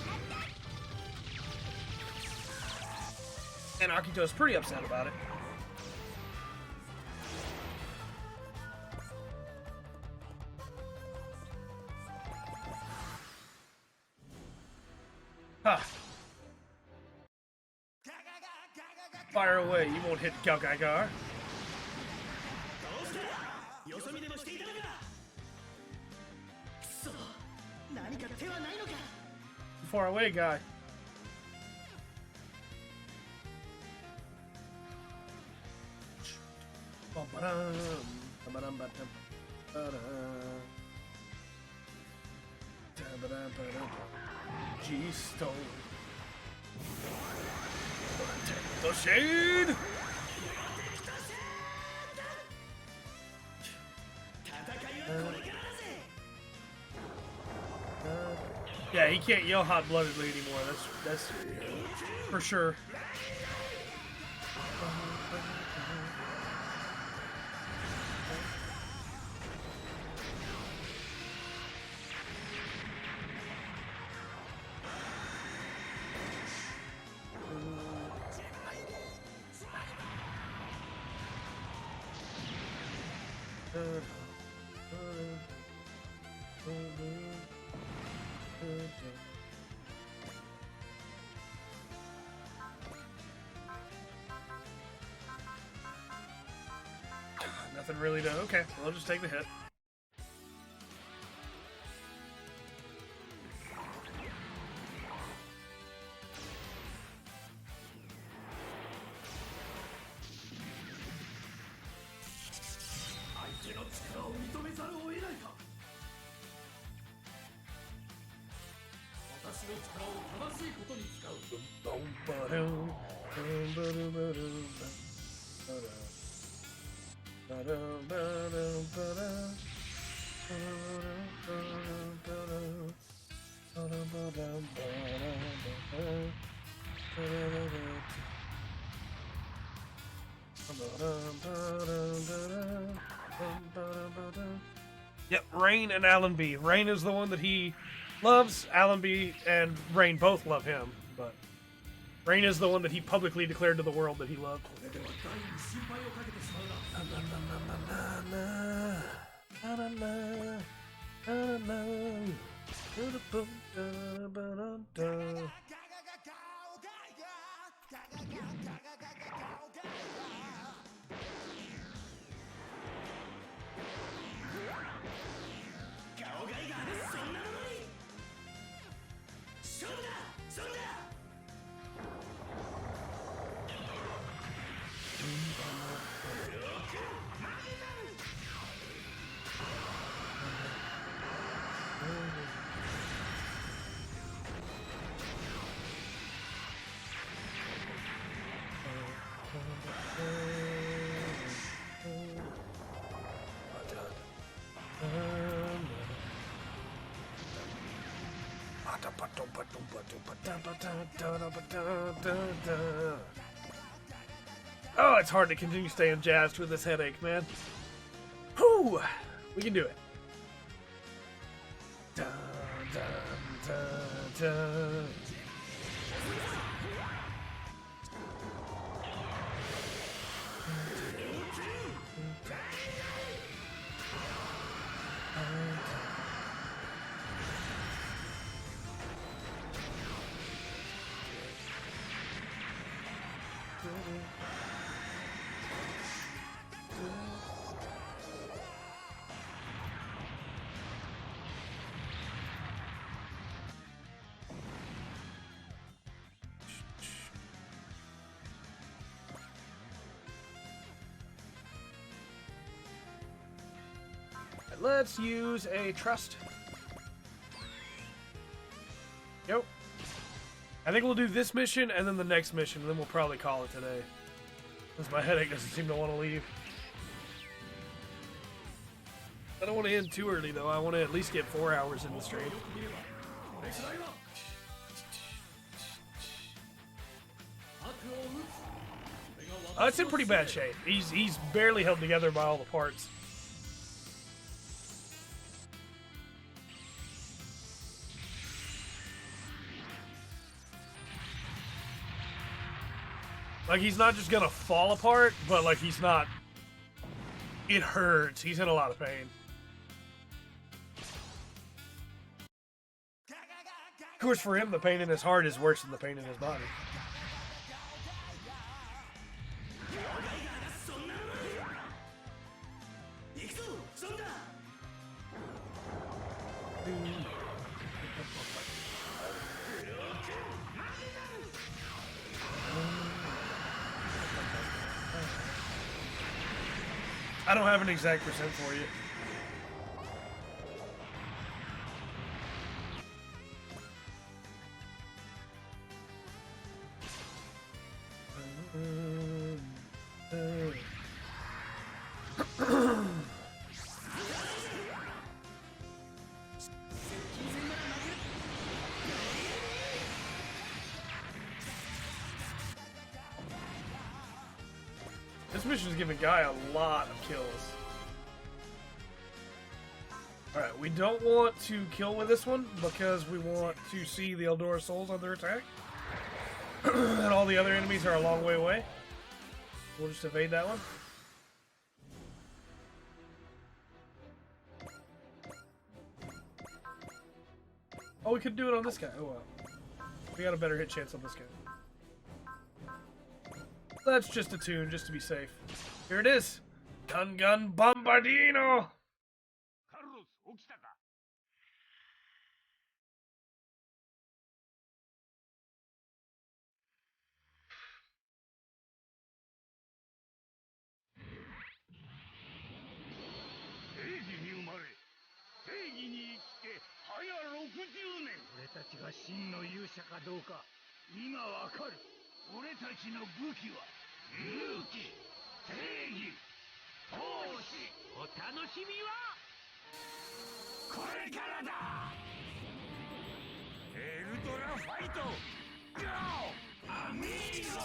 And Akito's pretty upset about it. Ha! Fire away, you won't hit Galgagar. Far away, guy. G-Stone. Take the shade! Yeah, he can't yell hot-bloodedly anymore. That's for sure. Nothing really to. Okay, well, I'll just take the hit. Yep, Rain and Allenby. Rain is the one that he loves. Allenby and Rain both love him, but Rain is the one that he publicly declared to the world that he loved. Oh, it's hard to continue staying jazzed with this headache, man. Whew! We can do it. Dun, dun, dun, dun. Let's use a trust. Yep. I think we'll do this mission and then the next mission, and then we'll probably call it today. Because my headache doesn't seem to want to leave. I don't want to end too early, though. I want to at least get 4 hours in the stream. It's in pretty bad shape. He's barely held together by all the parts. Like, he's not just gonna fall apart, but, like, he's not... It hurts. He's in a lot of pain. course, for him, the pain in his heart is worse than the pain in his body. I don't have an exact percent for you. This mission is giving Guy a lot of kills. Alright, we don't want to kill with this one because we want to see the Eldora Souls under attack. And all the other enemies are a long way away. We'll just evade that one. Oh, we could do it on this guy. Oh well. We got a better hit chance on this guy. Let's just attune, just to be safe. Here it is! Gun Gun Bombardino! カルロス起きたか。正義に生まれ、正義に生きて早60年。俺たちが真の勇者かどうか今わかる。俺たちの武器は勇気、正義、闘志。お楽しみはこれからだ。エルドラファイト、ゴーアミーゴ。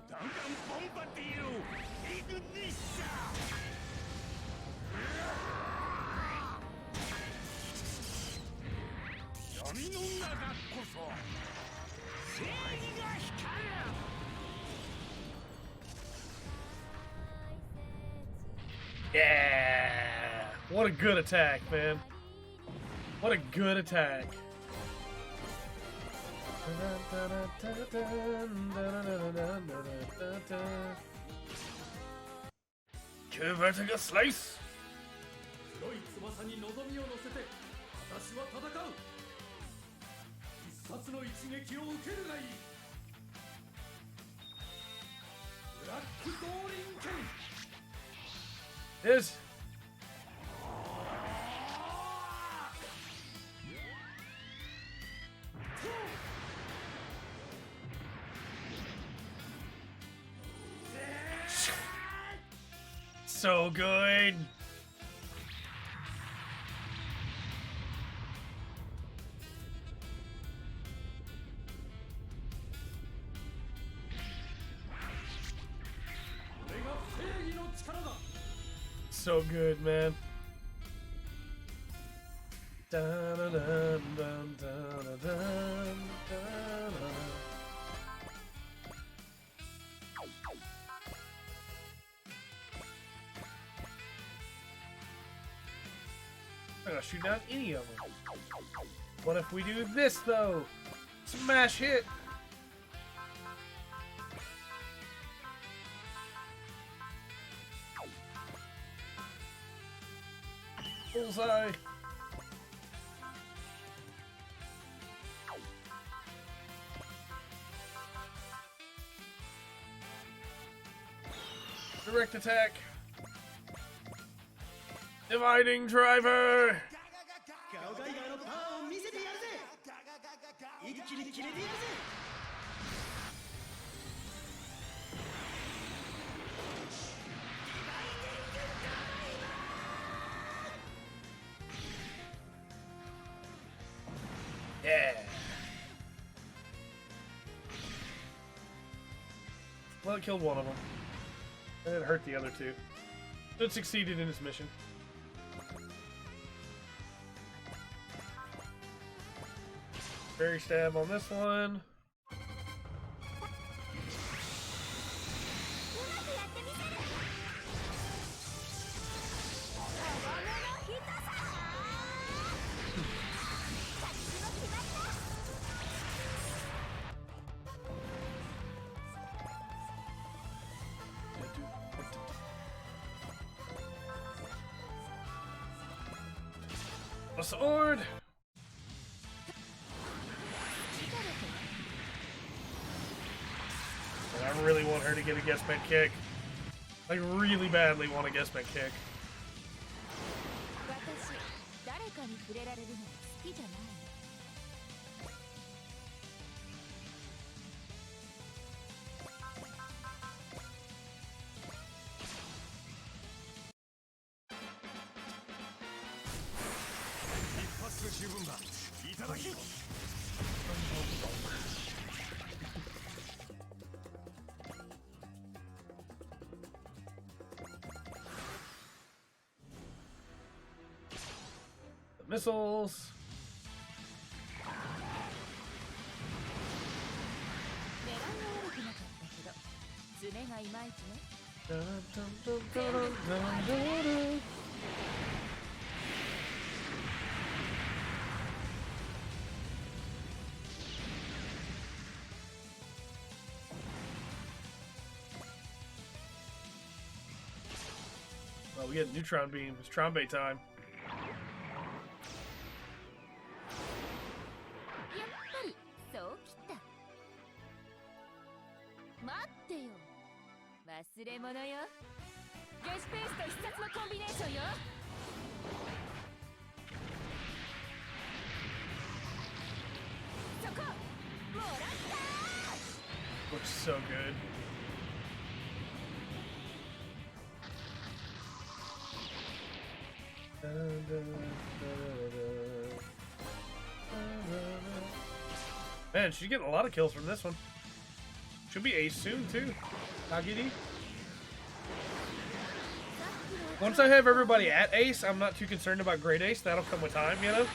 弾丸ボンバディオ、イグニッシャ。闇の中こそ正義が光る。 Yeah! What a good attack, man. What a good attack. Vertical slice! 黒い翼に望みを乗せて私は戦う。必殺の一撃を受けるがいい。ブラックドーリン剣。 Is so good. So good, man. Dun, dun, dun, dun, dun, dun, dun. I'm not gonna shoot down any of them. What if we do this though? Smash hit! Bullseye! Direct attack! Dividing driver! Yeah. Well, it killed one of them. And it hurt the other two. It succeeded in its mission. Fairy stab on this one. my sword. And I really want her to get a guest med kick. Like, really badly want a guest med kick. 私誰かに触れられるの好きじゃないの。一発で十分だ。いただき。 Missiles. 狙いは悪くなかったけど爪がいまいちね。 Oh, we get neutron beam. It's Trombe time. やっぱりそうきた。待ってよ。忘れ物よ。ゲスペースと必殺のコンビネーションよ。そこもらった。 Looks so good. Man, she's getting a lot of kills from this one. Should be ace soon too. Kagiri. Once I have everybody at ace, I'm not too concerned about great ace. That'll come with time, you know?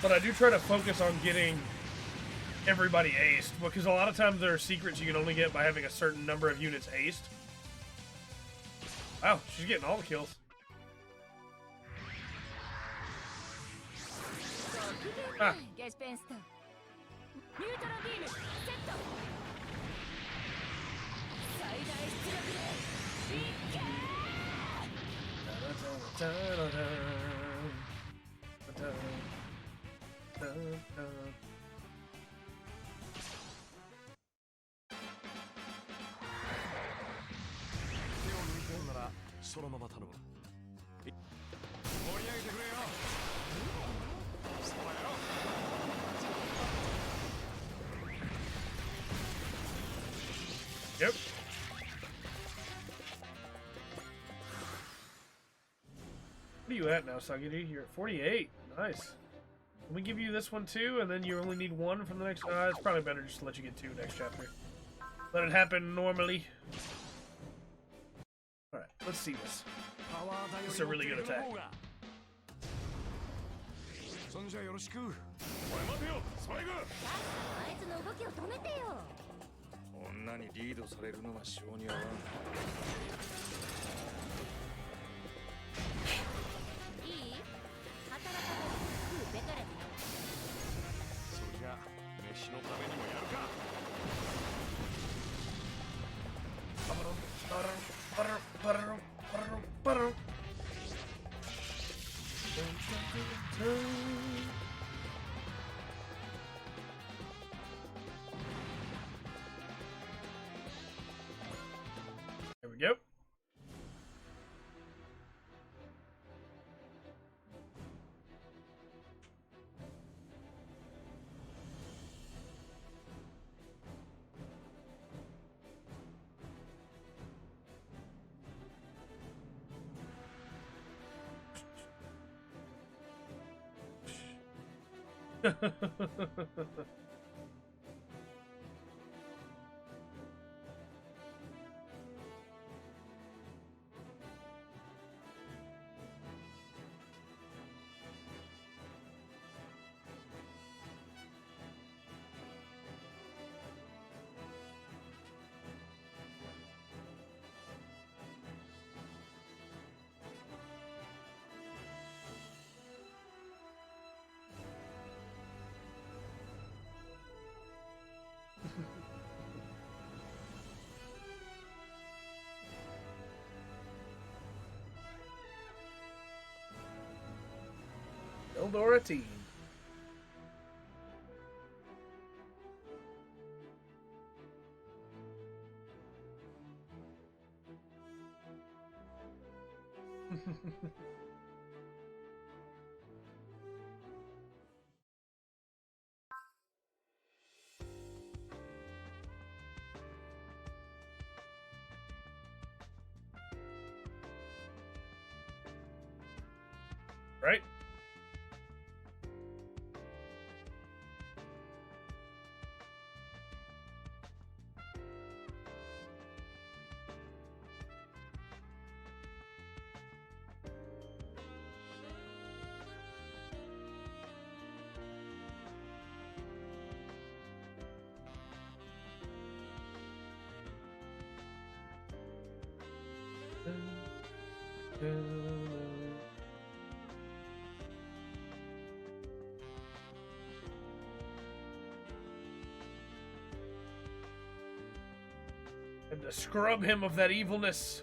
But I do try to focus on getting everybody aced, because a lot of times there are secrets you can only get by having a certain number of units aced. Wow, she's getting all the kills. Ah. ゲスペンスとニュートラビームセット。最大出力でいけ手を抜いてるならそのまま頼む。盛り上げてくれよ。そうだよ。 Yep. What are you at now, Sagiri? You're at 48. Nice. Let me give you this one too, and then you only need one from the next. It's probably better just to let you get two next chapter. Let it happen normally. Alright, let's see this. This is a really good attack. そんじゃよろしく。おい待てよ、スパイク。あいつの動きを止めてよ。女にリードされるのが性に合わん。いい？働かない食うべからだよ。そりゃ飯のためにもやるか。There we go. or a teen. Right? And to scrub him of that evilness.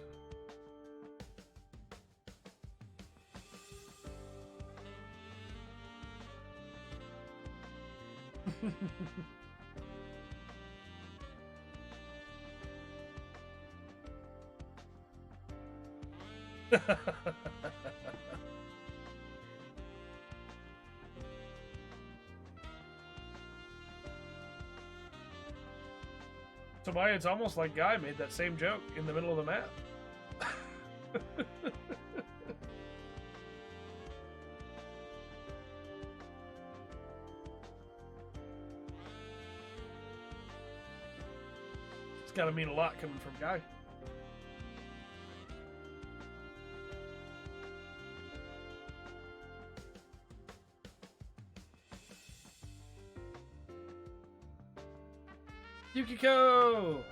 Tobiah, it's almost like Guy made that same joke in the middle of the map. It's gotta mean a lot coming from Guy. Yukiko!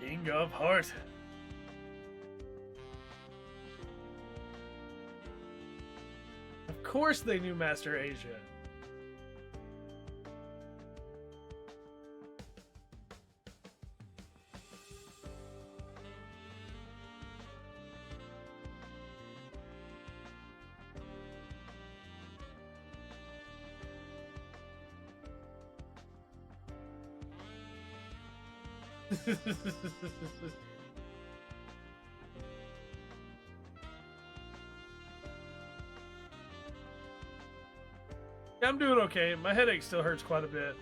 King of Heart. Of course they knew Master Asia. Yeah, I'm doing okay. My headache still hurts quite a bit.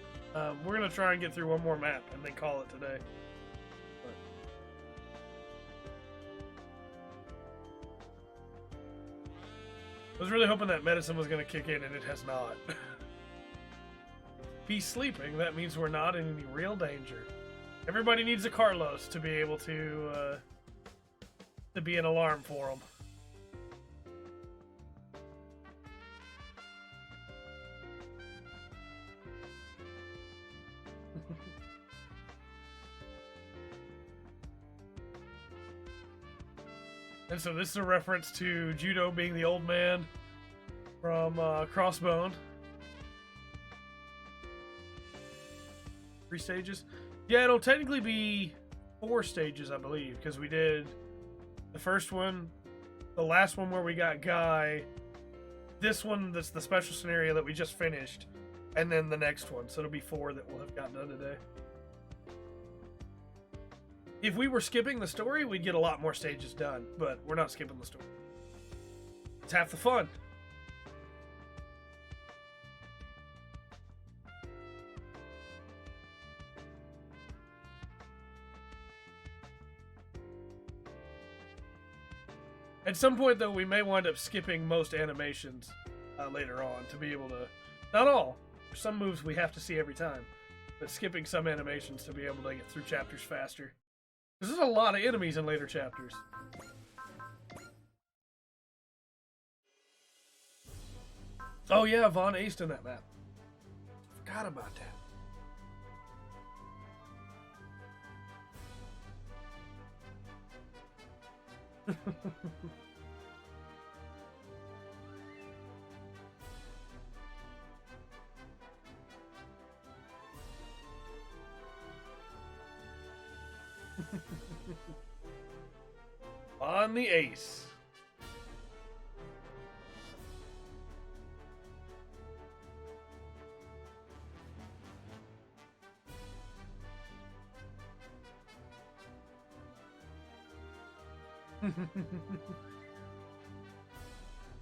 We're gonna try and get through one more map and then call it today. I was really hoping that medicine was gonna kick in, and it has not. If he's sleeping, that means we're not in any real danger. Everybody needs a Carlos to be able to be an alarm for him. And so this is a reference to Judo being the old man from Crossbone. 3 stages? Yeah, it'll technically be 4 stages, I believe, because we did The first one, the last one where we got Guy, this one that's the special scenario that we just finished, and then the next one. So it'll be 4 that we'll have gotten done today. If we were skipping the story, we'd get a lot more stages done, but we're not skipping the story. It's half the fun. At some point, though, we may wind up skipping most animations later on to be able to... Not all. For some moves we have to see every time. But skipping some animations to be able to get through chapters faster. Because there's a lot of enemies in later chapters. Oh yeah, Von aced in that map. Forgot about that. On the ace.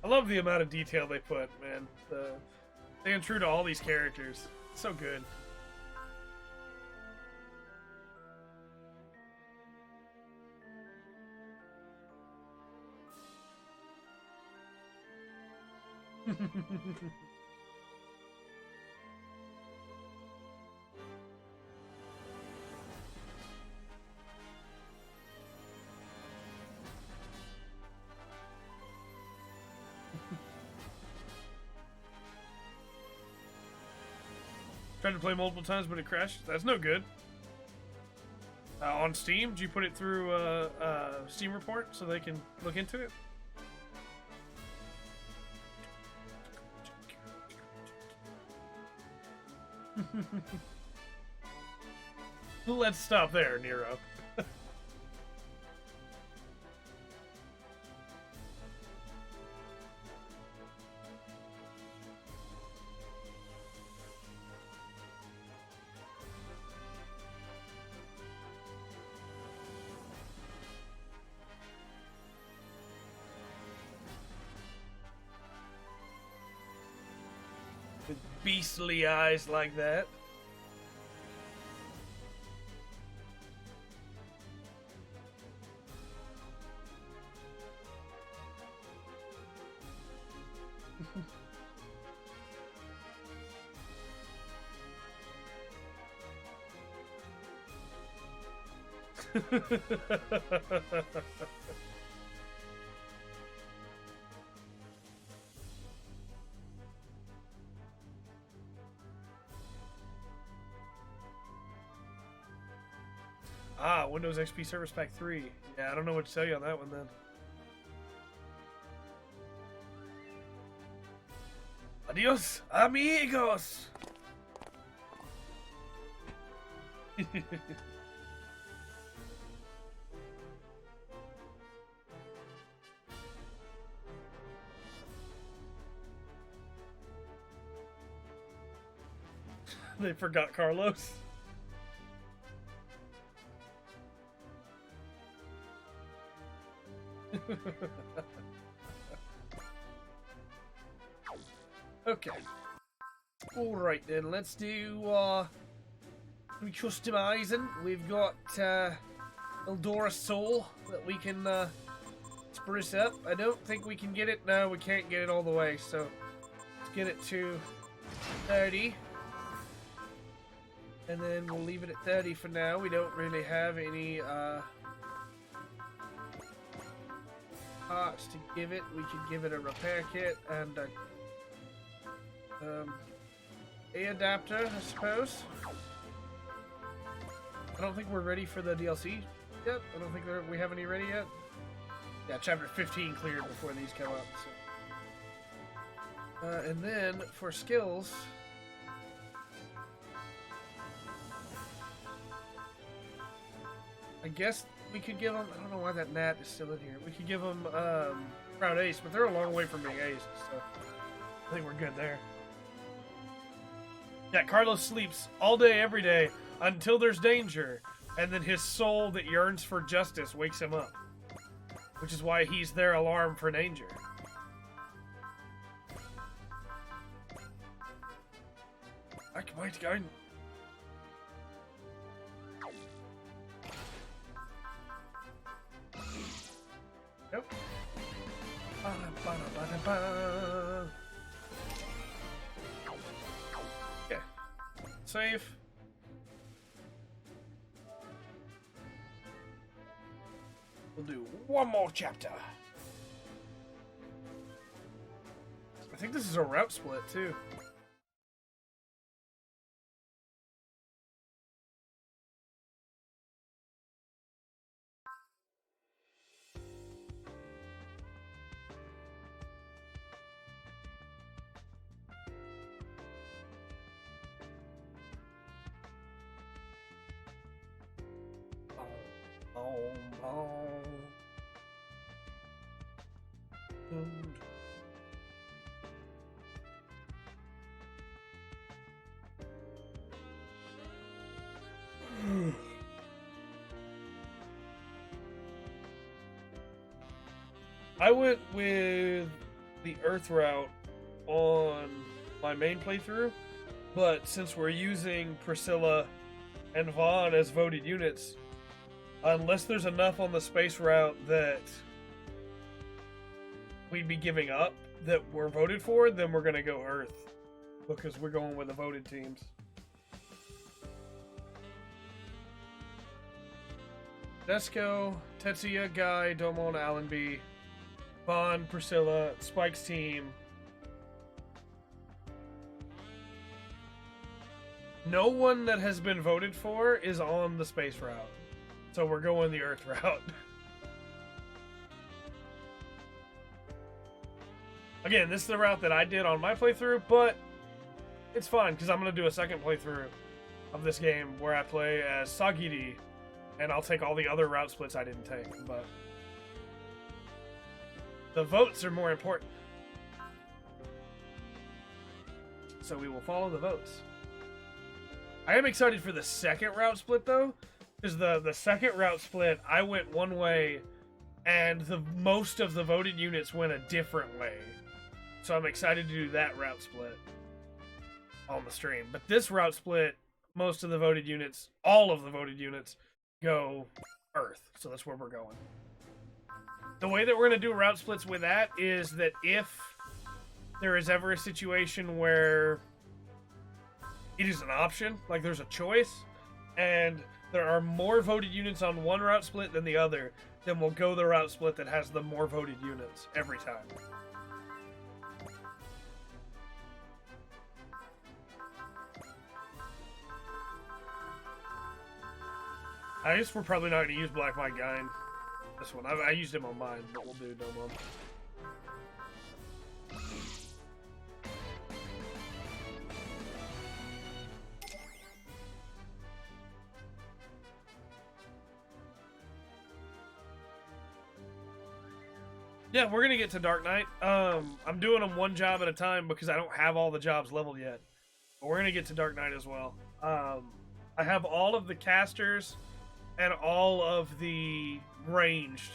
I love the amount of detail they put, man. Staying true to all these characters. It's so good. Tried to play multiple times, but it crashed. That's no good. On Steam, did you put it through Steam report so they can look into it? Let's stop there, Nero. With beastly eyes like that. Windows XP Service Pack 3. Yeah, I don't know what to tell you on that one then. Adios, amigos! They forgot Carlos. Okay. Alright then, let's do some customizing. We've got Eldora Soul that we can spruce up. I don't think we can get it. No, we can't get it all the way, so let's get it to 30. And then we'll leave it at 30 for now. We don't really have any parts to give it. We could give it a repair kit and a A adapter, I suppose. I don't think we're ready for the DLC yet. I don't think we have any ready yet. Yeah, chapter 15 cleared before these come up. So. And then for skills, I guess we could give him. I don't know why that Nat is still in here. We could give him Proud Ace, but they're a long way from being Ace, so I think we're good there. Yeah, Carlos sleeps all day, every day, until there's danger, and then his soul that yearns for justice wakes him up, which is why he's their alarm for danger. I can wait to go. Nope. Okay. Save. We'll do one more chapter. I think this is a route split too. I went with the Earth route on my main playthrough, but since we're using Priscilla and Vaughn as voted units, unless there's enough on the space route that we'd be giving up that we're voted for, then we're going to go Earth, because we're going with the voted teams. Desco, Tetsuya, Guy, Domon, Allenby, Vaughn, Priscilla, Spike's team. No one that has been voted for is on the space route. So we're going the Earth route. Again, this is the route that I did on my playthrough, but it's fine because I'm going to do a second playthrough of this game where I play as Sagiri, and I'll take all the other route splits I didn't take, but the votes are more important. So we will follow the votes. I am excited for the second route split, though, because the second route split, I went one way, and most of the voted units went a different way. So I'm excited to do that route split on the stream. But this route split, most of the voted units, all of the voted units, go Earth. So that's where we're going. The way that we're going to do route splits with that is that if there is ever a situation where it is an option, like there's a choice, and there are more voted units on one route split than the other, then we'll go the route split that has the more voted units every time. I guess we're probably not going to use Black Mike Guy in this one. I used him on mine, but we'll do Domon. Yeah, we're gonna get to Dark Knight. I'm doing them one job at a time because I don't have all the jobs leveled yet. But we're gonna get to Dark Knight as well. I have all of the casters and all of the ranged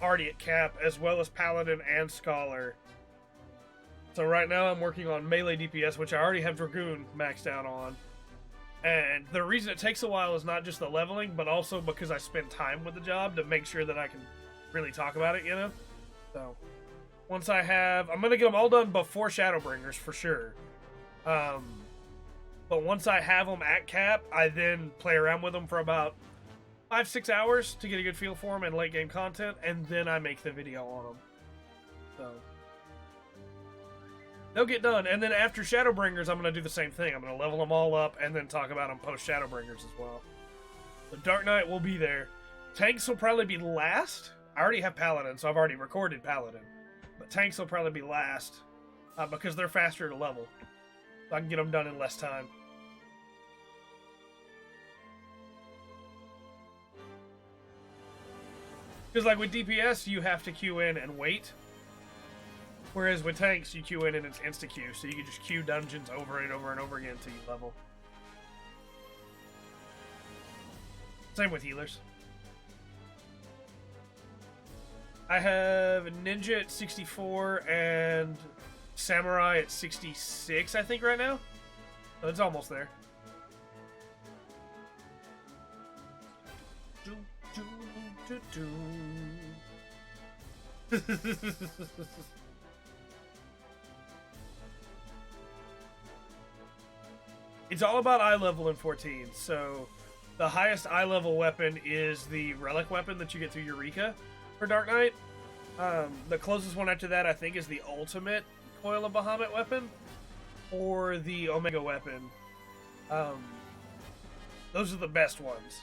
already at cap, as well as Paladin and Scholar. So right now I'm working on melee DPS, which I already have Dragoon maxed out on. And the reason it takes a while is not just the leveling, but also because I spend time with the job to make sure that I can really talk about it, you know? So, once I'm going to get them all done before Shadowbringers, for sure. But once I have them at cap, I then play around with them for about 5-6 hours to get a good feel for them and late game content, and then I make the video on them. So, they'll get done. And then after Shadowbringers, I'm going to do the same thing. I'm going to level them all up and then talk about them post Shadowbringers as well. The Dark Knight will be there. Tanks will probably be last. I already have Paladin, so I've already recorded Paladin. But tanks will probably be last because they're faster to level. So I can get them done in less time. Because like with DPS, you have to queue in and wait. Whereas with tanks, you queue in and it's insta-queue, so you can just queue dungeons over and over and over again until you level. Same with healers. I have Ninja at 64 and Samurai at 66, I think, right now. So it's almost there. It's all about eye level in 14, so the highest eye level weapon is the relic weapon that you get through Eureka for Dark Knight. The closest one after that, I think, is the ultimate Coil of Bahamut weapon or the Omega weapon. Those are the best ones.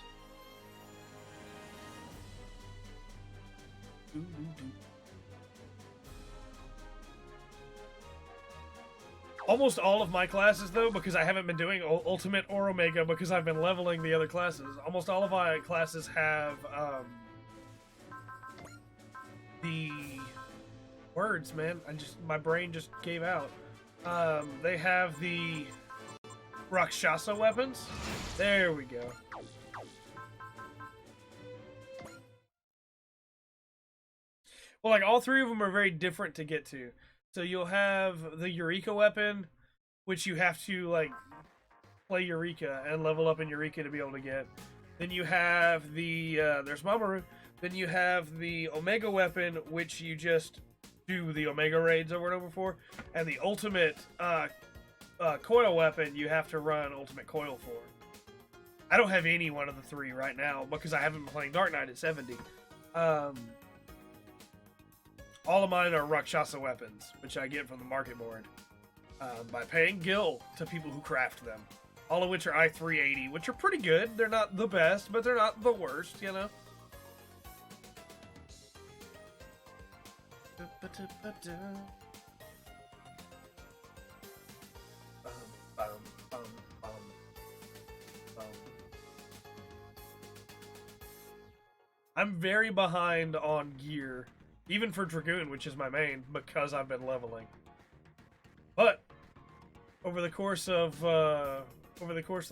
Almost all of my classes, though, because I haven't been doing Ultimate or Omega because I've been leveling the other classes. Almost all of my classes have the words, man. My brain just gave out. They have the Rakshasa weapons. There we go. Well, like all three of them are very different to get to. So you'll have the Eureka weapon, which you have to like play Eureka and level up in Eureka to be able to get. Then you have the there's Mamoru. Then you have the Omega weapon, which you just do the Omega raids over and over for, and the ultimate coil weapon you have to run ultimate coil for. I don't have any one of the three right now because I haven't been playing Dark Knight at 70. All of mine are Rakshasa weapons, which I get from the market board by paying gil to people who craft them. All of which are I-380, which are pretty good. They're not the best, but they're not the worst, you know? I'm very behind on gear. Even for Dragoon, which is my main, because I've been leveling. But over the course of the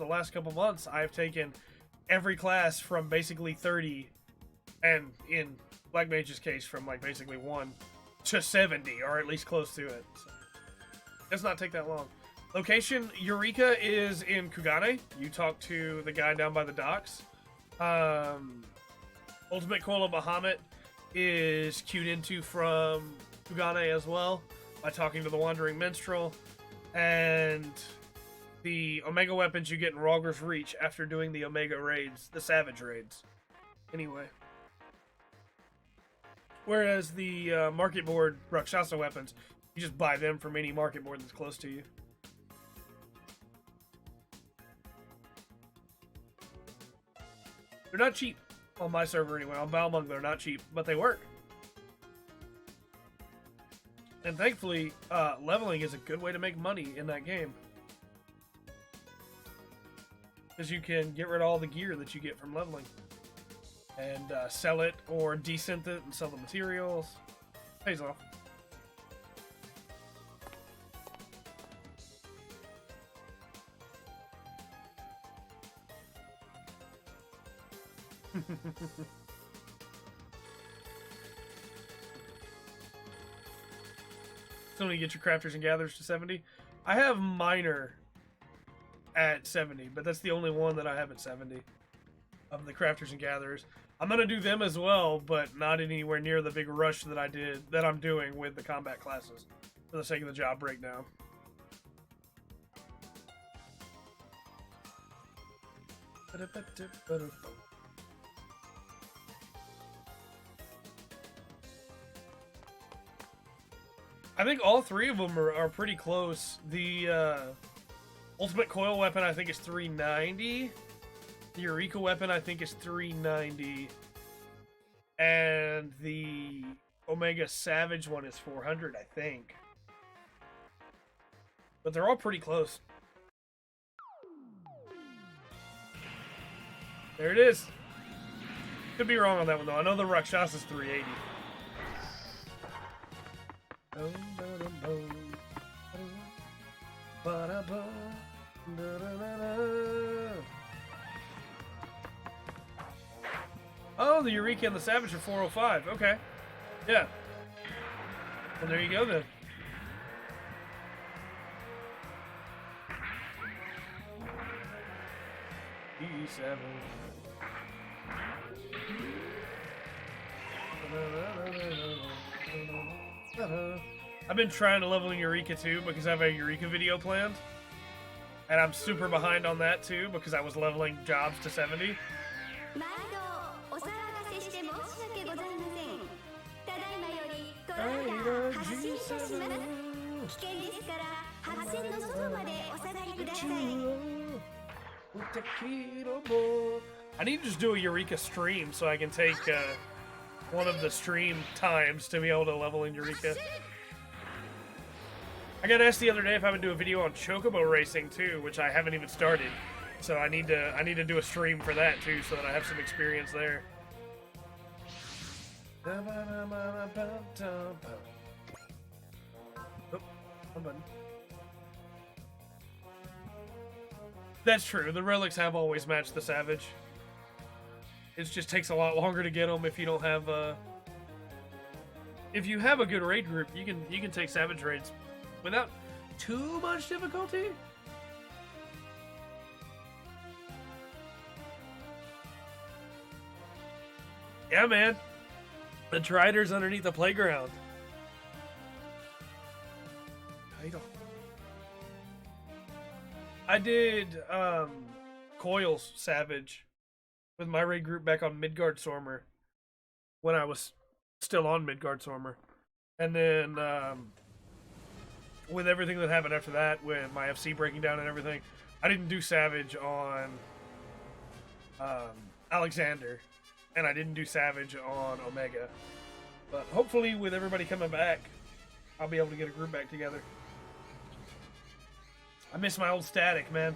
last couple months, I've taken every class from basically 30, and in Black Mage's case, from like basically 1 to 70, or at least close to it. So, it does not take that long. Location, Eureka is in Kugane. You talk to the guy down by the docks. Ultimate Coil of Bahamut is queued into from Kugane as well by talking to the Wandering Minstrel, and the Omega weapons you get in Rogger's Reach after doing the Omega raids, the Savage raids. Anyway. Whereas the market board Rakshasa weapons, you just buy them from any market board that's close to you. They're not cheap. On my server anyway, on Balmung, they're not cheap, but they work. And thankfully, leveling is a good way to make money in that game. Because you can get rid of all the gear that you get from leveling. And sell it or desynth it and sell the materials. Pays off. So when you get your crafters and gatherers to 70, I have minor at 70, but that's the only one that I have at 70 of the crafters and gatherers. I'm gonna do them as well, but not anywhere near the big rush that I'm doing with the combat classes for the sake of the job breakdown. I think all three of them are pretty close. The Ultimate Coil weapon, I think, is 390. The Eureka weapon, I think, is 390. And the Omega Savage one is 400, I think. But they're all pretty close. There it is. Could be wrong on that one though. I know the Rakshasa's 380. Oh, the Eureka and the Savage are 405. Okay. Yeah. Well, there you go then. E7. I've been trying to level Eureka too because I have a Eureka video planned. And I'm super behind on that too because I was leveling jobs to 70. 毎度お騒がせして申し訳ございません。ただいまよりトラが発進いたします。危険ですから発線の外までお下がりください。I need to just do a Eureka stream so I can take one of the stream times to be able to level in Eureka. I got asked the other day if I would do a video on Chocobo racing too, which I haven't even started. So I need to do a stream for that too, so that I have some experience there. Oh, one button. That's true. The relics have always matched the Savage. It just takes a lot longer to get them if you don't have if you have a good raid group, you can take Savage raids without too much difficulty. Yeah, man. The Triders underneath the playground. Title. I did Coils Savage with my raid group back on Midgard Stormer when I was still on Midgard Stormer. And then with everything that happened after that, with my FC breaking down and everything, I didn't do Savage on Alexander, and I didn't do Savage on Omega. But hopefully with everybody coming back, I'll be able to get a group back together. I miss my old static, man.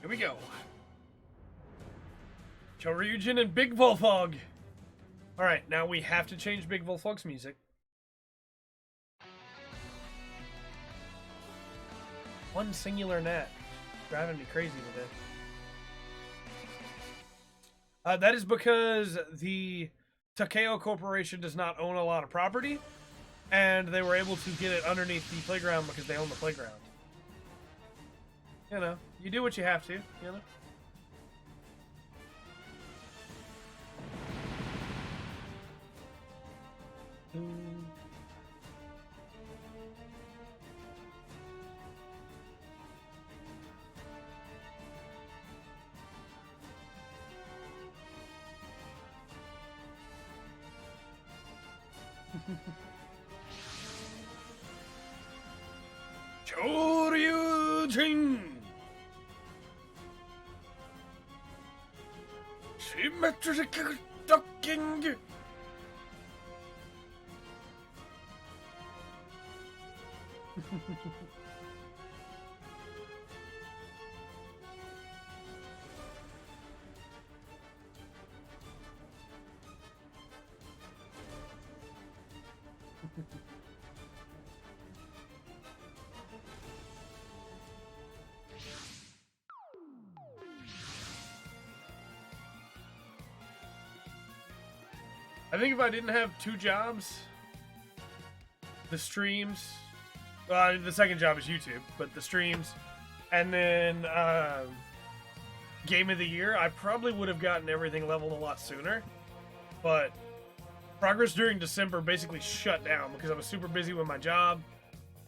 Here we go. Choryujin and Big Volfog. Alright, now we have to change Big Volfog's music. One singular gnat. Driving me crazy today. That is because the Takeo Corporation does not own a lot of property, and they were able to get it underneath the playground because they own the playground. You know, you do what you have to, you know? Choryujin! Symmetric docking! I think if I didn't have two jobs, the streams, the second job is YouTube, but the streams, and then Game of the Year, I probably would have gotten everything leveled a lot sooner. But progress during December basically shut down because I was super busy with my job,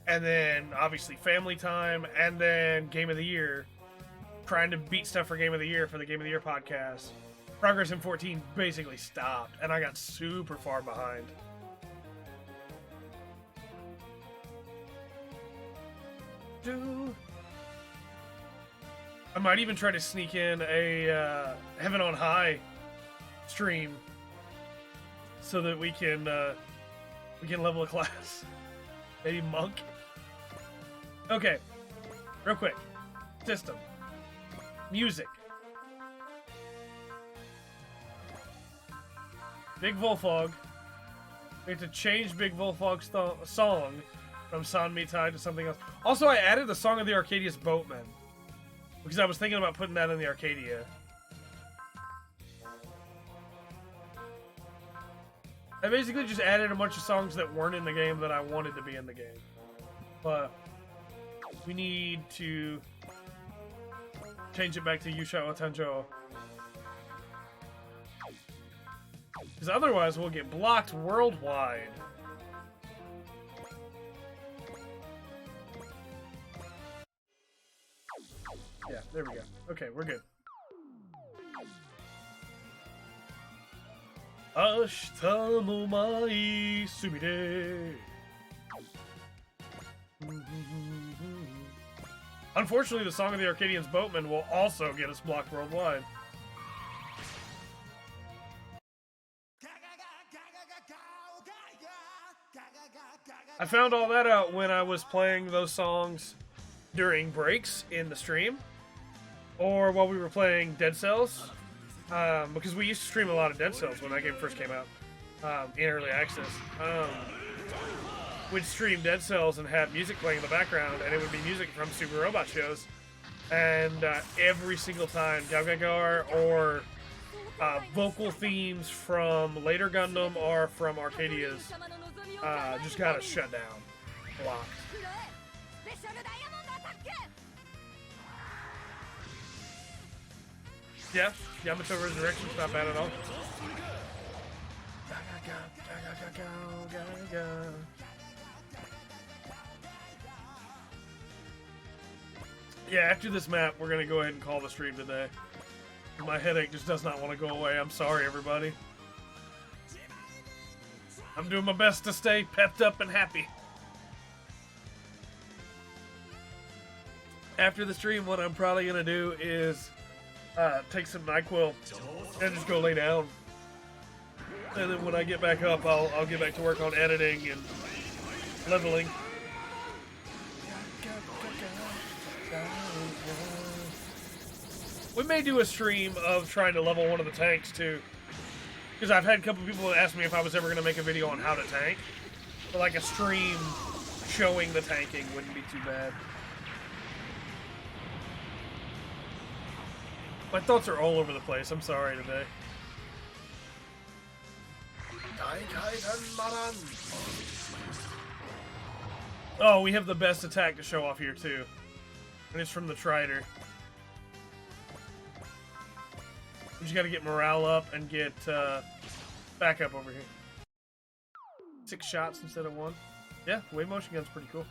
and then obviously family time, and then Game of the Year, trying to beat stuff for Game of the Year for the Game of the Year podcast. Progress in 14 basically stopped, and I got super far behind. I might even try to sneak in a Heaven on High stream so that we can level a class. Maybe monk. Okay, real quick. System, music. Big Volfog. We have to change Big Volfog's song from San Mitai to something else. Also, I added the Song of the Arcadia's Boatman because I was thinking about putting that in the Arcadia. I basically just added a bunch of songs that weren't in the game that I wanted to be in the game. But we need to change it back to Yusha Otanjo. Because otherwise we'll get blocked worldwide. Yeah, there we go. Okay, we're good. Ashita no mai sumire. Unfortunately, the Song of the Arcadian's Boatman will also get us blocked worldwide. I found all that out when I was playing those songs during breaks in the stream, or while we were playing Dead Cells, because we used to stream a lot of Dead Cells when that game first came out in early access. We'd stream Dead Cells and have music playing in the background, and it would be music from Super Robot shows. And every single time, Gagagar or vocal themes from later Gundam or from Arcadia's just got us shut down. Blocked. Yeah, Yamato Resurrection's not bad at all. Yeah, after this map, we're gonna go ahead and call the stream today. My headache just does not want to go away. I'm sorry, everybody. I'm doing my best to stay pepped up and happy. After the stream, what I'm probably gonna do is take some NyQuil and just go lay down. And then when I get back up, I'll get back to work on editing and leveling. We may do a stream of trying to level one of the tanks too, because I've had a couple people ask me if I was ever going to make a video on how to tank. But like a stream showing the tanking wouldn't be too bad. My thoughts are all over the place. I'm sorry today. Oh, we have the best attack to show off here too, and it's from the Trider. We just gotta get morale up and get backup over here. 6 shots instead of 1. Yeah, wave motion gun's pretty cool.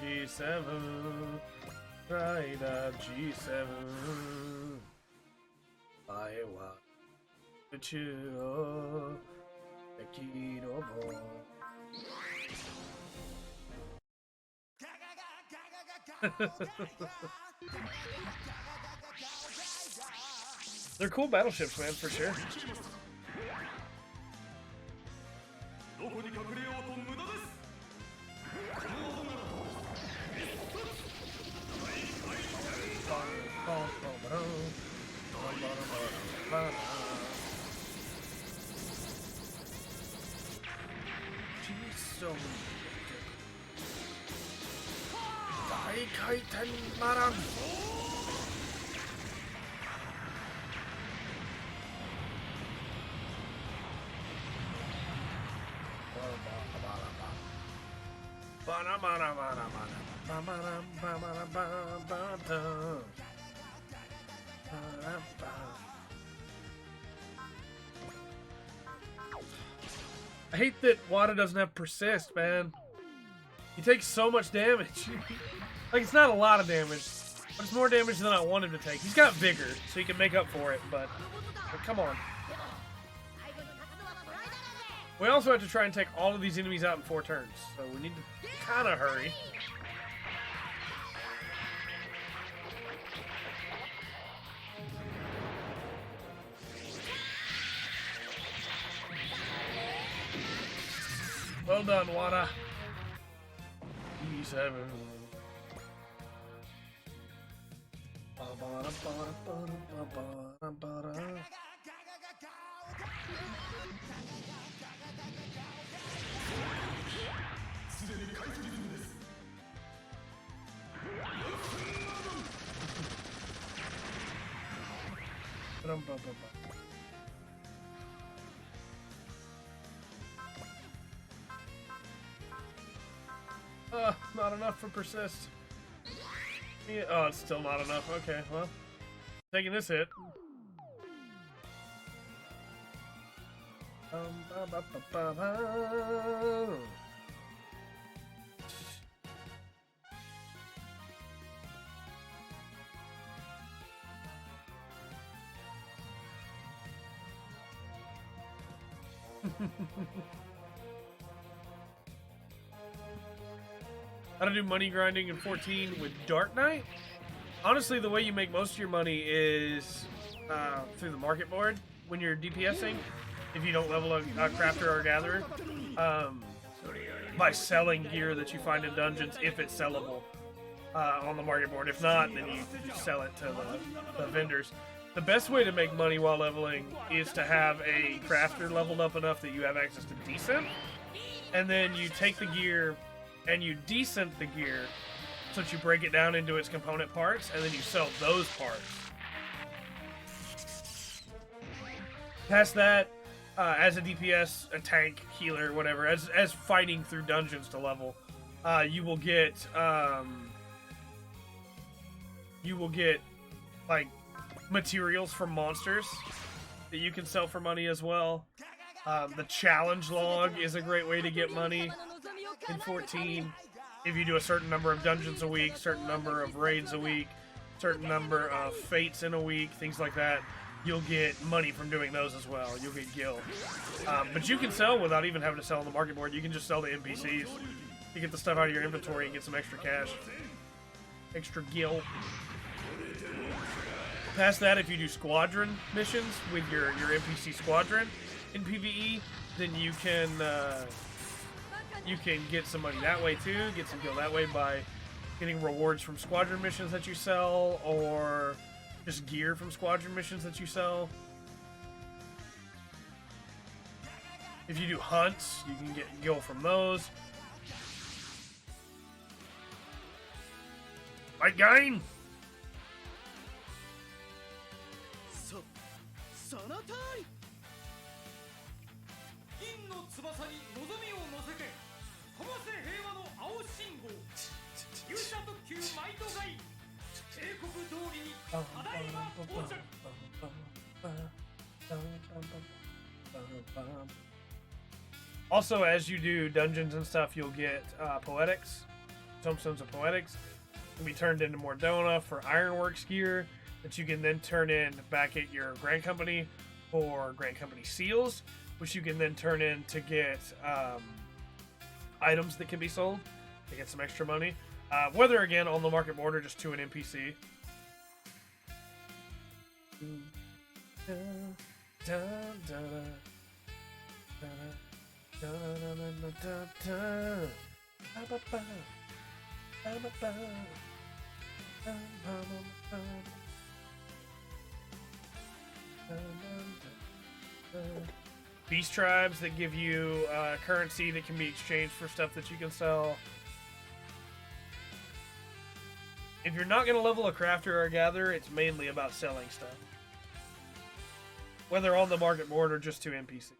G7, Rider G7, Iowa, Chiro, Akirobo. They're cool battleships, man, for sure. I hate that Wada doesn't have persist, man. He takes so much damage. Like, it's not a lot of damage, but it's more damage than I want him to take. He's got vigor, so he can make up for it, but come on. We also have to try and take all of these enemies out in 4 turns, so we need to kind of hurry. Well done, Wada. E7. Not enough for persist. Yeah, oh, it's still not enough. Okay, well, taking this hit. How to do money grinding in 14 with Dark Knight? Honestly, the way you make most of your money is through the market board when you're DPSing. If you don't level a crafter or a gatherer, by selling gear that you find in dungeons if it's sellable on the market board. If not, then you sell it to the vendors. The best way to make money while leveling is to have a crafter leveled up enough that you have access to descent, and then you take the gear and you descent the gear so that you break it down into its component parts, and then you sell those parts. Past that, as a DPS, a tank, healer, whatever, as fighting through dungeons to level, you will get like materials from monsters that you can sell for money as well. The challenge log is a great way to get money in 14. If you do a certain number of dungeons a week, certain number of raids a week, certain number of fates in a week, things like that, you'll get money from doing those as well. You'll get gil. But you can sell without even having to sell on the market board. You can just sell to NPCs. You get the stuff out of your inventory and get some extra cash. Extra gil. Past that, if you do squadron missions with your NPC squadron in PvE, then you can get some money that way too. Get some gil that way by getting rewards from squadron missions that you sell, or just gear from squadron missions that you sell. If you do hunts, you can get gil from those. Fight Gain! その通り銀の翼に望みを乗せて飛ばせ平和の青信号勇者特急マイトガイ英国通りにただいま到着 Also, as you do dungeons and stuff, you'll get poetics, tombstones of poetics. Can be turned into more Dona for ironworks gear that you can then turn in back at your Grand Company for Grand Company seals, which you can then turn in to get items that can be sold to get some extra money. Whether again on the market board or just to an NPC. Beast tribes that give you currency that can be exchanged for stuff that you can sell. If you're not going to level a crafter or a gatherer, it's mainly about selling stuff. Whether on the market board or just to NPC.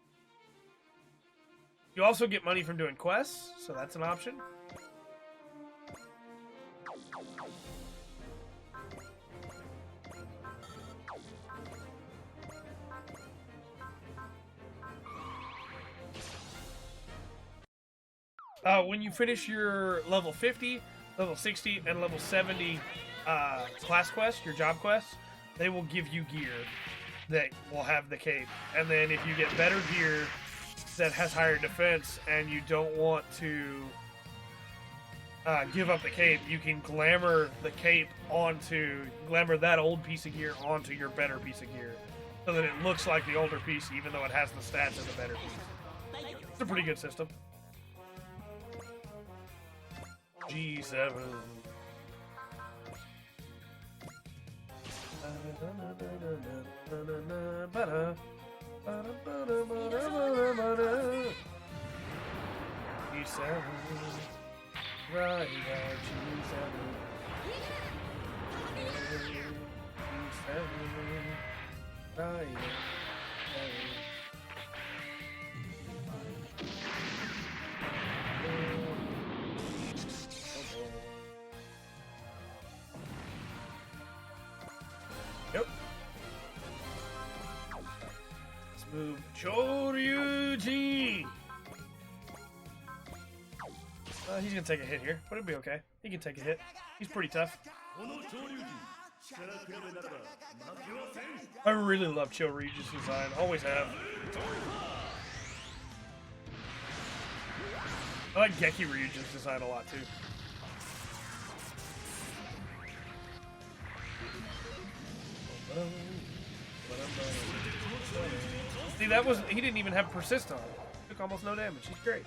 You also get money from doing quests, so that's an option. When you finish your level 50, level 60, and level 70 class quests, your job quests, they will give you gear that will have the cape. And then if you get better gear that has higher defense and you don't want to give up the cape, you can glamour the cape glamour that old piece of gear onto your better piece of gear. So that it looks like the older piece even though it has the stats of the better piece. It's a pretty good system. G7. G7. Right, G7. G7. Right. Yep. Let's move Choryuji. He's gonna take a hit here, but it'll be okay. He can take a hit. He's pretty tough. I really love Choryuji's design. Always have. I like Geki Ryuji's design a lot too. See, he didn't even have persist on. Took almost no damage. He's great.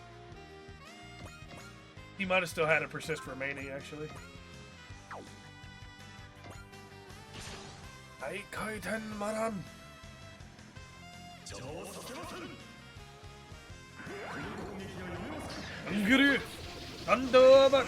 He might have still had a persist remaining, actually. Kaiten Maran. Anguru. Andoba.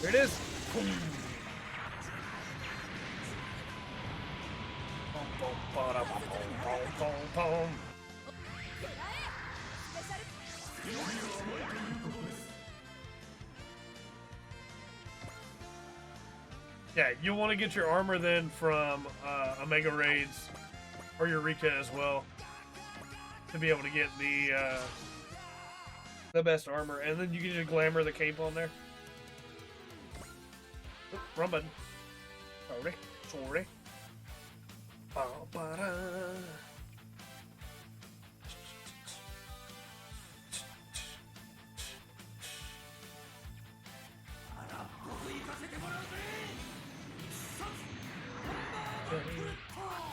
There it is. Yeah, you'll want to get your armor then from Omega Raids or Eureka as well to be able to get the best armor, and then you can just glamour the cape on there. Oop, wrong button. Sorry.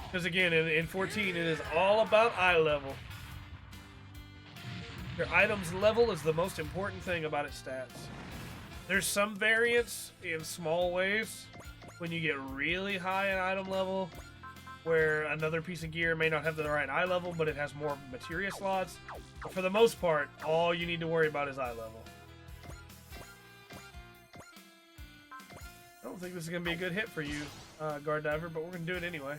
Because again, in 14, it is all about eye level. Your item's level is the most important thing about its stats. There's some variance in small ways when you get really high in item level, where another piece of gear may not have the right eye level, but it has more materia slots. But for the most part, all you need to worry about is eye level. I don't think this is going to be a good hit for you, Guard Diver, but we're going to do it anyway.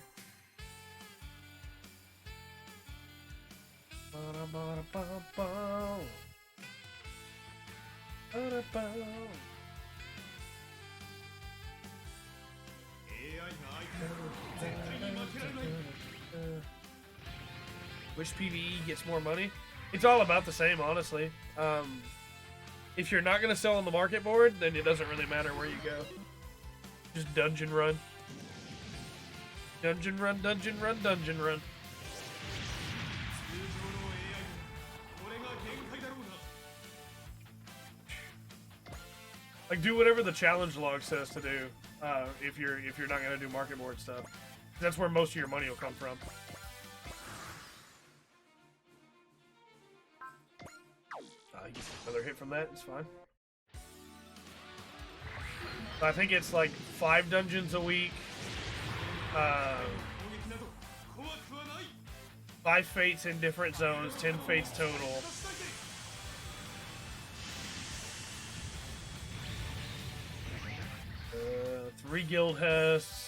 Which PvE gets more money? It's all about the same, honestly. If you're not going to sell on the market board, then it doesn't really matter where you go. Just dungeon run. Dungeon run, dungeon run, dungeon run. Like, do whatever the challenge log says to do if you're not going to do market board stuff. That's where most of your money will come from. You get another hit from that, it's fine. I think it's like 5 dungeons a week. 5 fates in different zones, 10 fates total. guild has.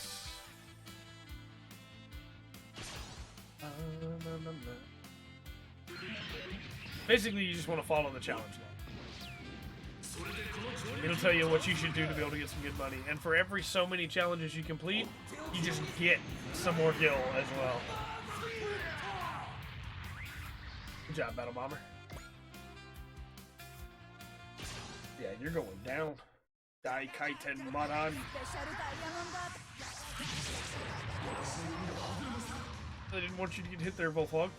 Basically, you just want to follow the challenge log. It'll tell you what you should do to be able to get some good money. And for every so many challenges you complete, you just get some more gil as well. Good job, Battle Bomber. Yeah, you're going down. Daikaiten Maran. I didn't want you to get hit there, Volflog.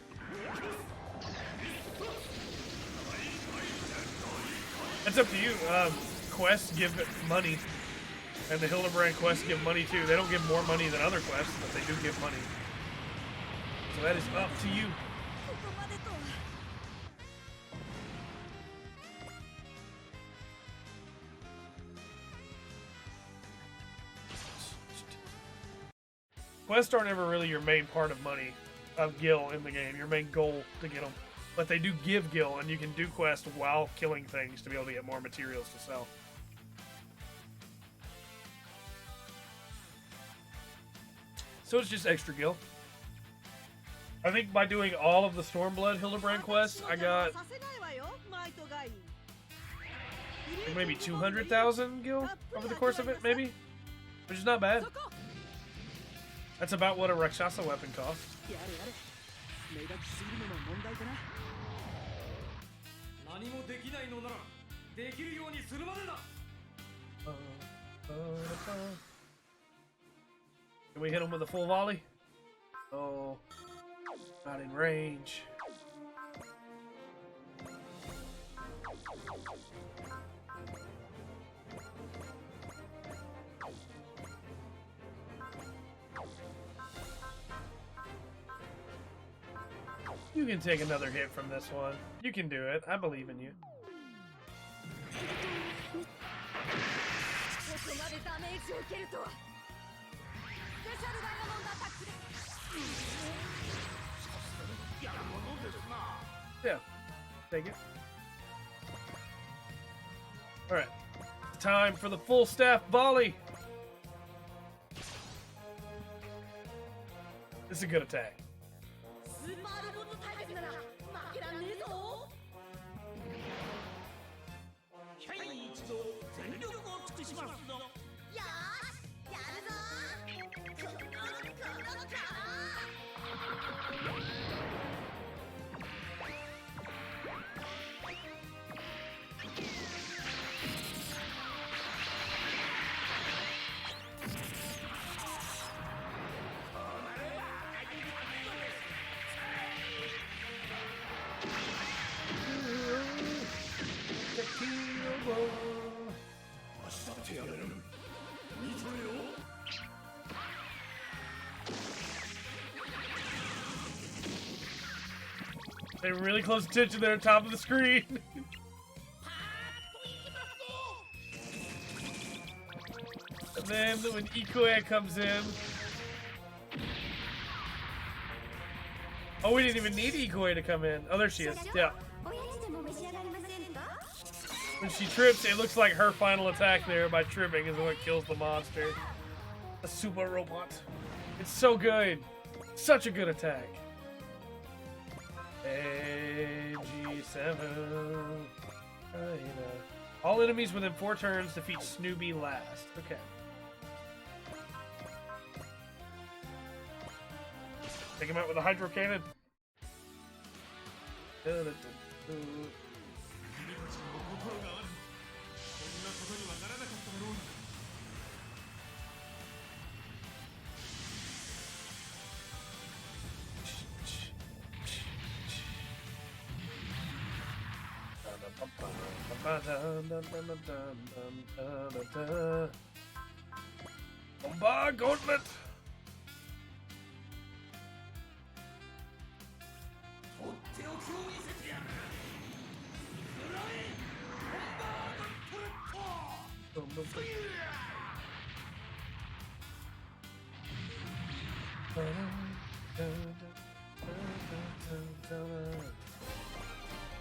It's up to you. Quests give money, and the Hildebrand quests give money too. They don't give more money than other quests, but they do give money. So that is up to you. Quests aren't ever really your main part of money, of gil in the game. Your main goal to get them. But they do give gil, and you can do quests while killing things to be able to get more materials to sell. So it's just extra gil. I think by doing all of the Stormblood Hildebrand quests, I got maybe 200,000 gil over the course of it, maybe? Which is not bad. That's about what a Rakshasa weapon costs. Can we hit him with a full volley? Oh, not in range. You can take another hit from this one. You can do it. I believe in you. Yeah, take it. Alright. Time for the full staff volley. This is a good attack. Pay really close attention there, top of the screen. And then when Ikoe comes in. Oh, we didn't even need Ikoe to come in. Oh, there she is. Yeah. When she trips, it looks like her final attack there by tripping is what kills the monster. A super robot. It's so good. Such a good attack. AG7. All enemies within 4 turns defeat Snoopy last. Okay. Take him out with a hydro cannon. Bomba Gauntlet!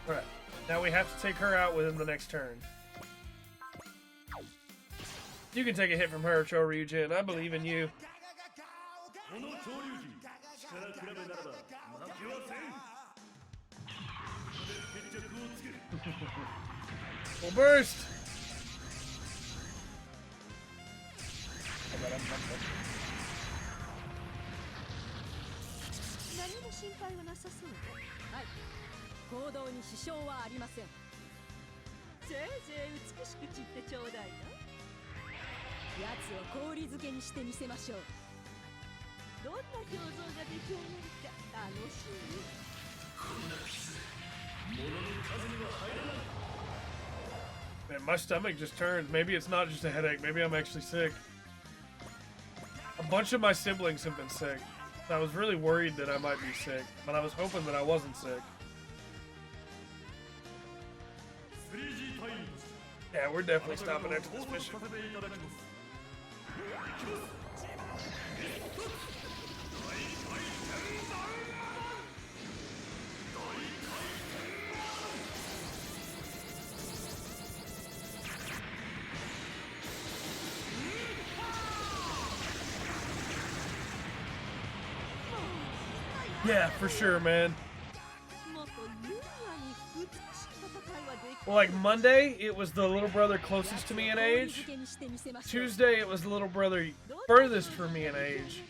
Alright, now we have to take her out within the next turn. You can take a hit from her, Choryujin. I believe in you. Full burst. Man, my stomach just turned. Maybe it's not just a headache. Maybe I'm actually sick. A bunch of my siblings have been sick. So I was really worried that I might be sick, but I was hoping that I wasn't sick. Yeah, we're definitely stopping after this mission. Yeah, for sure, man. Well, like Monday, it was the little brother closest to me in age. Tuesday, it was the little brother furthest from me in age.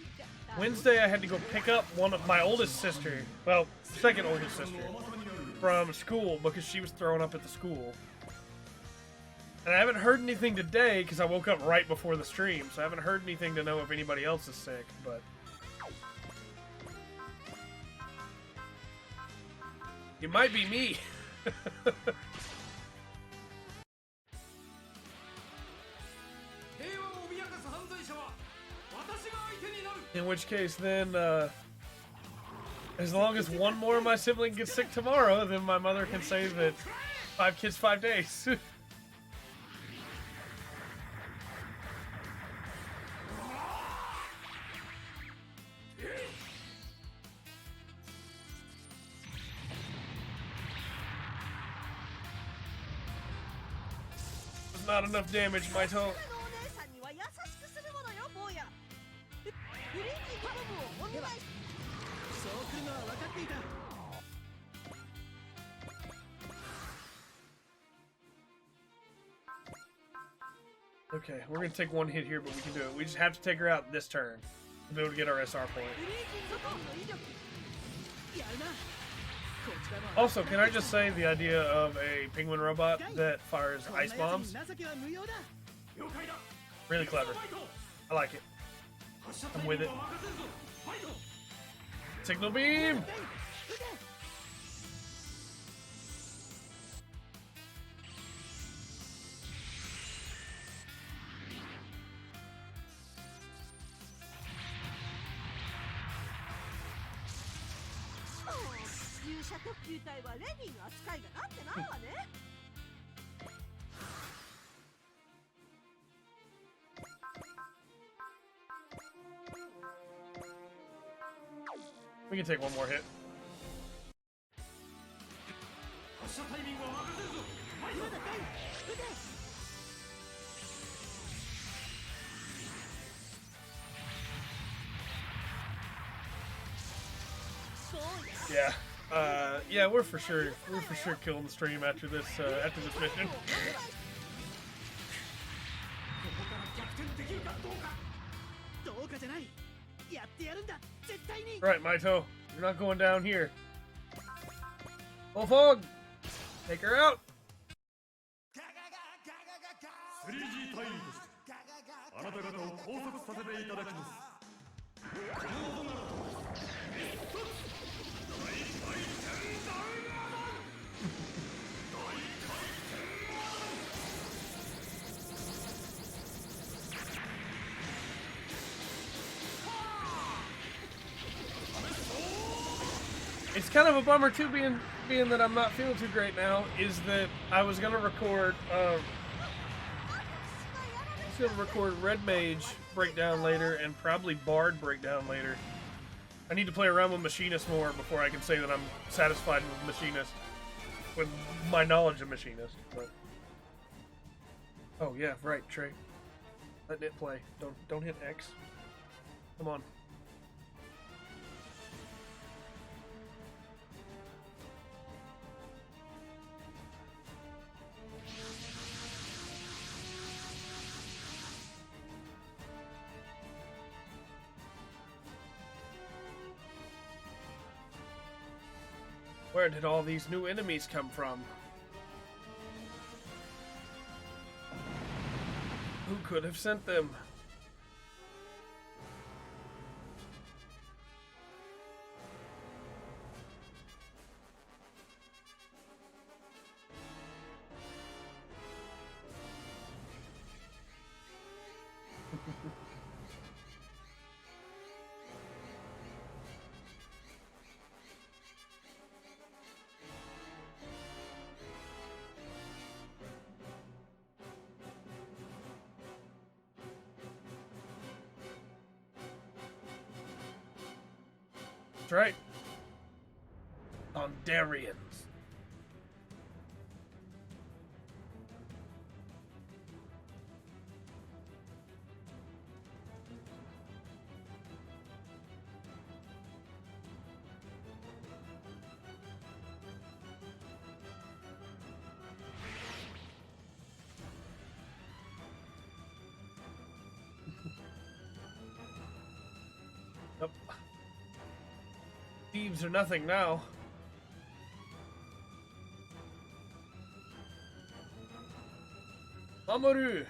Wednesday, I had to go pick up one of my oldest sister, well, second oldest sister, from school because she was throwing up at the school. And I haven't heard anything today because I woke up right before the stream, so I haven't heard anything to know if anybody else is sick, but... It might be me. In which case, then, as long as one more of my sibling gets sick tomorrow, then my mother can say that 5 kids, 5 days. Not enough damage, my toe. Okay, we're gonna take one hit here, but we can do it. We just have to take her out this turn to be able to get our SR point. Also, can I just say the idea of a penguin robot that fires ice bombs? Really clever. I like it. I'm with it. Signal beam! We can take one more hit. Yeah. Yeah, we're for sure killing the stream after this mission. Right, Maito, you're not going down here. Full fog, take her out. It's kind of a bummer too, being that I'm not feeling too great now. Is that I was gonna record Red Mage breakdown later and probably Bard breakdown later. I need to play around with Machinist more before I can say that I'm satisfied with Machinist, with my knowledge of Machinist. But oh yeah, right, Trey. Letting it play. Don't hit X. Come on. Where did all these new enemies come from? Who could have sent them? That's right. Ondarians. Nope. Thieves are nothing now. Mamoru!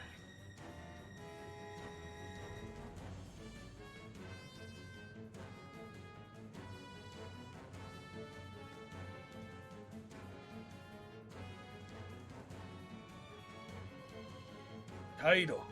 Kaido.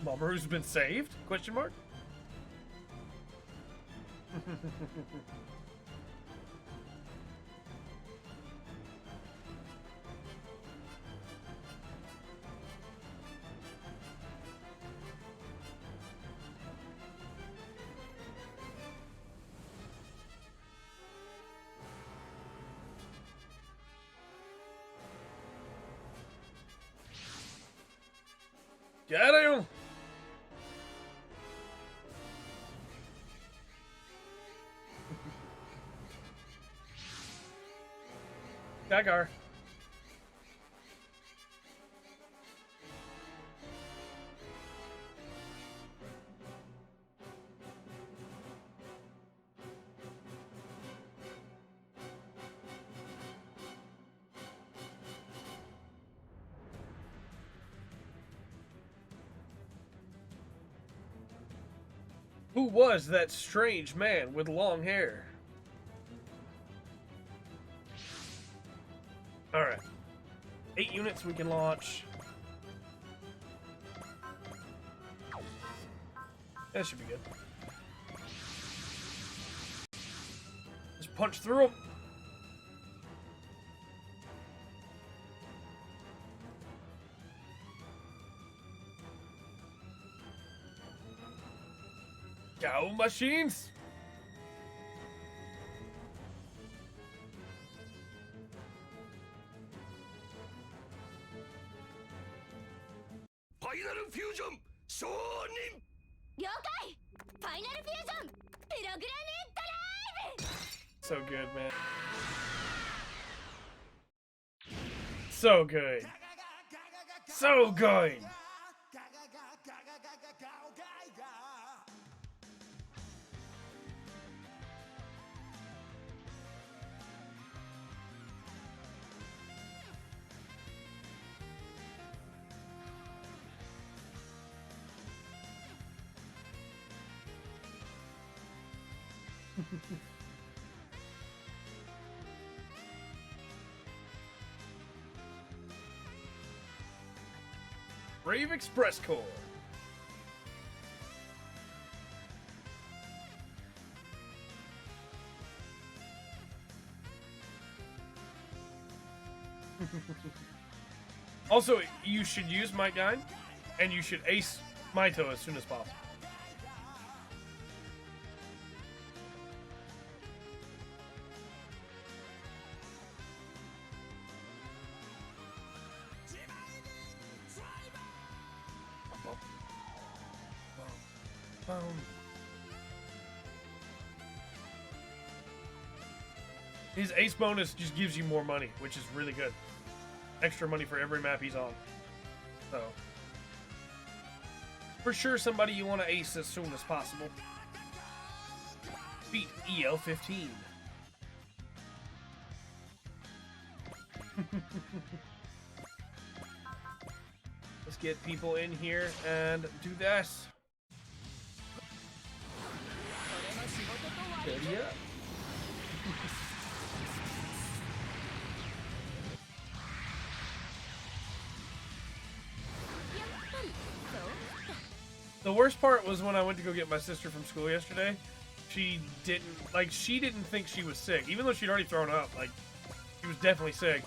Mamoru's been saved? Question mark? Get him! Dagar. Who was that strange man with long hair? Alright. 8 units we can launch. That should be good. Just punch through them. Go machines! Final fusion! Shonin! 了解ファイナルフュージョンプログラムドライブ So good, man. So good. So good. Brave Express Corps. Also, you should use Might Guide, and you should ace Maito as soon as possible. His ace bonus just gives you more money, which is really good. Extra money for every map he's on. So, for sure, somebody you want to ace as soon as possible. Beat EL15. Let's get people in here and do this. Steady up. The worst part was when I went to go get my sister from school yesterday. She didn't think she was sick, even though she'd already thrown up. Like, she was definitely sick,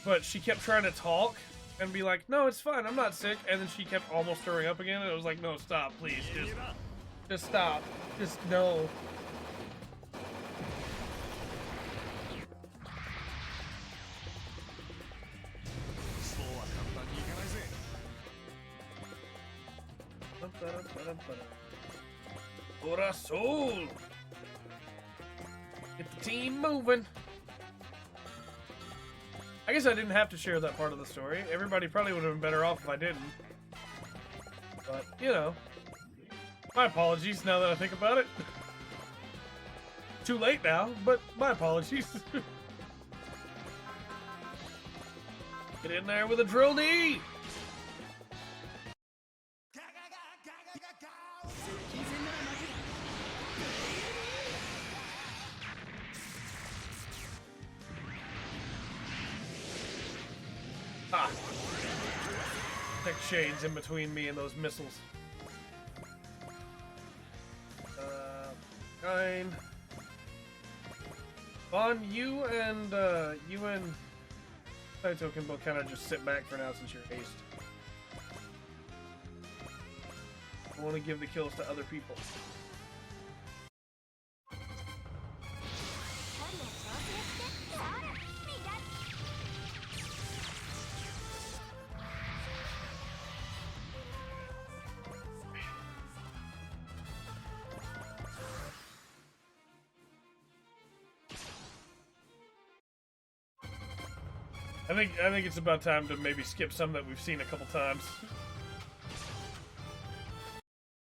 but she kept trying to talk and be like, "No, it's fine, I'm not sick." And then she kept almost throwing up again, and I was like, "No, stop, please, just stop, just no." Ora soul! Get the team moving. I guess I didn't have to share that part of the story. Everybody probably would have been better off if I didn't. But, you know. My apologies now that I think about it. Too late now, but my apologies. Get in there with a drill D! Ah. Thick shades in between me and those missiles. Fine. Vaughn, you and Saito can both kind of just sit back for now since you're aced. I want to give the kills to other people. I think it's about time to maybe skip some that we've seen a couple times.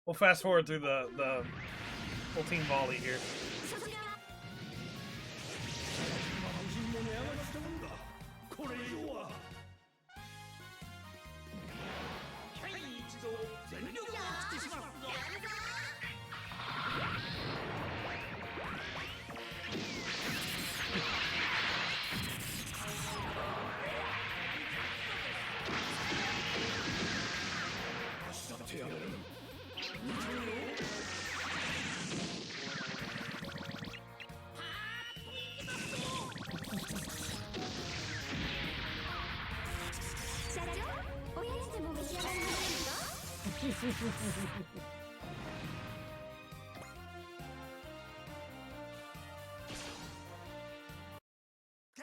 We'll fast forward through the full team volley here.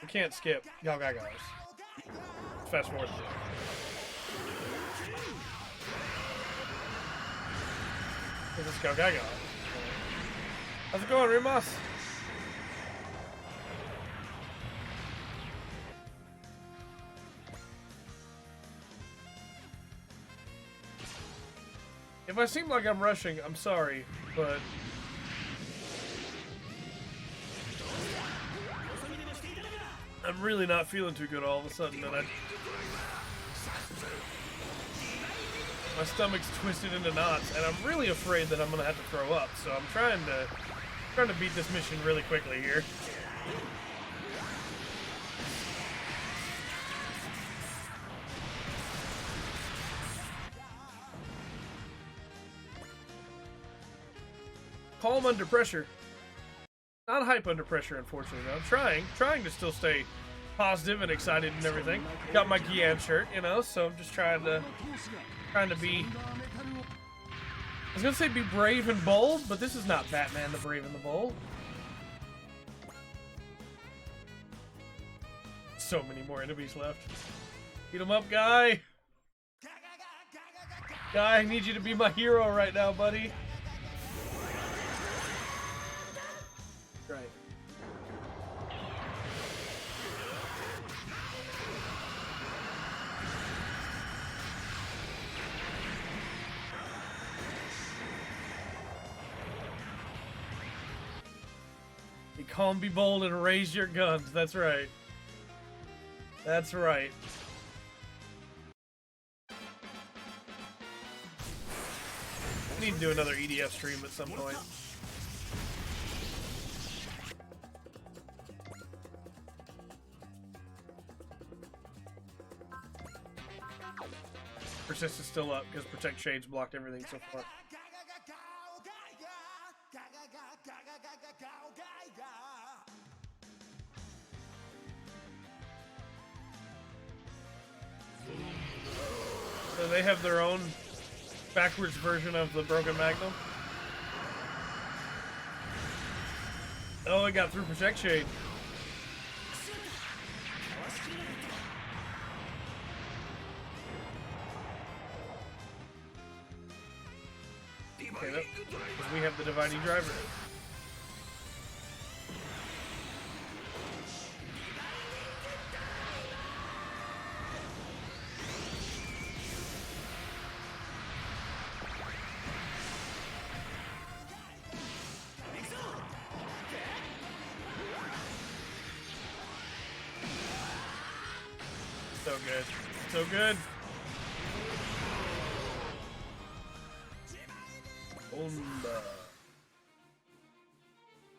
We can't skip Galgagos. Fast forward. This is Galgago. How's it going, Rimas? If I seem like I'm rushing, I'm sorry, but I'm really not feeling too good all of a sudden, and my stomach's twisted into knots, and I'm really afraid that I'm gonna have to throw up. So I'm trying to beat this mission really quickly here. Calm under pressure. Not hype under pressure, unfortunately. I'm trying to still stay positive and excited and everything. Got my Gian shirt, you know, so I'm just trying to be. I was gonna say be brave and bold, but this is not Batman the Brave and the Bold. So many more enemies left. Beat him up, guy. Guy, I need you to be my hero right now, buddy. Right. Be calm, be bold, and raise your guns. That's right. That's right. I need to do another EDF stream at some point. Persist is still up because Protect Shades blocked everything so far. So they have their own backwards version of the Broken Magnum. Oh, it got through Protect Shade. Okay, because we have the Dividing Driver. So good. So good.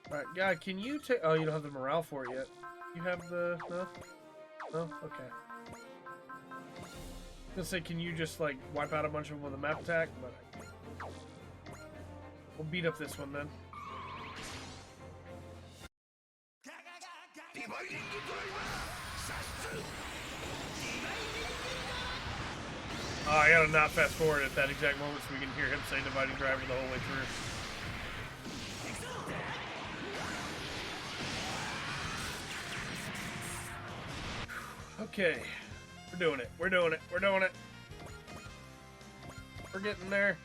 Alright, guy, can you take... Oh, you don't have the morale for it yet. You have the... No? No? Okay. I was gonna say, can you just, like, wipe out a bunch of them with a map attack? But we'll beat up this one, then. Oh, I gotta not fast forward at that exact moment so we can hear him say Dividing Driver the whole way through. Okay. We're doing it. We're doing it. We're doing it. We're getting there.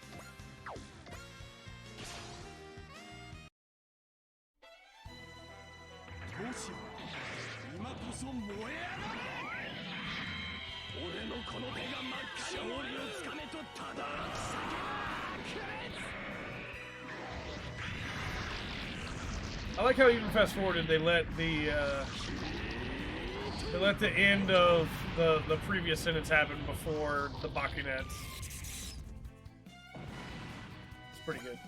I like how even fast forwarded they let the end of the previous sentence happen before the Bakunets. It's pretty good.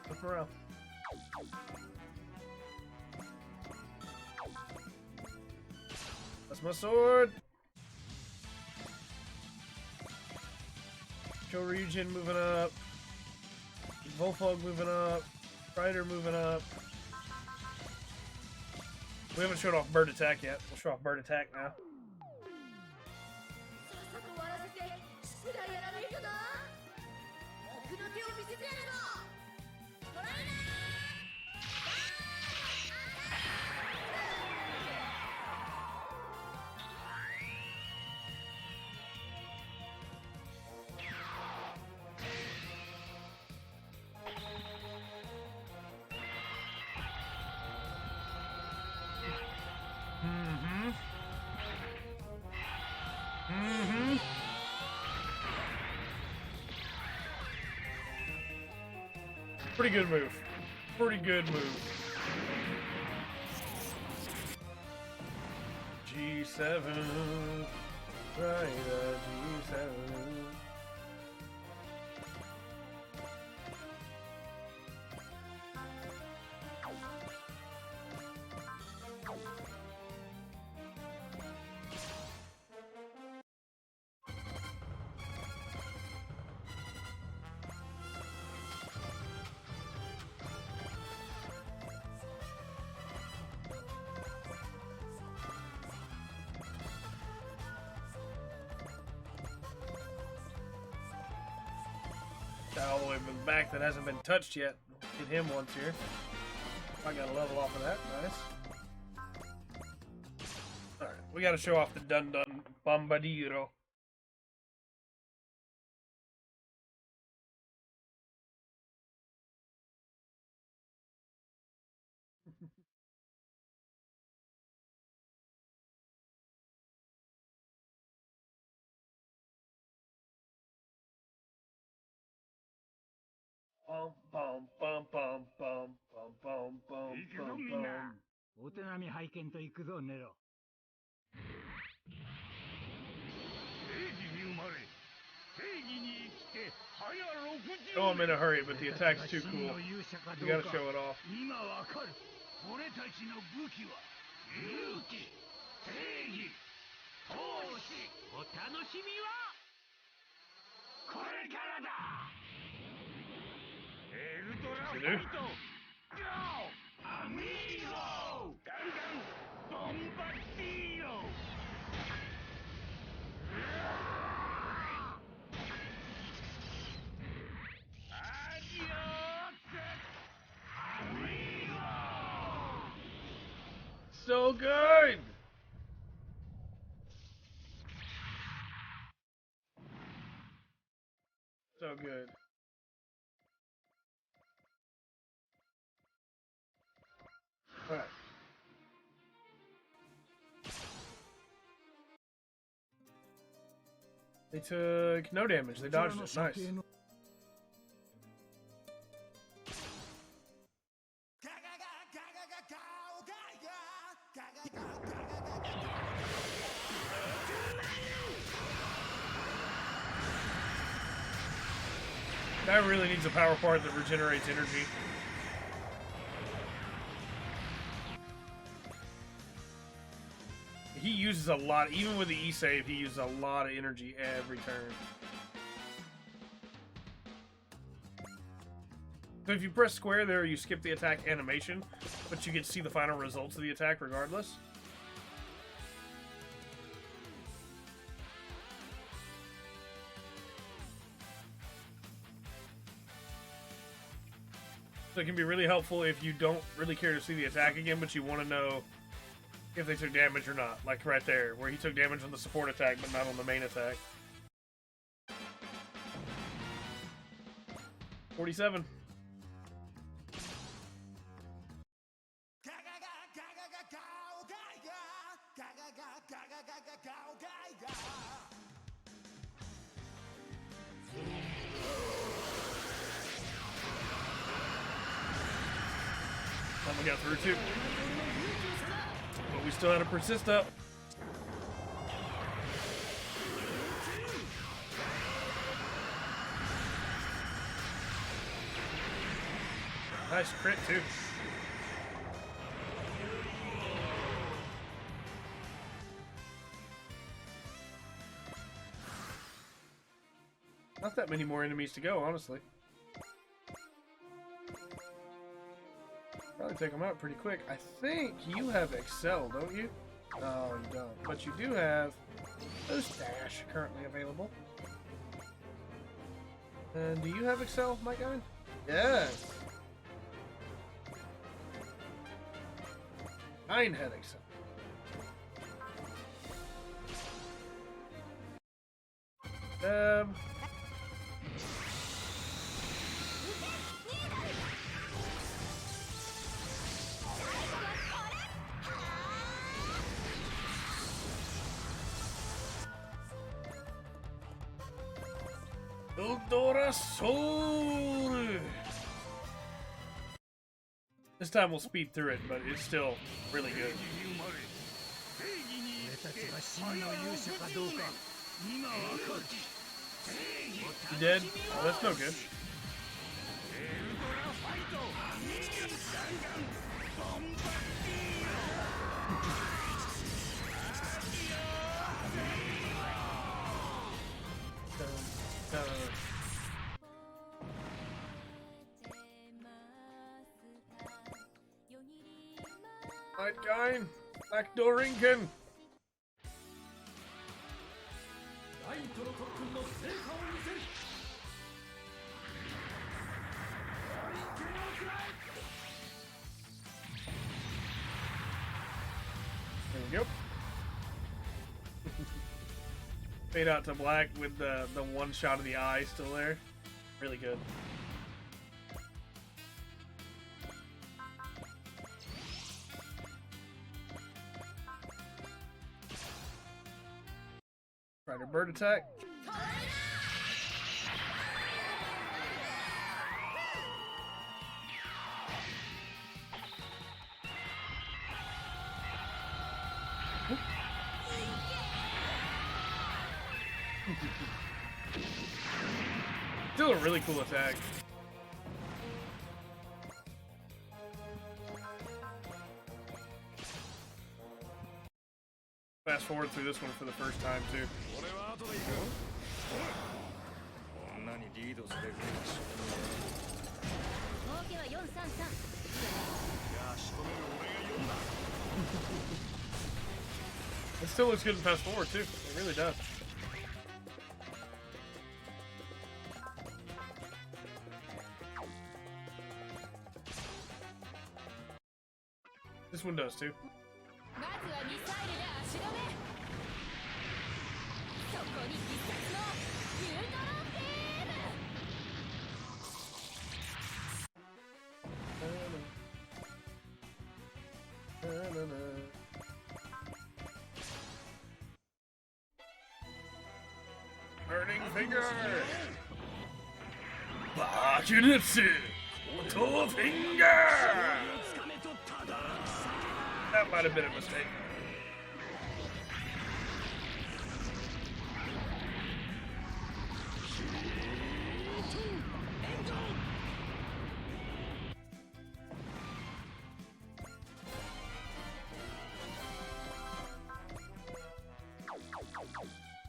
Look around. That's my sword. Kyoryujin moving up. Volfog moving up. Rider moving up. We haven't showed off bird attack yet. We'll show off bird attack now. Pretty good move. Pretty good move. G7. Right, G7. Guy all the way from the back that hasn't been touched yet. Hit him once here. I got a level off of that. Nice. Alright, we gotta show off the Dun Dun Bombardiro. Bum bum bum bum bum bum bum bum 行くぞ bum みんな bum. お手並み拝見と行くぞネロ正義に生まれ正義に生きて早60 Oh, I'm in a hurry, but the attack's too cool. You gotta show it off. 今わかる俺たちの武器は勇気正義闘志お楽しみはこれからだエルドラファイト GO! アミーゴガンガンボンバッディーロアディオスアミーゴ So good! So good. Alright. They took no damage. They dodged it. Nice. That really needs a power part that regenerates energy. He uses a lot, even with the E-save, he uses a lot of energy every turn. So if you press square there, you skip the attack animation, but you get to see the final results of the attack regardless. So it can be really helpful if you don't really care to see the attack again, but you want to know if they took damage or not. Like right there, where he took damage on the support attack, but not on the main attack. 47. We got through too. But we still had to persist up. Nice crit too. Not that many more enemies to go, honestly. Probably take them out pretty quick. I think you have Excel, don't you? No, you don't. But you do have those dash currently available. And do you have Excel, my guy? Yes. 9 had Excel. Eldora Soul! This time we'll speed through it, but it's still really good. You dead? Oh, that's no good. Night guy, backdoor Rinken. There we go. Fade out to black with the one shot of the eye still there. Really good. Rider bird attack. Still a really cool attack. Fast forward through this one for the first time too. It still looks good in fast forward too. It really does. This one does too. Burning finger. Bajinitsu. Koto finger. That might have been a mistake.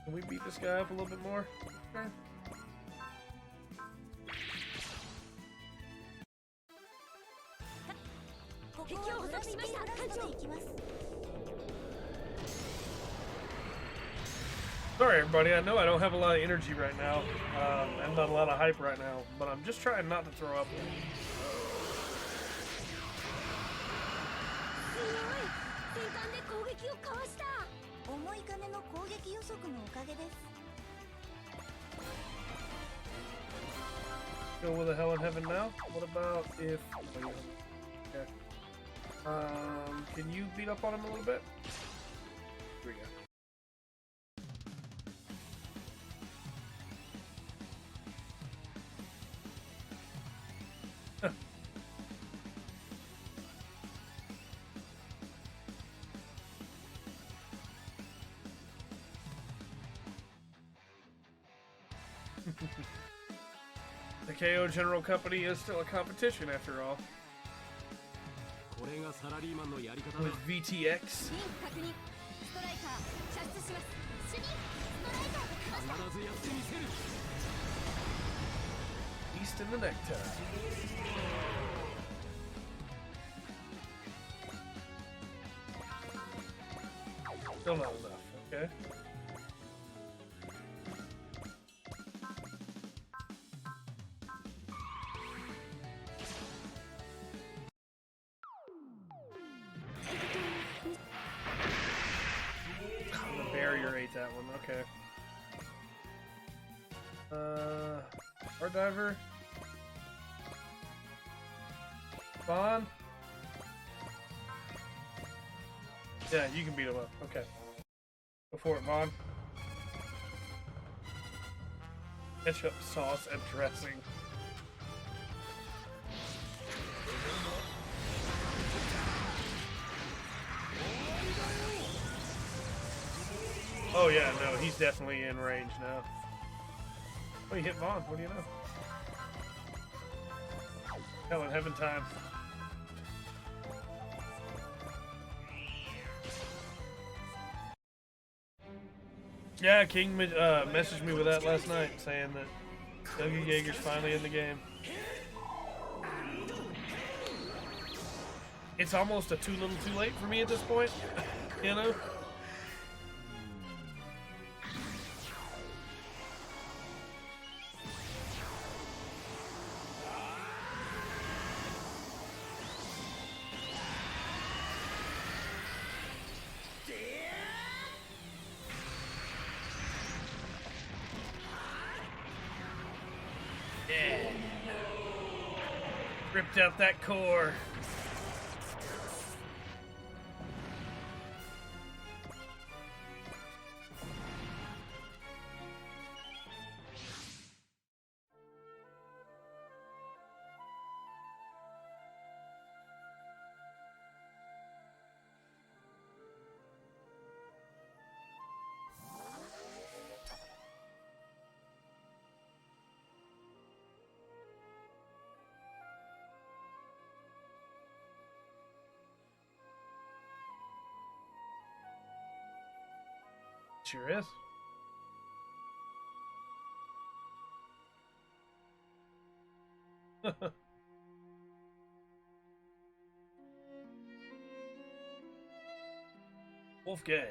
Can we beat this guy up a little bit more? Okay. Sorry everybody, I know I don't have a lot of energy right now, and not a lot of hype right now, but I'm just trying not to throw up. Go with a hell in heaven now? What about if... Okay. Can you beat up on him a little bit? Here we go. The KO General Company is still a competition after all. With VTX. East in the necktie. Still not enough, okay? That one, okay. Our diver. Vaughn. Yeah, you can beat him up. Okay. Go for it, Vaughn. Ketchup, sauce, and dressing. Oh yeah, no, he's definitely in range now. Oh, you hit Vaughn, what do you know? Hell in heaven time. Yeah, King messaged me with that last night, saying that Yogi Jaeger's finally in the game. It's almost a too little too late for me at this point, you know? Ripped out that core. Sure is. Wolfgang.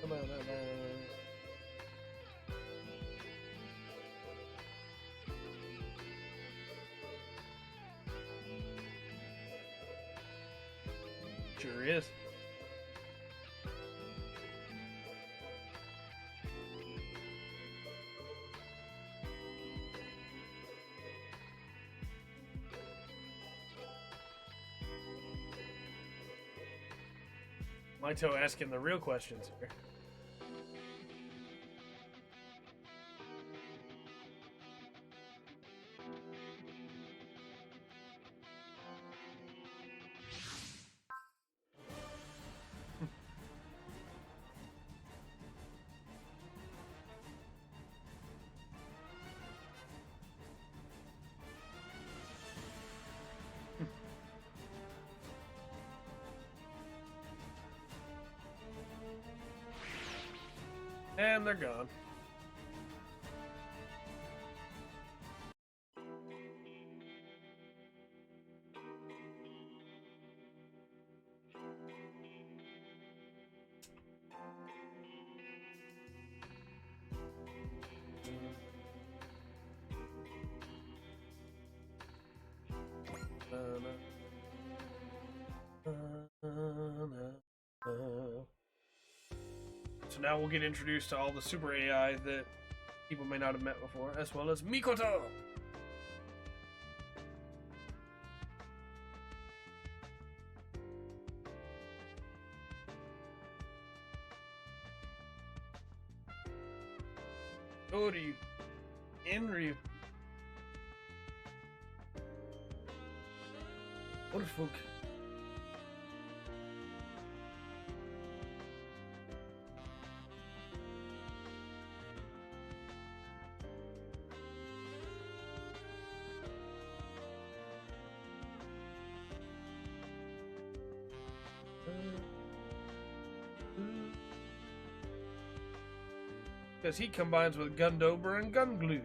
Come on. Sure is. Maito asking the real questions here. And they're gone. So now we'll get introduced to all the super AI that people may not have met before, as well as Mikoto. Ori, Enryu, Orfuk. Because he combines with Gundober and Gunglue.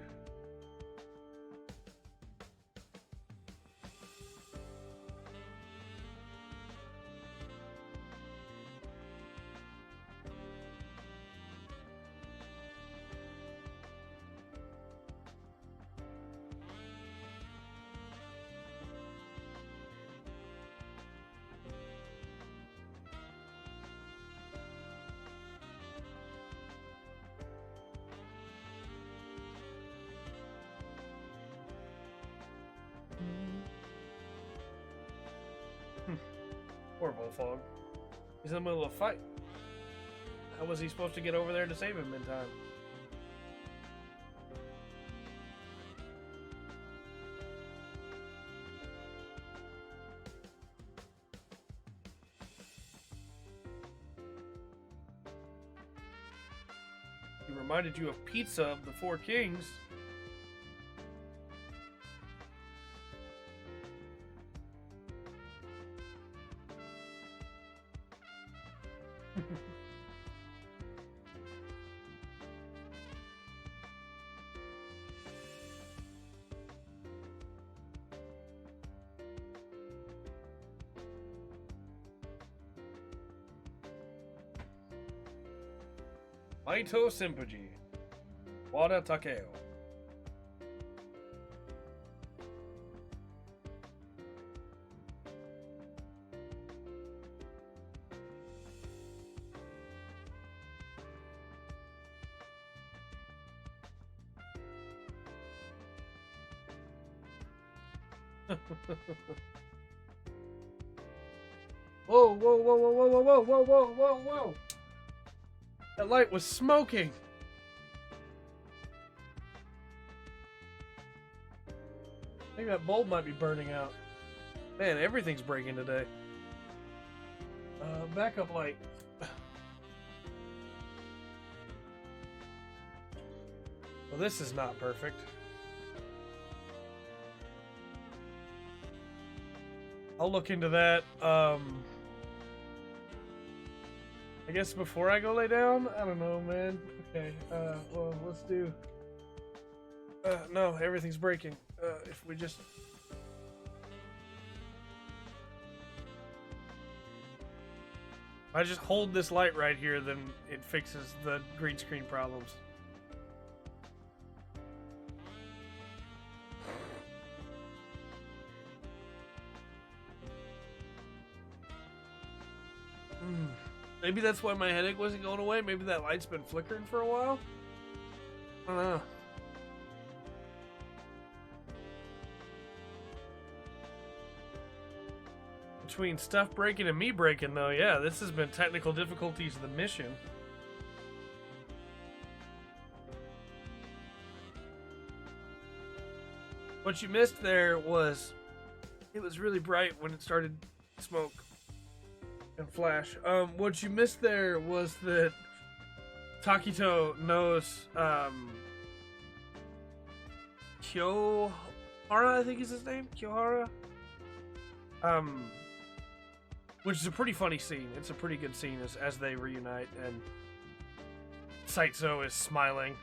Poor Bullfog. He's in the middle of a fight. How was he supposed to get over there to save him in time? reminded you of Pizza of the Four Kings. Maito Senpuji. Wada Takeo. Whoa, whoa, whoa, whoa, whoa, whoa, whoa, whoa, whoa, whoa! That light was smoking! I think that bulb might be burning out. Man, everything's breaking today. Backup light. Well, this is not perfect. I'll look into that. I guess before I go lay down? I don't know, man. Okay, well, let's do... no, everything's breaking. If we just... If I just hold this light right here, then it fixes the green screen problems. Maybe that's why my headache wasn't going away. Maybe that light's been flickering for a while. I don't know. Between stuff breaking and me breaking, though, yeah, this has been technical difficulties of the mission. What you missed there was it was really bright when it started to smoke and flash. What you missed there was that Takito knows Kyohara, I think is his name, Kyohara. Which is a pretty funny scene. It's a pretty good scene as they reunite and Saitso is smiling.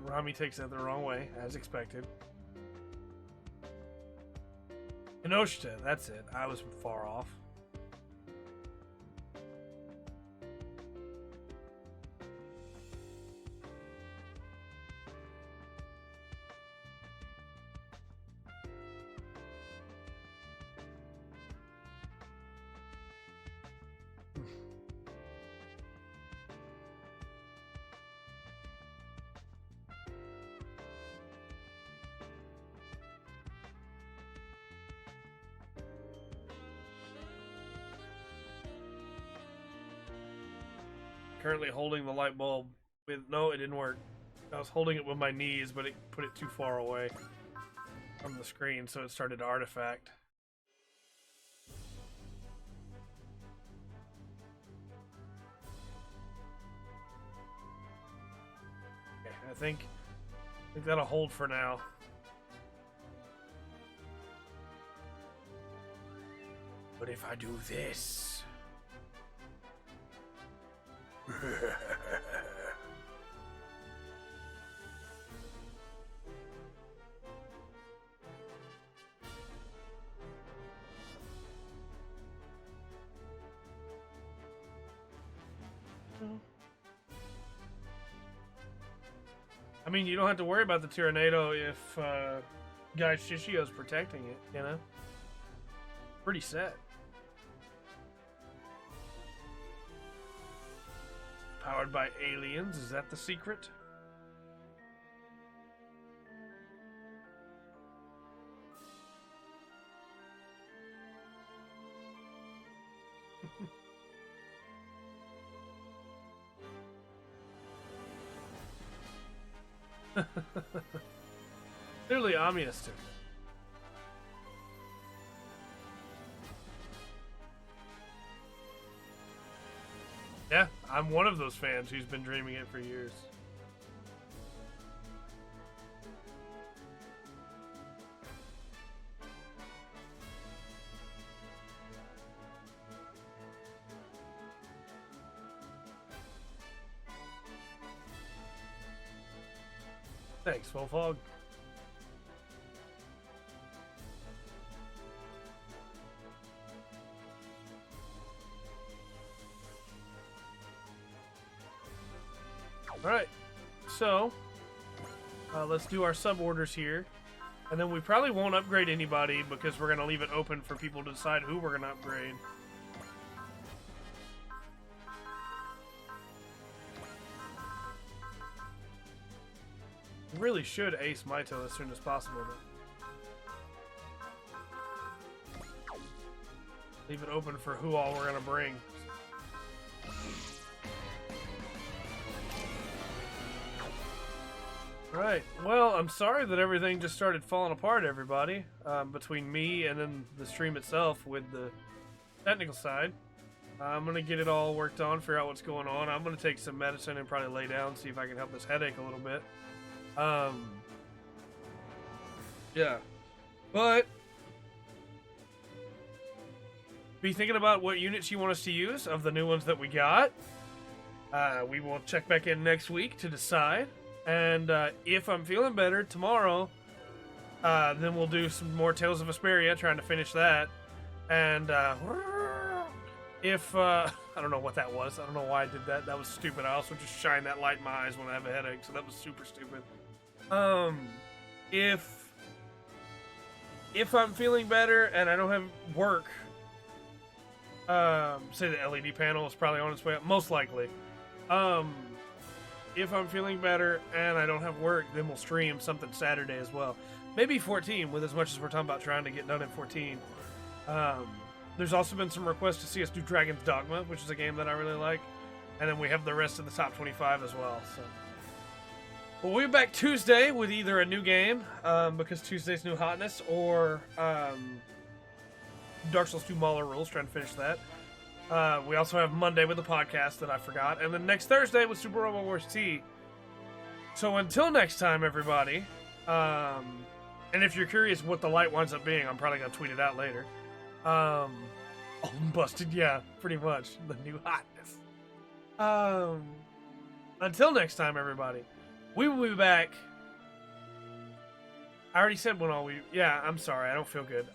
Rami takes that the wrong way, as expected. Kinoshita, that's it. I was far off. Currently holding the light bulb with... No, it didn't work. I was holding it with my knees, but it put it too far away from the screen, so it started to artifact. Okay, I think that'll hold for now. But if I do this... I mean, you don't have to worry about the Tyranado if Guy Shishio's protecting it, you know? Pretty set. Powered by aliens, is that the secret? Clearly, Amiya student. Yeah, I'm one of those fans who's been dreaming it for years. Thanks, Wolfog. Alright, so let's do our sub orders here. And then we probably won't upgrade anybody because we're going to leave it open for people to decide who we're going to upgrade. We really should ace Maito as soon as possible, though. Leave it open for who all we're going to bring. Right. Well, I'm sorry that everything just started falling apart, everybody. Between me and then the stream itself with the technical side. I'm going to get it all worked on, figure out what's going on. I'm going to take some medicine and probably lay down, see if I can help this headache a little bit. Yeah. But be thinking about what units you want us to use of the new ones that we got. We will check back in next week to decide. And if I'm feeling better tomorrow, then we'll do some more Tales of Vesperia, trying to finish that. And if I don't know what that was. I don't know why I did that. That was stupid. I also just shine that light in my eyes when I have a headache, so that was super stupid. If I'm feeling better and I don't have work, say the LED panel is probably on its way up, most likely. If I'm feeling better and I don't have work, then we'll stream something Saturday as well. Maybe 14, with as much as we're talking about trying to get done in 14. There's also been some requests to see us do Dragon's Dogma, which is a game that I really like. And then we have the rest of the top 25 as well. So, but we'll be back Tuesday with either a new game, because Tuesday's new hotness, or Dark Souls 2 Mauler Rules, trying to finish that. We also have Monday with the podcast that I forgot. And then next Thursday with Super Robot Wars T. So until next time, everybody. And if you're curious what the light winds up being, I'm probably going to tweet it out later. Oh, busted, yeah, pretty much. The new hotness. Until next time, everybody. We will be back. I already said when all we... Yeah, I'm sorry, I don't feel good.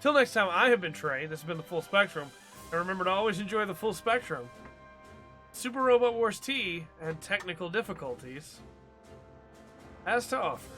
Till next time, I have been Trey. This has been the Full Spectrum. And remember to always enjoy the full spectrum. Super Robot Wars T and technical difficulties has to offer.